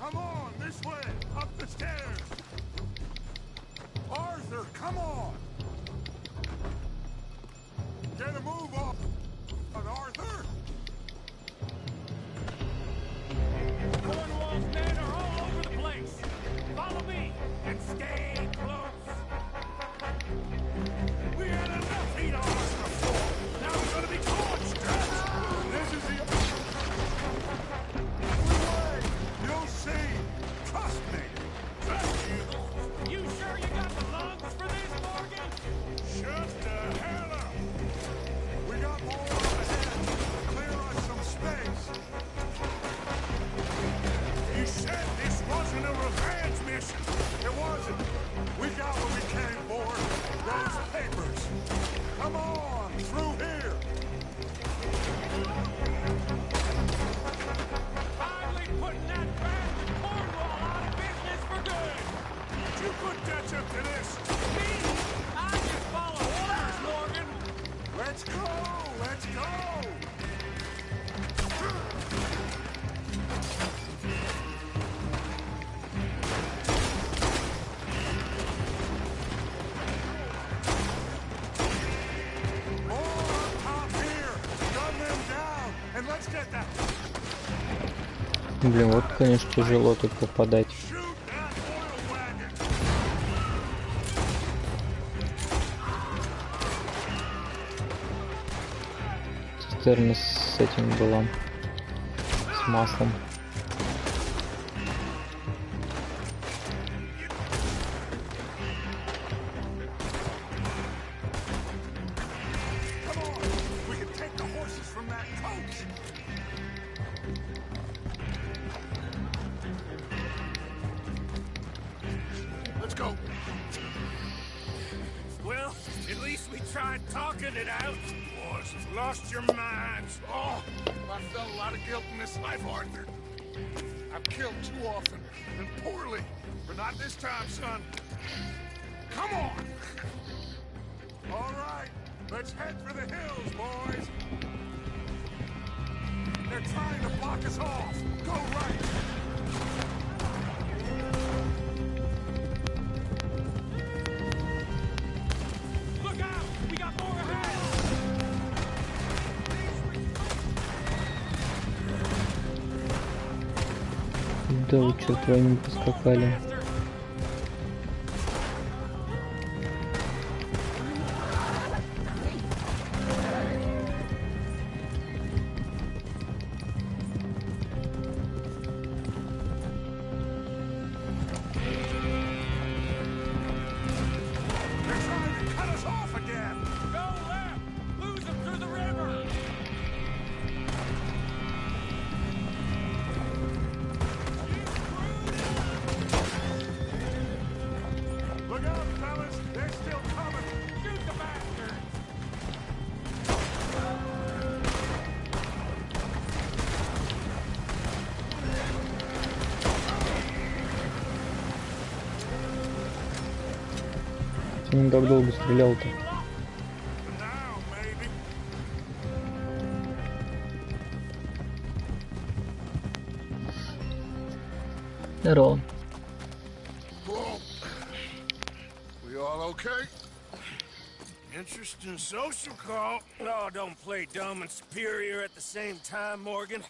Come on, this way, up the stairs. Arthur, come on. Get a move on, Arthur. Cornwall's men are all over the place. Follow me and stay close. We had enough heat on us before. Now we're gonna be torched. This is the way. You'll see. Trust me. Trust you. You sure you got the lungs for this, Morgan? Shut the hell up. We got more up ahead. Clear us some space. You said this wasn't a revenge mission. It wasn't. We got what we came for. Those papers. Come on, through here. Finally putting that bastard Cornwall out of business for good. You put Dutch up to this. Me? I just follow orders, Morgan. Let's go. Let's go. Блин, вот, конечно, тяжело тут попадать. Цистерна с этим была, с маслом. Well, at least we tried talking it out. Boys have lost your minds. Oh, I felt a lot of guilt in this life, Arthur. I've killed too often and poorly, but not this time, son. Come on. All right, let's head for the hills, boys. They're trying to block us off. Go right. Look out! We got more ahead! Да вы чё, вдвоем поскакали? Он так долго стрелял-то. Здорово. We all okay? Interesting social call. Oh, don't play dumb and superior at the same time, Morgan.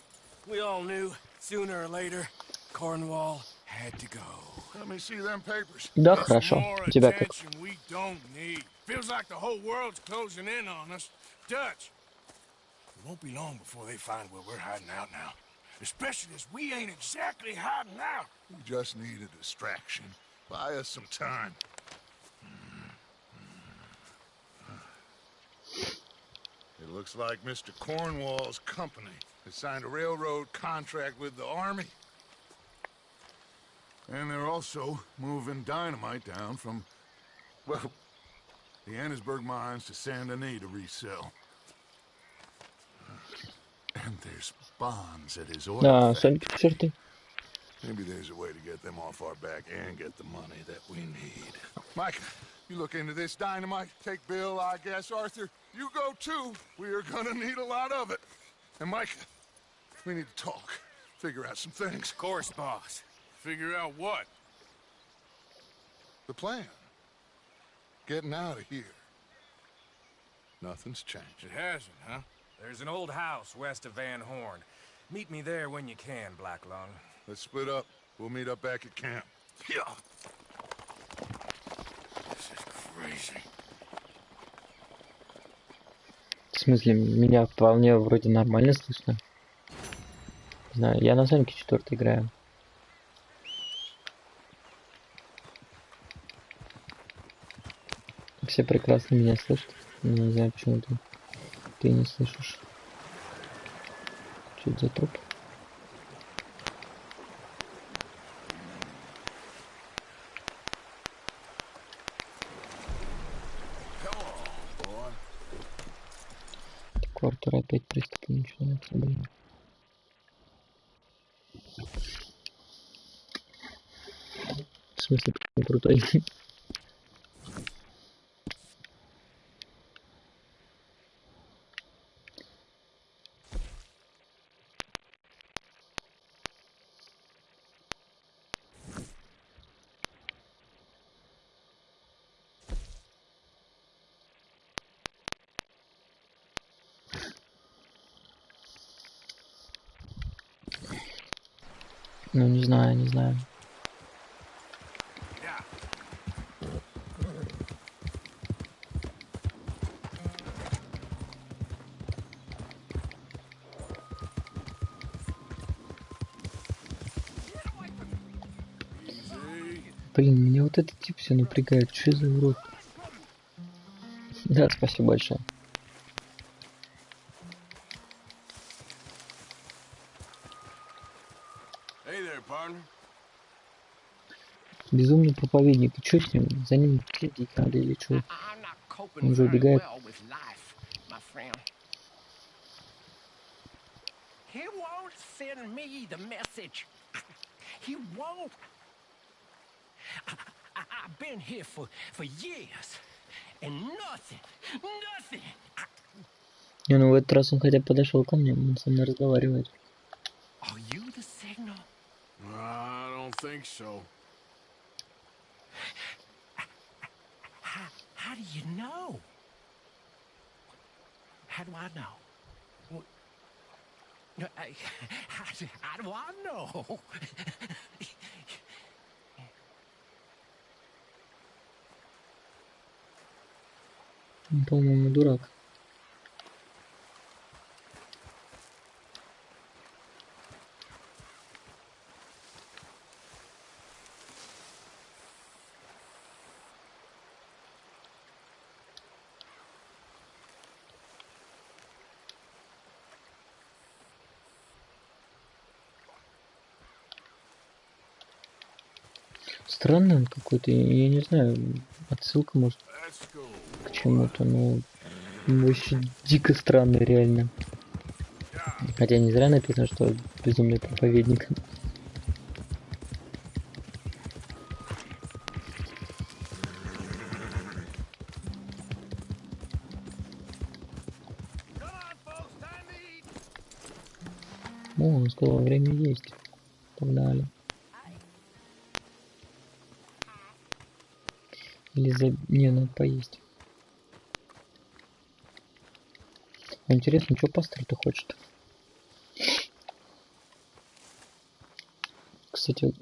We all knew, sooner or later, Cornwall had to go. Let me see them papers. Да, хорошо. У тебя как? We don't need. Feels like the whole world's closing in on us. Dutch. It won't be long before they find where we're hiding out now. Especially as we ain't exactly hiding out. We just need a distraction. Buy us some time. It looks like Mr. Cornwall's company has signed a railroad contract with the army. And they're also moving dynamite down from, well, the Annesburg mines to Saint Denis to resell. And there's bonds at his oil factory. Maybe there's a way to get them off our back and get the money that we need. Mike, you look into this dynamite. Take Bill, I guess. Arthur, you go too. We are gonna need a lot of it. And Mike, we need to talk. Figure out some things. Of course, boss. Figure out what? The plan. Getting out of here. Nothing's changed. It hasn't, huh? There's an old house west of Van Horn. Meet me there when you can, Black Lung. Let's split up. We'll meet up back at camp. Yeah. This is crazy. В смысле, меня вполне вроде нормально слышно. Не знаю, я на Соньке 4 играю. Все прекрасно меня слышат. Но не знаю, почему ты не слышишь. Что это за труп? Так, Артур опять приступы начинаются, блин. В смысле, крутой. Ну, не знаю, не знаю. Блин, меня вот этот тип все напрягает. Что за урод? Да, спасибо большое. Безумный проповедник. И что с ним? За ним следить надо или что? Он уже убегает. He won't send me the message. He won't. I've been here for years, and nothing. Не, ну в этот раз он хотя бы подошел ко мне, он со мной разговаривает. Are you the signal? I don't think so. How do you know? How do I know? How do I know? Он, по-моему, дурак. Странный он какой-то, я не знаю, отсылка может к чему-то, но вообще дико странный реально. Хотя не зря написано, что безумный проповедник. О, он сказал, время есть. Погнали. Или за... Не, надо поесть. Интересно, что пастор-то хочет? Кстати,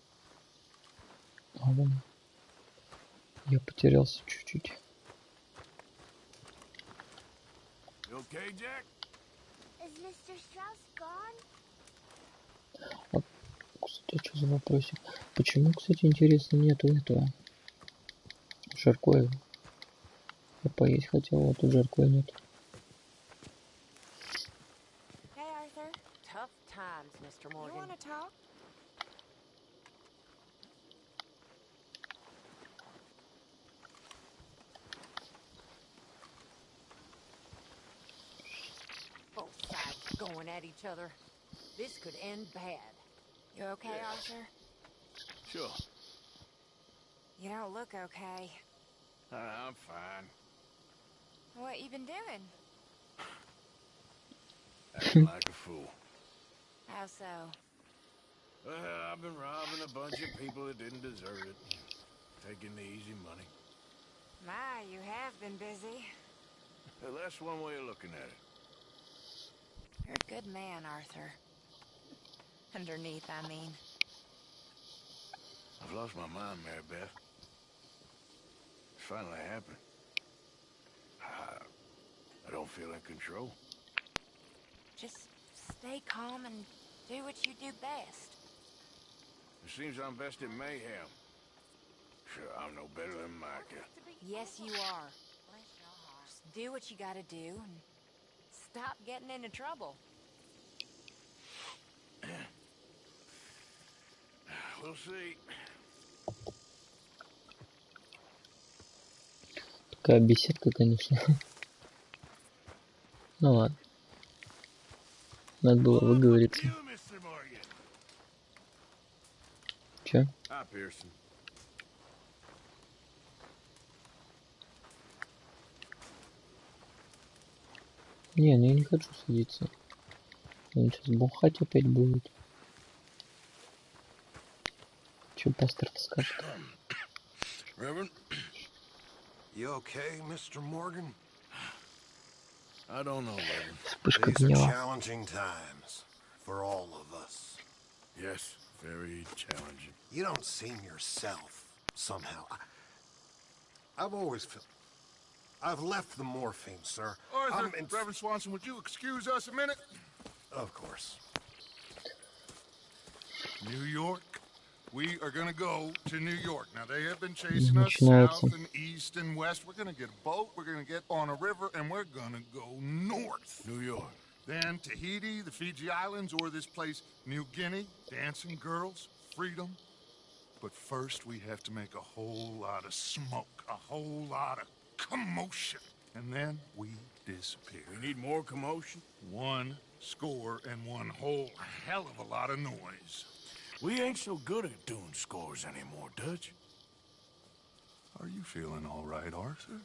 вон. Я потерялся чуть-чуть. А, кстати, что за вопросик? Почему, кстати, интересно, нету этого? Жаркое. Я поесть хотел, а тут жаркое нет. Hey, Arthur. Tough times, Mr. Morgan. You want to talk? Both sides going at each other. This could end bad. You okay, Arthur? Sure. You don't look okay. I'm fine. What you been doing? Acting like a fool. How so? I've been robbing a bunch of people that didn't deserve it. Taking the easy money. My, you have been busy. Well, that's one way of looking at it. You're a good man, Arthur. Underneath, I mean. I've lost my mind, Mary Beth. It's finally happened. I don't feel in control. Just stay calm and do what you do best. It seems I'm best in mayhem. Sure, I'm no better than Micah. Yes, you are. Just do what you gotta do and stop getting into trouble. We'll see. Такая беседка, конечно. Ну ладно. Надо было выговориться. Чё? Не, ну я не хочу садиться. Он сейчас бухать опять будет. Чё пастор-то скажет? Reverend? You okay, Mr. Morgan? I don't know, Reverend. Вспышка These are гнева. challenging times for all of us. Yes, very challenging. You don't seem yourself, somehow. I've always felt... I've left the morphine, sir. Arthur, Reverend Swanson, would you excuse us a minute? Of course. New York. We are going to go to New York. Now, they have been chasing us south and east and west. We're going to get a boat. We're going to get on a river, and we're going to go north. New York. Then Tahiti, the Fiji Islands, or this place, New Guinea, dancing girls, freedom. But first, we have to make a whole lot of smoke, a whole lot of commotion. And then we disappear. We need more commotion? 1 score and 1 whole hell of a lot of noise. We ain't so good at doing scores anymore, Dutch. Are you feeling all right, Arthur?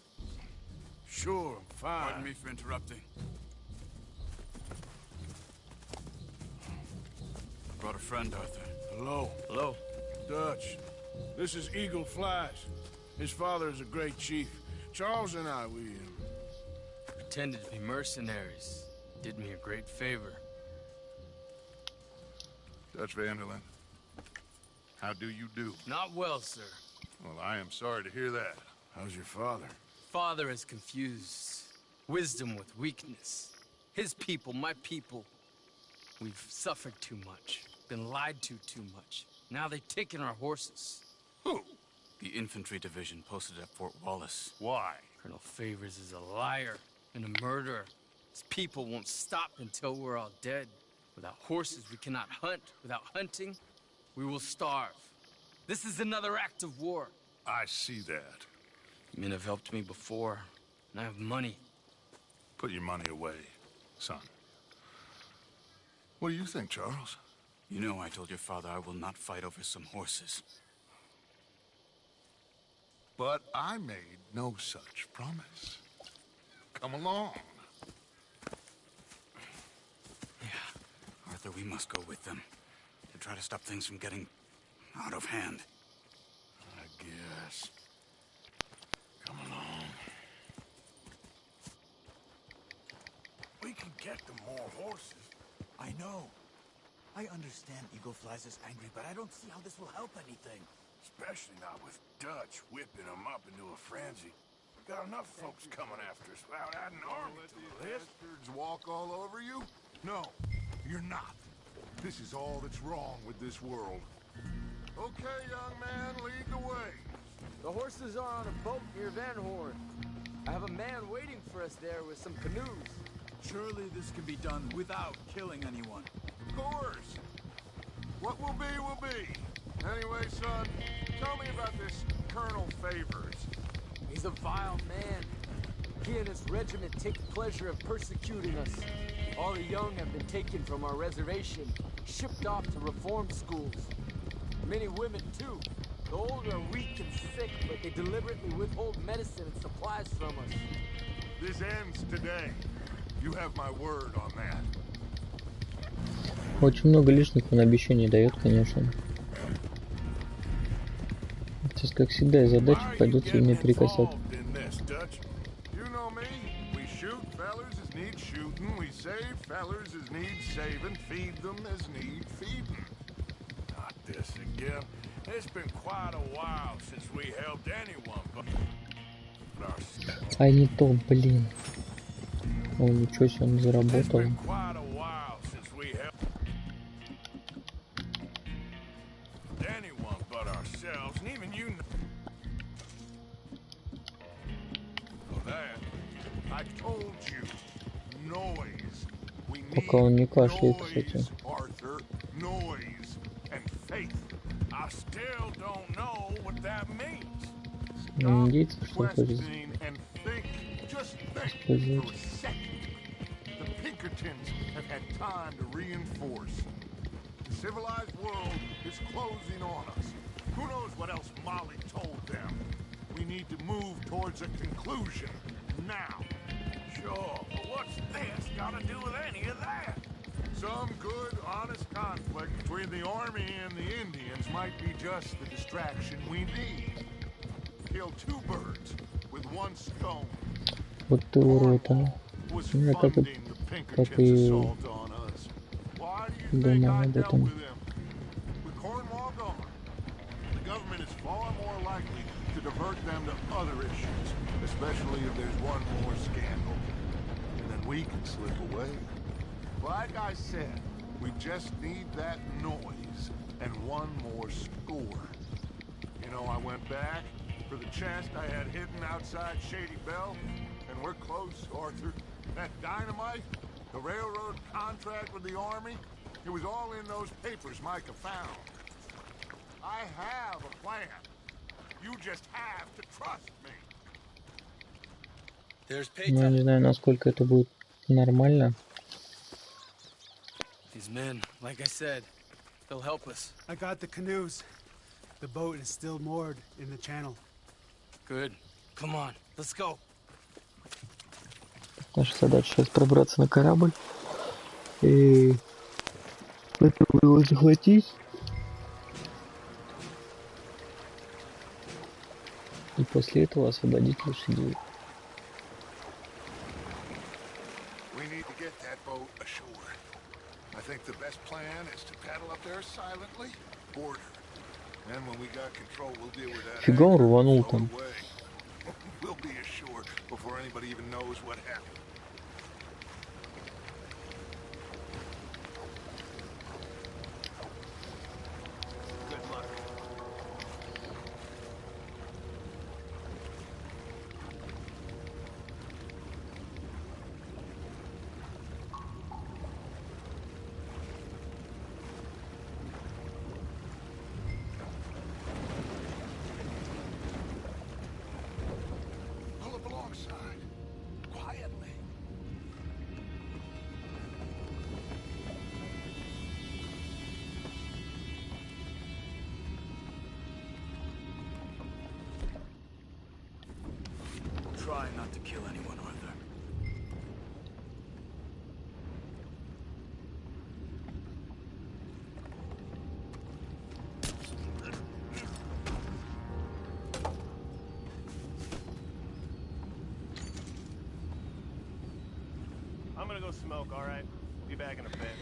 Sure, I'm fine. Pardon me for interrupting. Brought a friend, Arthur. Hello. Hello. Dutch. This is Eagle Flies. His father is a great chief. Charles and I, we... Pretended to be mercenaries. Did me a great favor. Dutch Vanderlyn, how do you do? Not well, sir. Well, I am sorry to hear that. How's your father? Father has confused wisdom with weakness. His people, my people. We've suffered too much. Been lied to too much. Now they've taken our horses. Who? The infantry division posted at Fort Wallace. Why? Colonel Favors is a liar and a murderer. His people won't stop until we're all dead. Without horses, we cannot hunt. Without hunting, we will starve. This is another act of war. I see that. Men have helped me before, and I have money. Put your money away, son. What do you think, Charles? You know I told your father I will not fight over some horses. But I made no such promise. Come along. Arthur, we must go with them to try to stop things from getting out of hand. I guess. Come along. We can get them more horses. I know. I understand Eagle Flies is angry, but I don't see how this will help anything. Especially not with Dutch whipping them up into a frenzy. Got enough folks coming after us without adding an army to the list. Bastards walk all over you? No, you're not. This is all that's wrong with this world. Okay, young man, lead the way. The horses are on a boat near Van Horn. I have a man waiting for us there with some canoes. Surely this can be done without killing anyone. Of course. What will be. Anyway, son, tell me about this Colonel Favors. He's a vile man. He and his regiment take pleasure of persecuting us. All the young have been taken from our reservation, shipped off to reform schools. Many women, too. The old are weak and sick, but they deliberately withhold medicine and supplies from us. This ends today. You have my word on that. Очень много лишних он обещаний дает, конечно. Сейчас, как всегда, из задачи пойдется ими перекосят. Ай, не то, блин. О, ничего себе, он заработал. Пока он не кашляет, кстати. Индейцев, что ли, хочет использовать? Civilized world is closing on us. Who knows what else Molly told them? We need to move towards a conclusion now. Sure, but what's this got to do with any of that? Some good, honest conflict between the army and the Indians might be just the distraction we need. Kill two birds with one stone. Вот ты урод, а. Я как и думал об этом. To divert them to other issues, especially if there's one more scandal. And then we can slip away. Like I said, we just need that noise and one more score. You know, I went back for the chest I had hidden outside Shady Bell, and we're close, Arthur. That dynamite, the railroad contract with the army, it was all in those papers Micah found. I have a plan. You just have to trust me. Ну, я не знаю, насколько это будет нормально. These men, like I said, they'll help us. I got the canoes. The boat is still moored in the channel. Good. Come on, let's go. Наша задача сейчас пробраться на корабль и потом его захватить. И после этого освободить лошадей. Фига он рванул там. Try not to kill anyone, Arthur. I'm gonna go smoke, all right? Be back in a bit.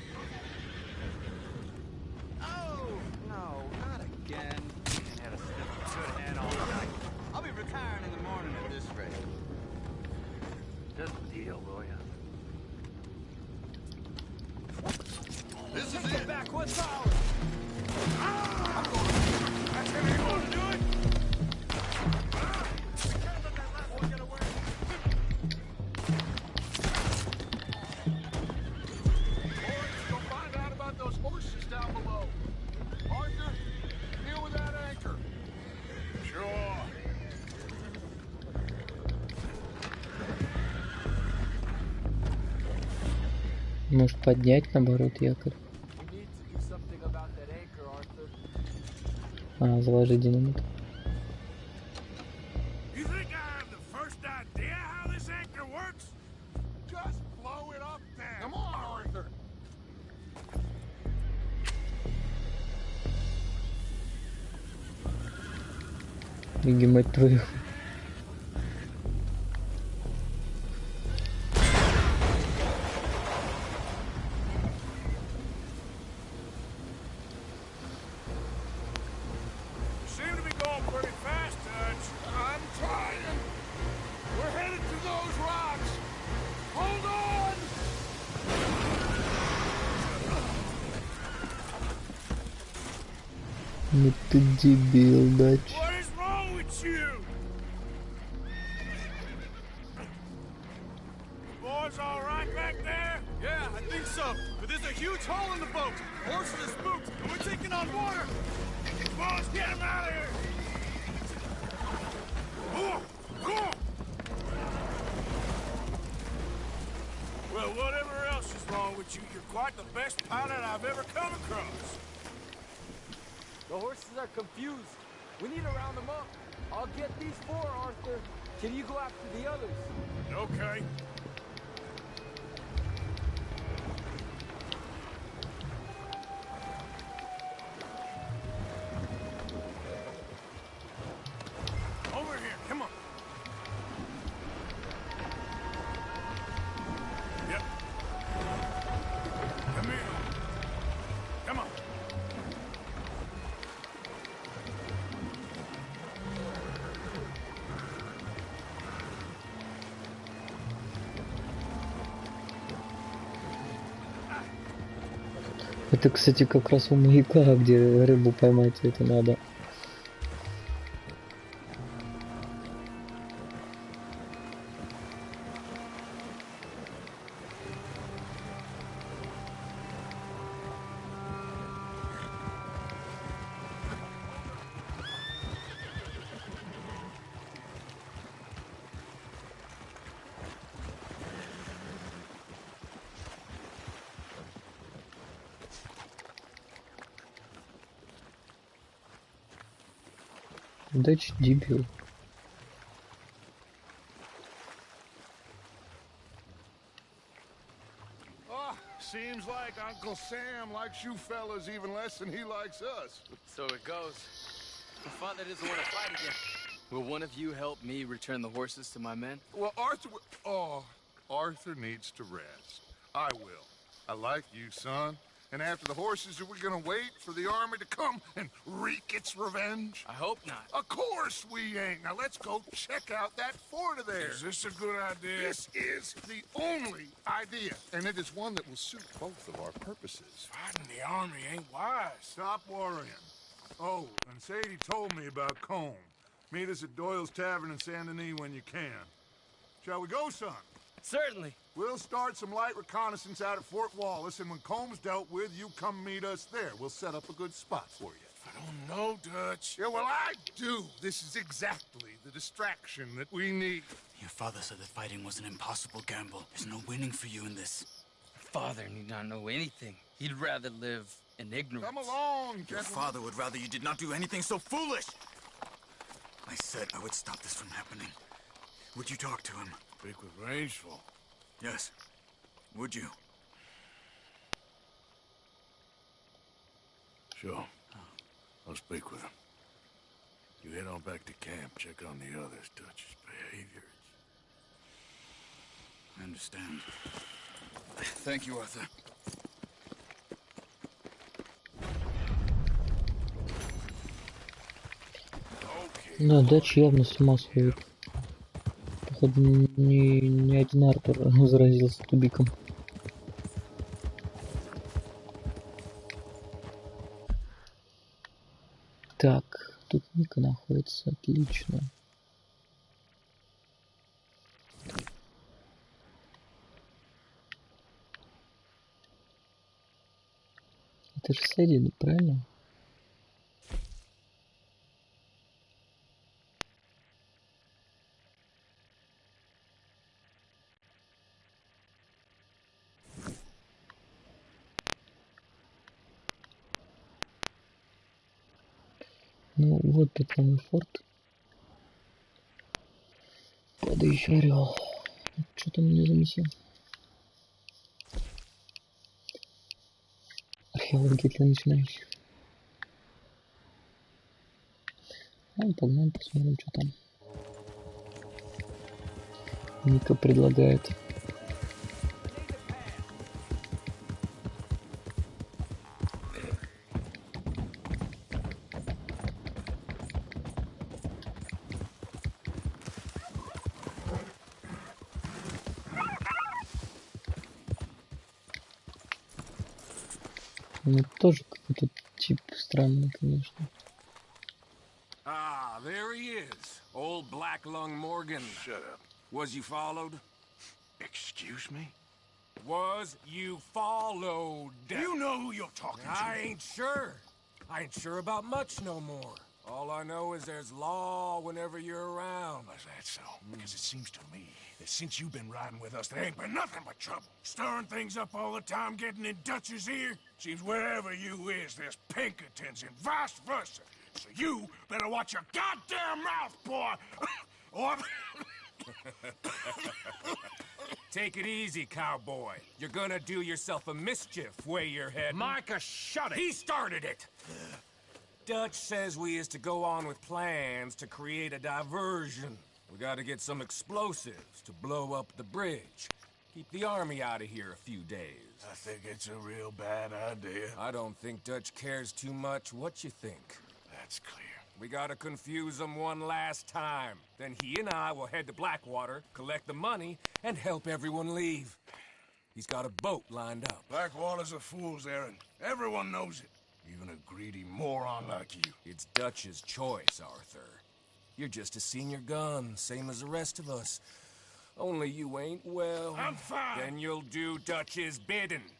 Oh, no, not again. I had a sniff of good head all night. I'll be retiring in the morning at this rate. Just deal, will ya? This is it. Back, what's ours? I'm going to... That's how you want to do it? Can't let that last one get away. Boys, go find out about those horses down below. Arthur, deal with that anchor. Sure. Может поднять, наоборот, якорь. А, заложить динамит. Беги, мать твою. Ну ты дебил, дач. Boys all right back there? Yeah, I think so. But there's a huge hole in the boat. Horses are spooked, and we're taking on water. Boys, get him out of here! Well, whatever else is wrong with you, you're quite the best pilot I've ever come across. The horses are confused. We need to round them up. I'll get these four, Arthur. Can you go after the others? Okay. Over here, come on. Yep. Come here. Come on. Это, кстати, как раз у маяка, где рыбу поймать это надо. Дач дебил. Seems like Uncle Sam likes you fellas even less than he likes us. So it goes. My father doesn't want to fight again. Will one of you help me return the horses to my men? Well, Arthur needs to rest. I will. I like you, son. And after the horses, are we gonna wait for the army to come and wreak its revenge? I hope not. Of course we ain't. Now let's go check out that fort of theirs. Is this a good idea? This is the only idea, and it is one that will suit both of our purposes. Fighting the army ain't wise. Stop worrying. Oh, and Sadie told me about Combe. Meet us at Doyle's Tavern in Saint Denis when you can. Shall we go, son? Certainly. We'll start some light reconnaissance out at Fort Wallace, and when Combs dealt with, you come meet us there. We'll set up a good spot for you. I don't know, Dutch. Yeah, well, I do. This is exactly the distraction that we need. Your father said that fighting was an impossible gamble. There's no winning for you in this. Father need not know anything. He'd rather live in ignorance. Come along, gentlemen. Your father would rather you did not do anything so foolish. I said I would stop this from happening. Would you talk to him? Speak with Rangeful. Yes. Would you? Sure. I'll speak with him. You head on back to camp, check on the others, Dutch's behavior. I understand. Thank you, Arthur. Да, Дач явно с ума сходит. Походу, не один Артур заразился тубиком. Так, тут Ника находится, отлично. Это же Сэдди, правильно? Ну вот тут самый форт. Падающий орел. Что там мне занесел? Археология для начинающих. Погнали, посмотрим, что там. Ника предлагает. Ну, тоже какой-то тип странный, конечно. Ah, there he is. Old Black Lung Morgan. Shut up. Was you followed? Excuse me? Was you followed? You know who you're talking to. I ain't sure. I ain't sure about much no more. All I know is there's law whenever you're around. Is that so? Because it seems to me that since you've been riding with us, there ain't been nothing but trouble. Stirring things up all the time, getting in Dutch's ear. Seems wherever you is, there's Pinkertons and vice versa. So you better watch your goddamn mouth, boy! Or... Take it easy, cowboy. You're gonna do yourself a mischief way you're heading. Micah, shut it! He started it! Dutch says we is to go on with plans to create a diversion. We gotta get some explosives to blow up the bridge. Keep the army out of here a few days. I think it's a real bad idea. I don't think Dutch cares too much. What you think? That's clear. We gotta confuse him one last time. Then he and I will head to Blackwater, collect the money, and help everyone leave. He's got a boat lined up. Blackwater's a fool's errand. Everyone knows it. Even a greedy moron like you. It's Dutch's choice, Arthur. You're just a senior gun, same as the rest of us. Only you ain't well. I'm fine. Then you'll do Dutch's bidding,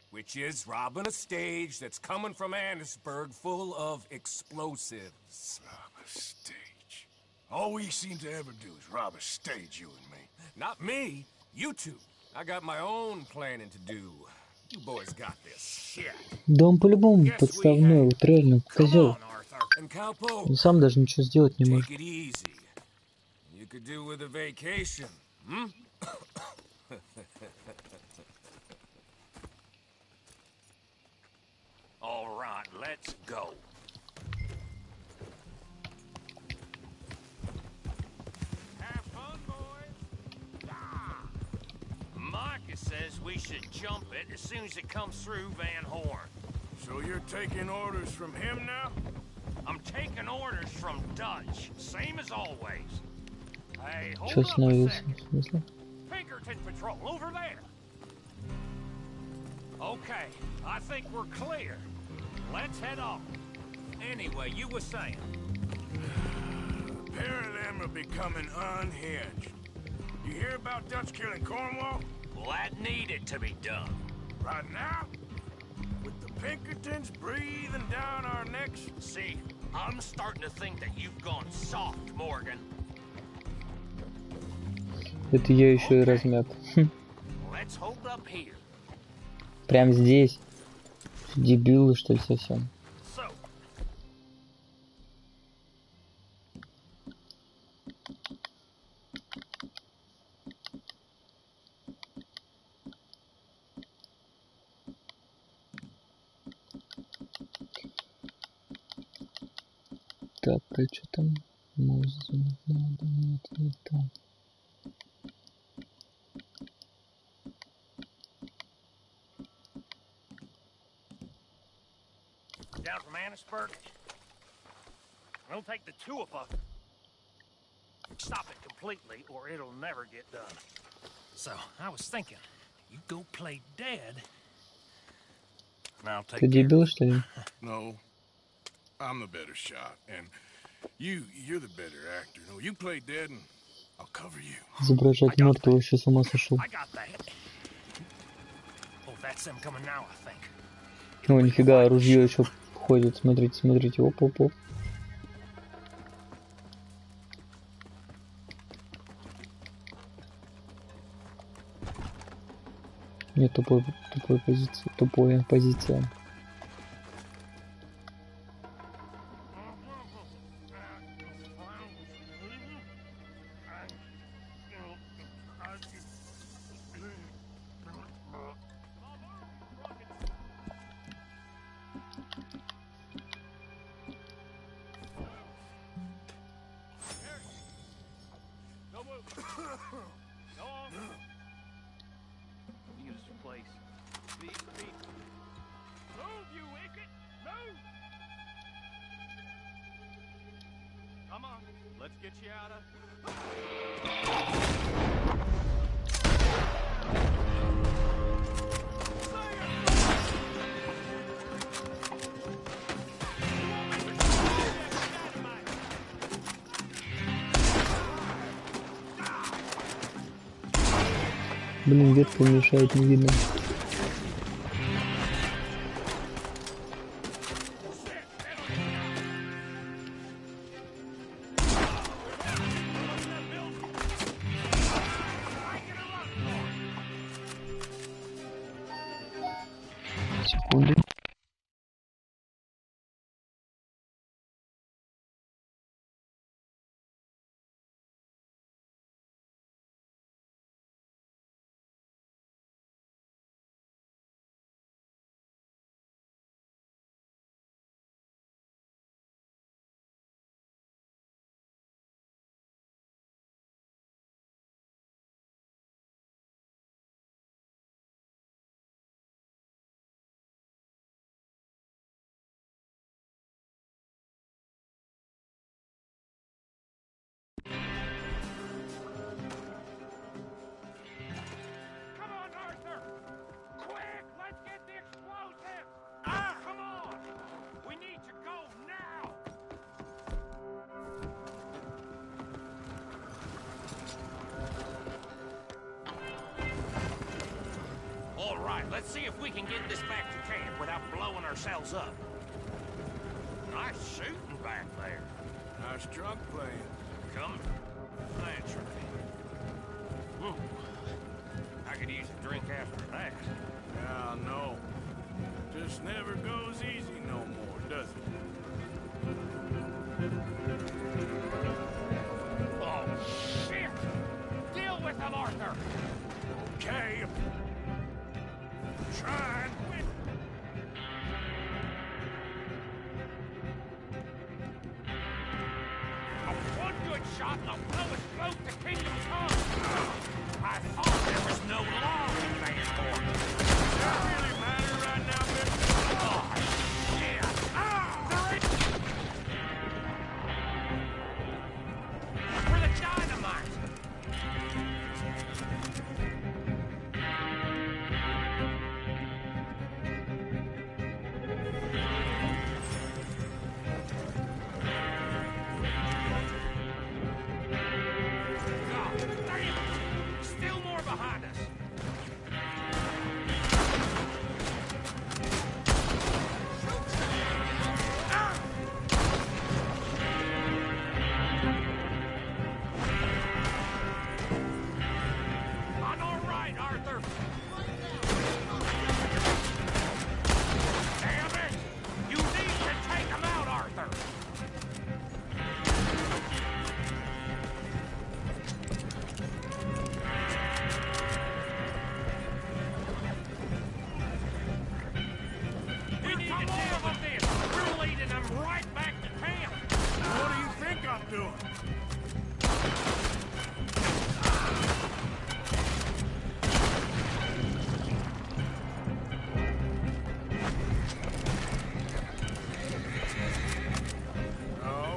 which is robbing a stage that's coming from Annisburg full of explosives. Rob a stage. All we seem to ever do is rob a stage, you and me. Not me, you two. I got my own planning to do. You boys got this. Shit. Да он по-любому подставной, вот реально, козел. Он сам даже ничего сделать не может. Take it easy. You could do with a vacation, hmm? All right, let's go. Have fun, boys. Micah says we should jump it as soon as it comes through Van Horn. So you're taking orders from him now? I'm taking orders from Dutch, same as always. Hey, hold Что up a остановился? second. В смысле? Pinkerton Patrol, over there. Okay, I think we're clear. Let's head off. Anyway, you were saying. A pair of them are becoming unhinged. You hear about Dutch killing Cornwall? Well, that needed to be done. Right now? With the Pinkertons breathing down our necks? See, I'm starting to think that you've gone soft, Morgan. Это я еще и размяк. Let's hold up here. Прям здесь. Дебилы, что ли, совсем? So. Так, а что там? Музыка, надо, нет, не там. Down from Annisburg. We'll take the two of us. Stop it completely, or it'll never get done. So, I was thinking, you go play dead, and I'll take Ты дебил, что ли? No. I'm the better shot, and you're the better actor. No, you play dead, and I'll cover you. Изображать мертвого, вообще с ума сошел. I got that. Oh, that's them coming now, I think. О, нифига, ружье еще ходит. Смотрите, смотрите. Оп-оп-оп. Нет, тупая позиция. Тупая позиция. Go on. Use this place. These people. Move, you idiot! Move! Come on, let's get you out of... Блин, ветка мешает, не видно. Секунды. Come on, Arthur! Quick, let's get the explosives! Ah, come on! We need to go now! All right, let's see if we can get this back to camp without blowing ourselves up. Nice shooting back there. Nice drunk playing. Come naturally. Woo. I could use a drink after that. Yeah, I know. Just never goes easy no more, does it? Oh, shit! Deal with them, Arthur! Okay. Trying. One good shot and I'll blow us both to Kingdom's Come. I thought there was no law in that court. Does that really matter right now, mister? Oh, yeah. There is... For the dynamite! Still more behind us. I'm all right, Arthur. Damn it! You need to take him out, Arthur. We need to deal with this. We're leading them right back to camp. What do you think I'm doing?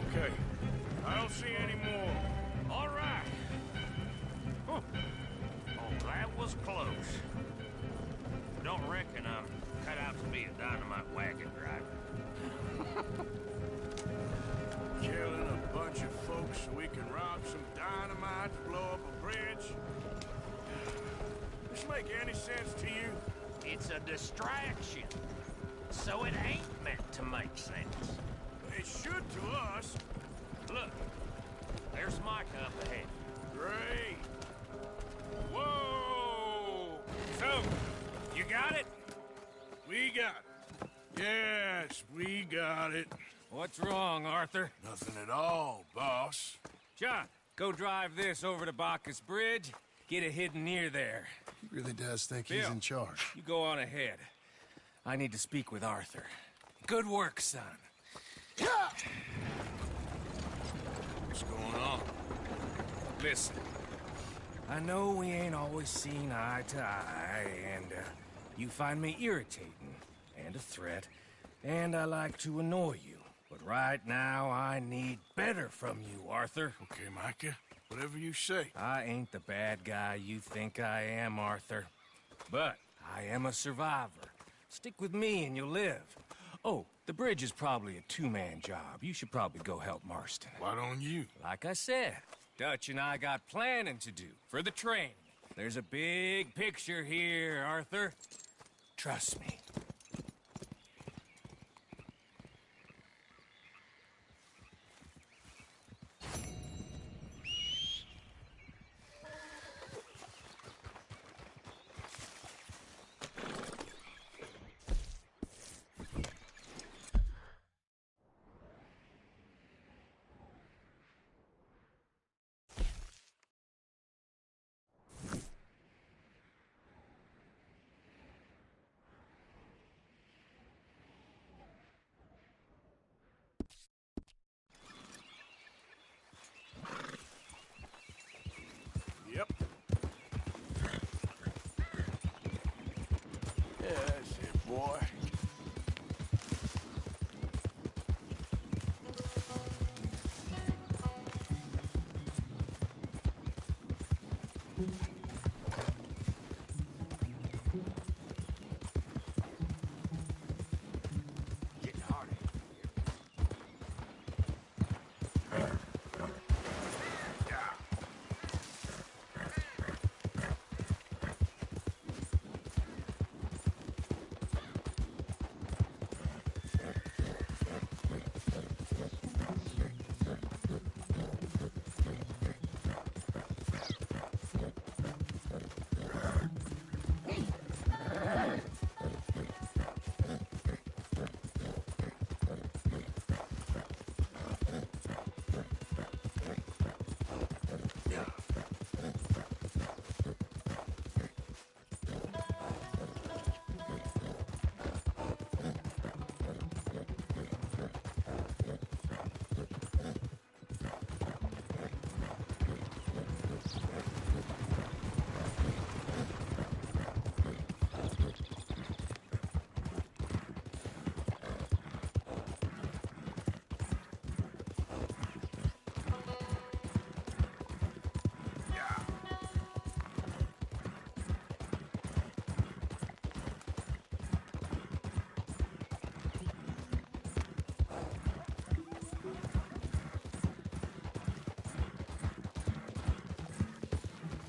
Okay. I don't see any more. All right. Whew. Oh, that was close. Don't reckon I'm cut out to be a dynamite wagon driver. Killing a bunch of folks so we can rob some dynamite to blow up a bridge? This make any sense to you? It's a distraction. So it ain't meant to make sense. It should to us. Look, there's Mike up ahead. Great. Whoa! So, you got it? We got it. Yes, we got it. What's wrong, Arthur? Nothing at all, boss. John, go drive this over to Bacchus Bridge. Get it hidden near there. He really does think Bill, he's in charge. You go on ahead. I need to speak with Arthur. Good work, son. What's going on? Listen, I know we ain't always seen eye to eye, and you find me irritating and a threat, and I like to annoy you. But right now, I need better from you, Arthur. Okay, Micah. Whatever you say. I ain't the bad guy you think I am, Arthur. But I am a survivor. Stick with me and you'll live. Oh, the bridge is probably a two-man job. You should probably go help Marston. Why don't you? Like I said, Dutch and I got planning to do for the train. There's a big picture here, Arthur. Trust me. Yep. Yeah, that's it, boy. Getting harder.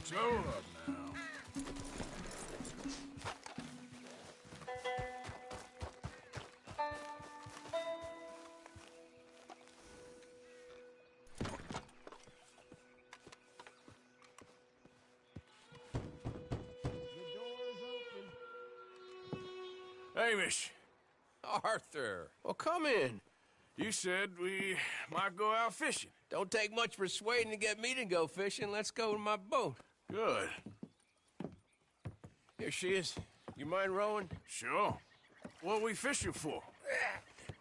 So up now. Hamish. Arthur, well, come in. You said we might go out fishing. Don't take much persuading to get me to go fishing. Let's go to my boat. Good. Here she is. You mind rowing? Sure. What are we fishing for?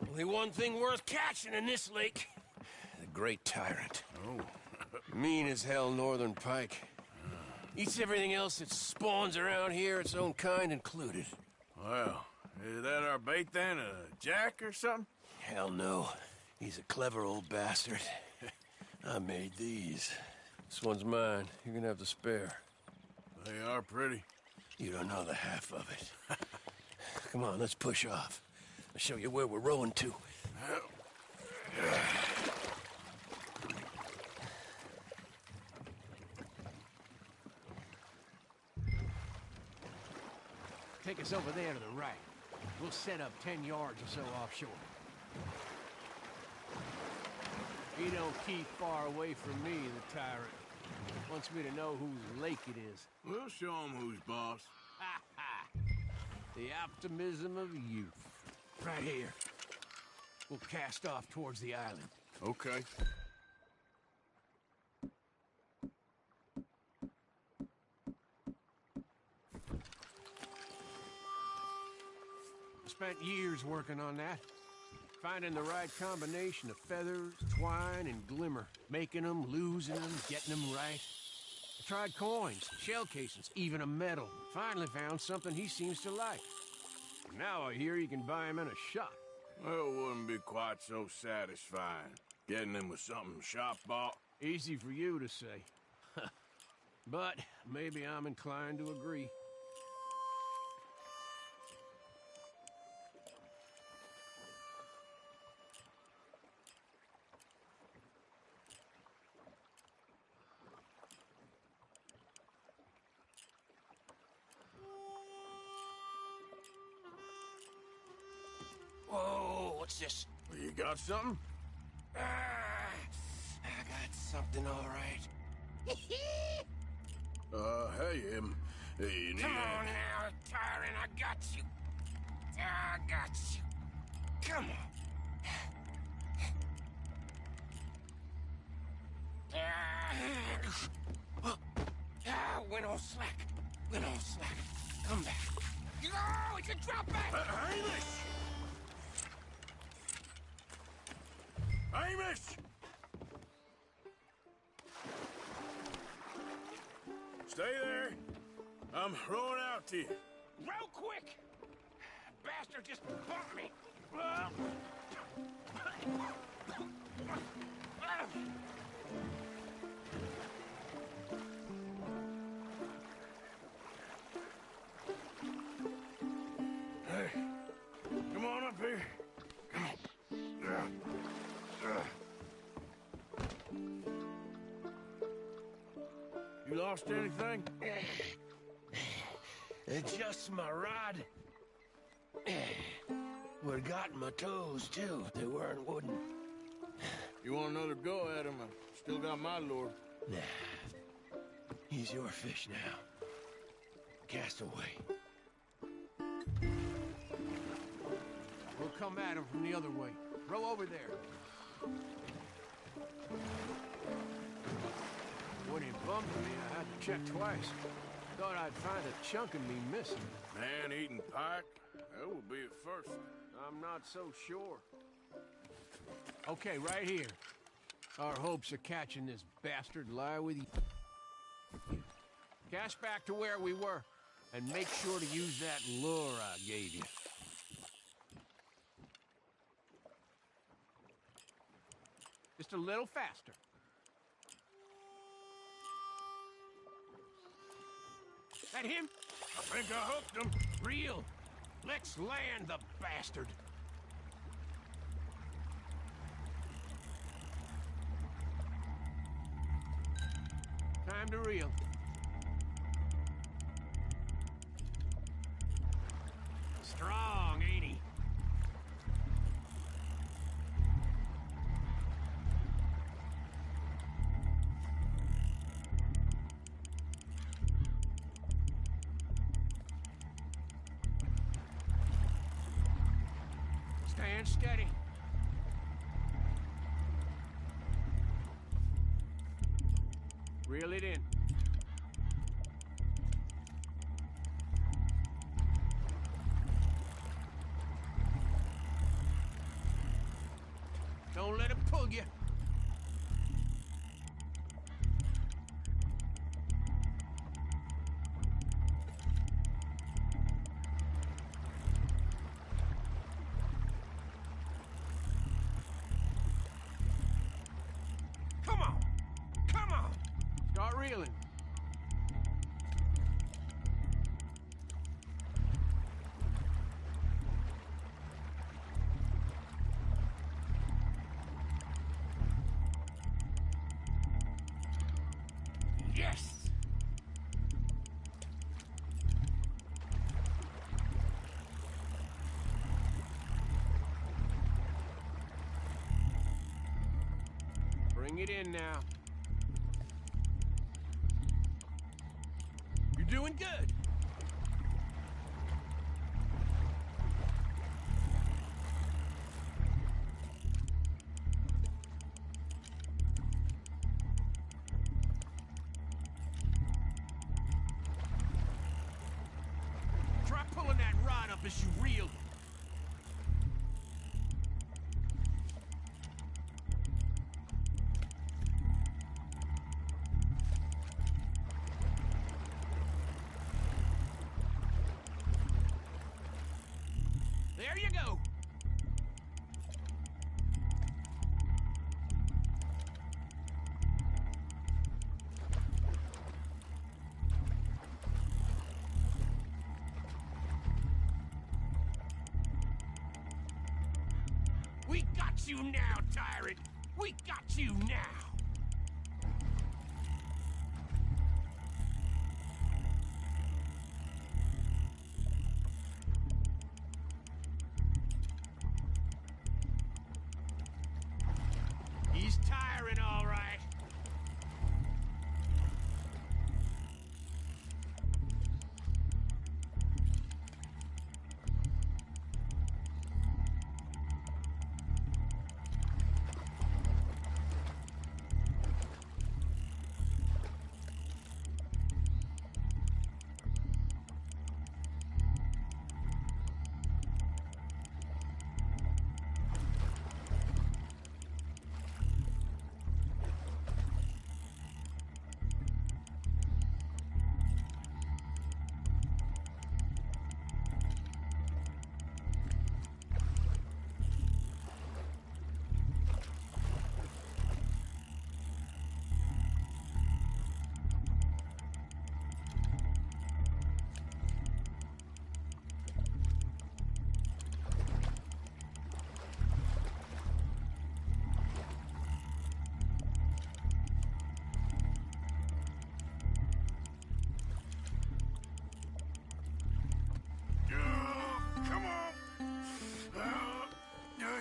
Only one thing worth catching in this lake. The Great Tyrant. Oh. Mean as hell northern pike. Eats everything else that spawns around here, its own kind included. Well, is that our bait then? A jack or something? Hell no. He's a clever old bastard. I made these. This one's mine. You're gonna have to spare. They are pretty. You don't know the half of it. Come on, let's push off. I'll show you where we're rowing to. Take us over there to the right. We'll set up 10 yards or so offshore. He don't keep far away from me, the tyrant. Wants me to know whose lake it is. We'll show him who's boss. The optimism of youth. Right here. We'll cast off towards the island. Okay. I spent years working on that. Finding the right combination of feathers, twine, and glimmer. Making them, losing them, getting them right. I tried coins, shell casings, even a medal. Finally found something he seems to like. Now I hear you can buy him in a shop. Well, it wouldn't be quite so satisfying. Getting him with something shop bought. Easy for you to say. But maybe I'm inclined to agree. Whoa, what's this? You got something? I got something, all right. Hey, you need Come on now, Tyron, I got you. I got you. Come on. Went all slack. Went all slack. Come back. Oh, it's a drop back! Hamish! Hamish! Stay there. I'm throwing out to you. Real quick! Bastard just bumped me. Hey, come on up here. Come on. You lost anything? Just my rod. Would've gotten my toes, too, if they weren't wooden. You want another go at him? I still got my lure. Nah. He's your fish now. Cast away. We'll come at him from the other way. Row over there. When he bumped me, I had to check twice. Thought I'd find a chunk of me missing. Man-eating pike? That would be at first. I'm not so sure. Okay, right here. Our hopes of catching this bastard lie with you. Cast back to where we were, and make sure to use that lure I gave you. Just a little faster. That him? I think I hooked him. Real. Let's land the bastard. Time to reel. Strong, ain't he? Stand steady. Reel it in. Don't let him pull you. Come on. Come on. Start reeling. Yes! Bring it in now. You're doing good. Try pulling that rod up as you reel. There you go. We got you now, tyrant! We got you now! He's tiring, all right.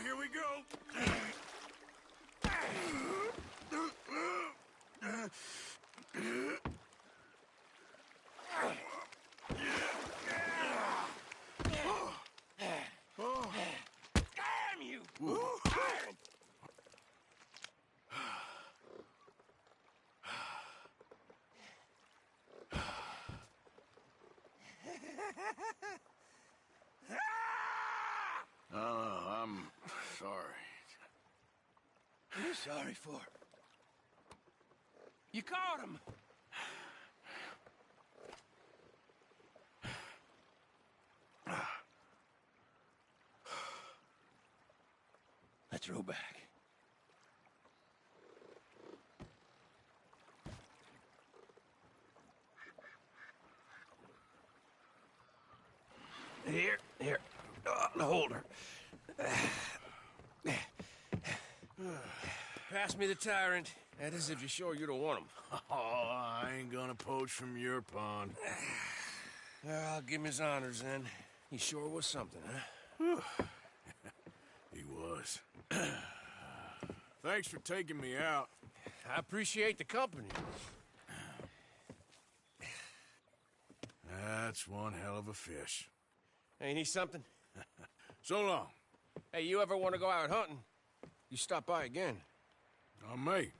Here we go. Damn you! I'm sorry. What are you sorry for? You caught him. Let's row back. Here. Hold her. Pass me the tyrant. That is if you're sure you don't want him. Oh, I ain't gonna poach from your pond. I'll give him his honors then. He sure was something, huh? He was. Thanks for taking me out. I appreciate the company. That's one hell of a fish. Ain't he something? So long. Hey, you ever want to go out hunting? You stop by again. I may.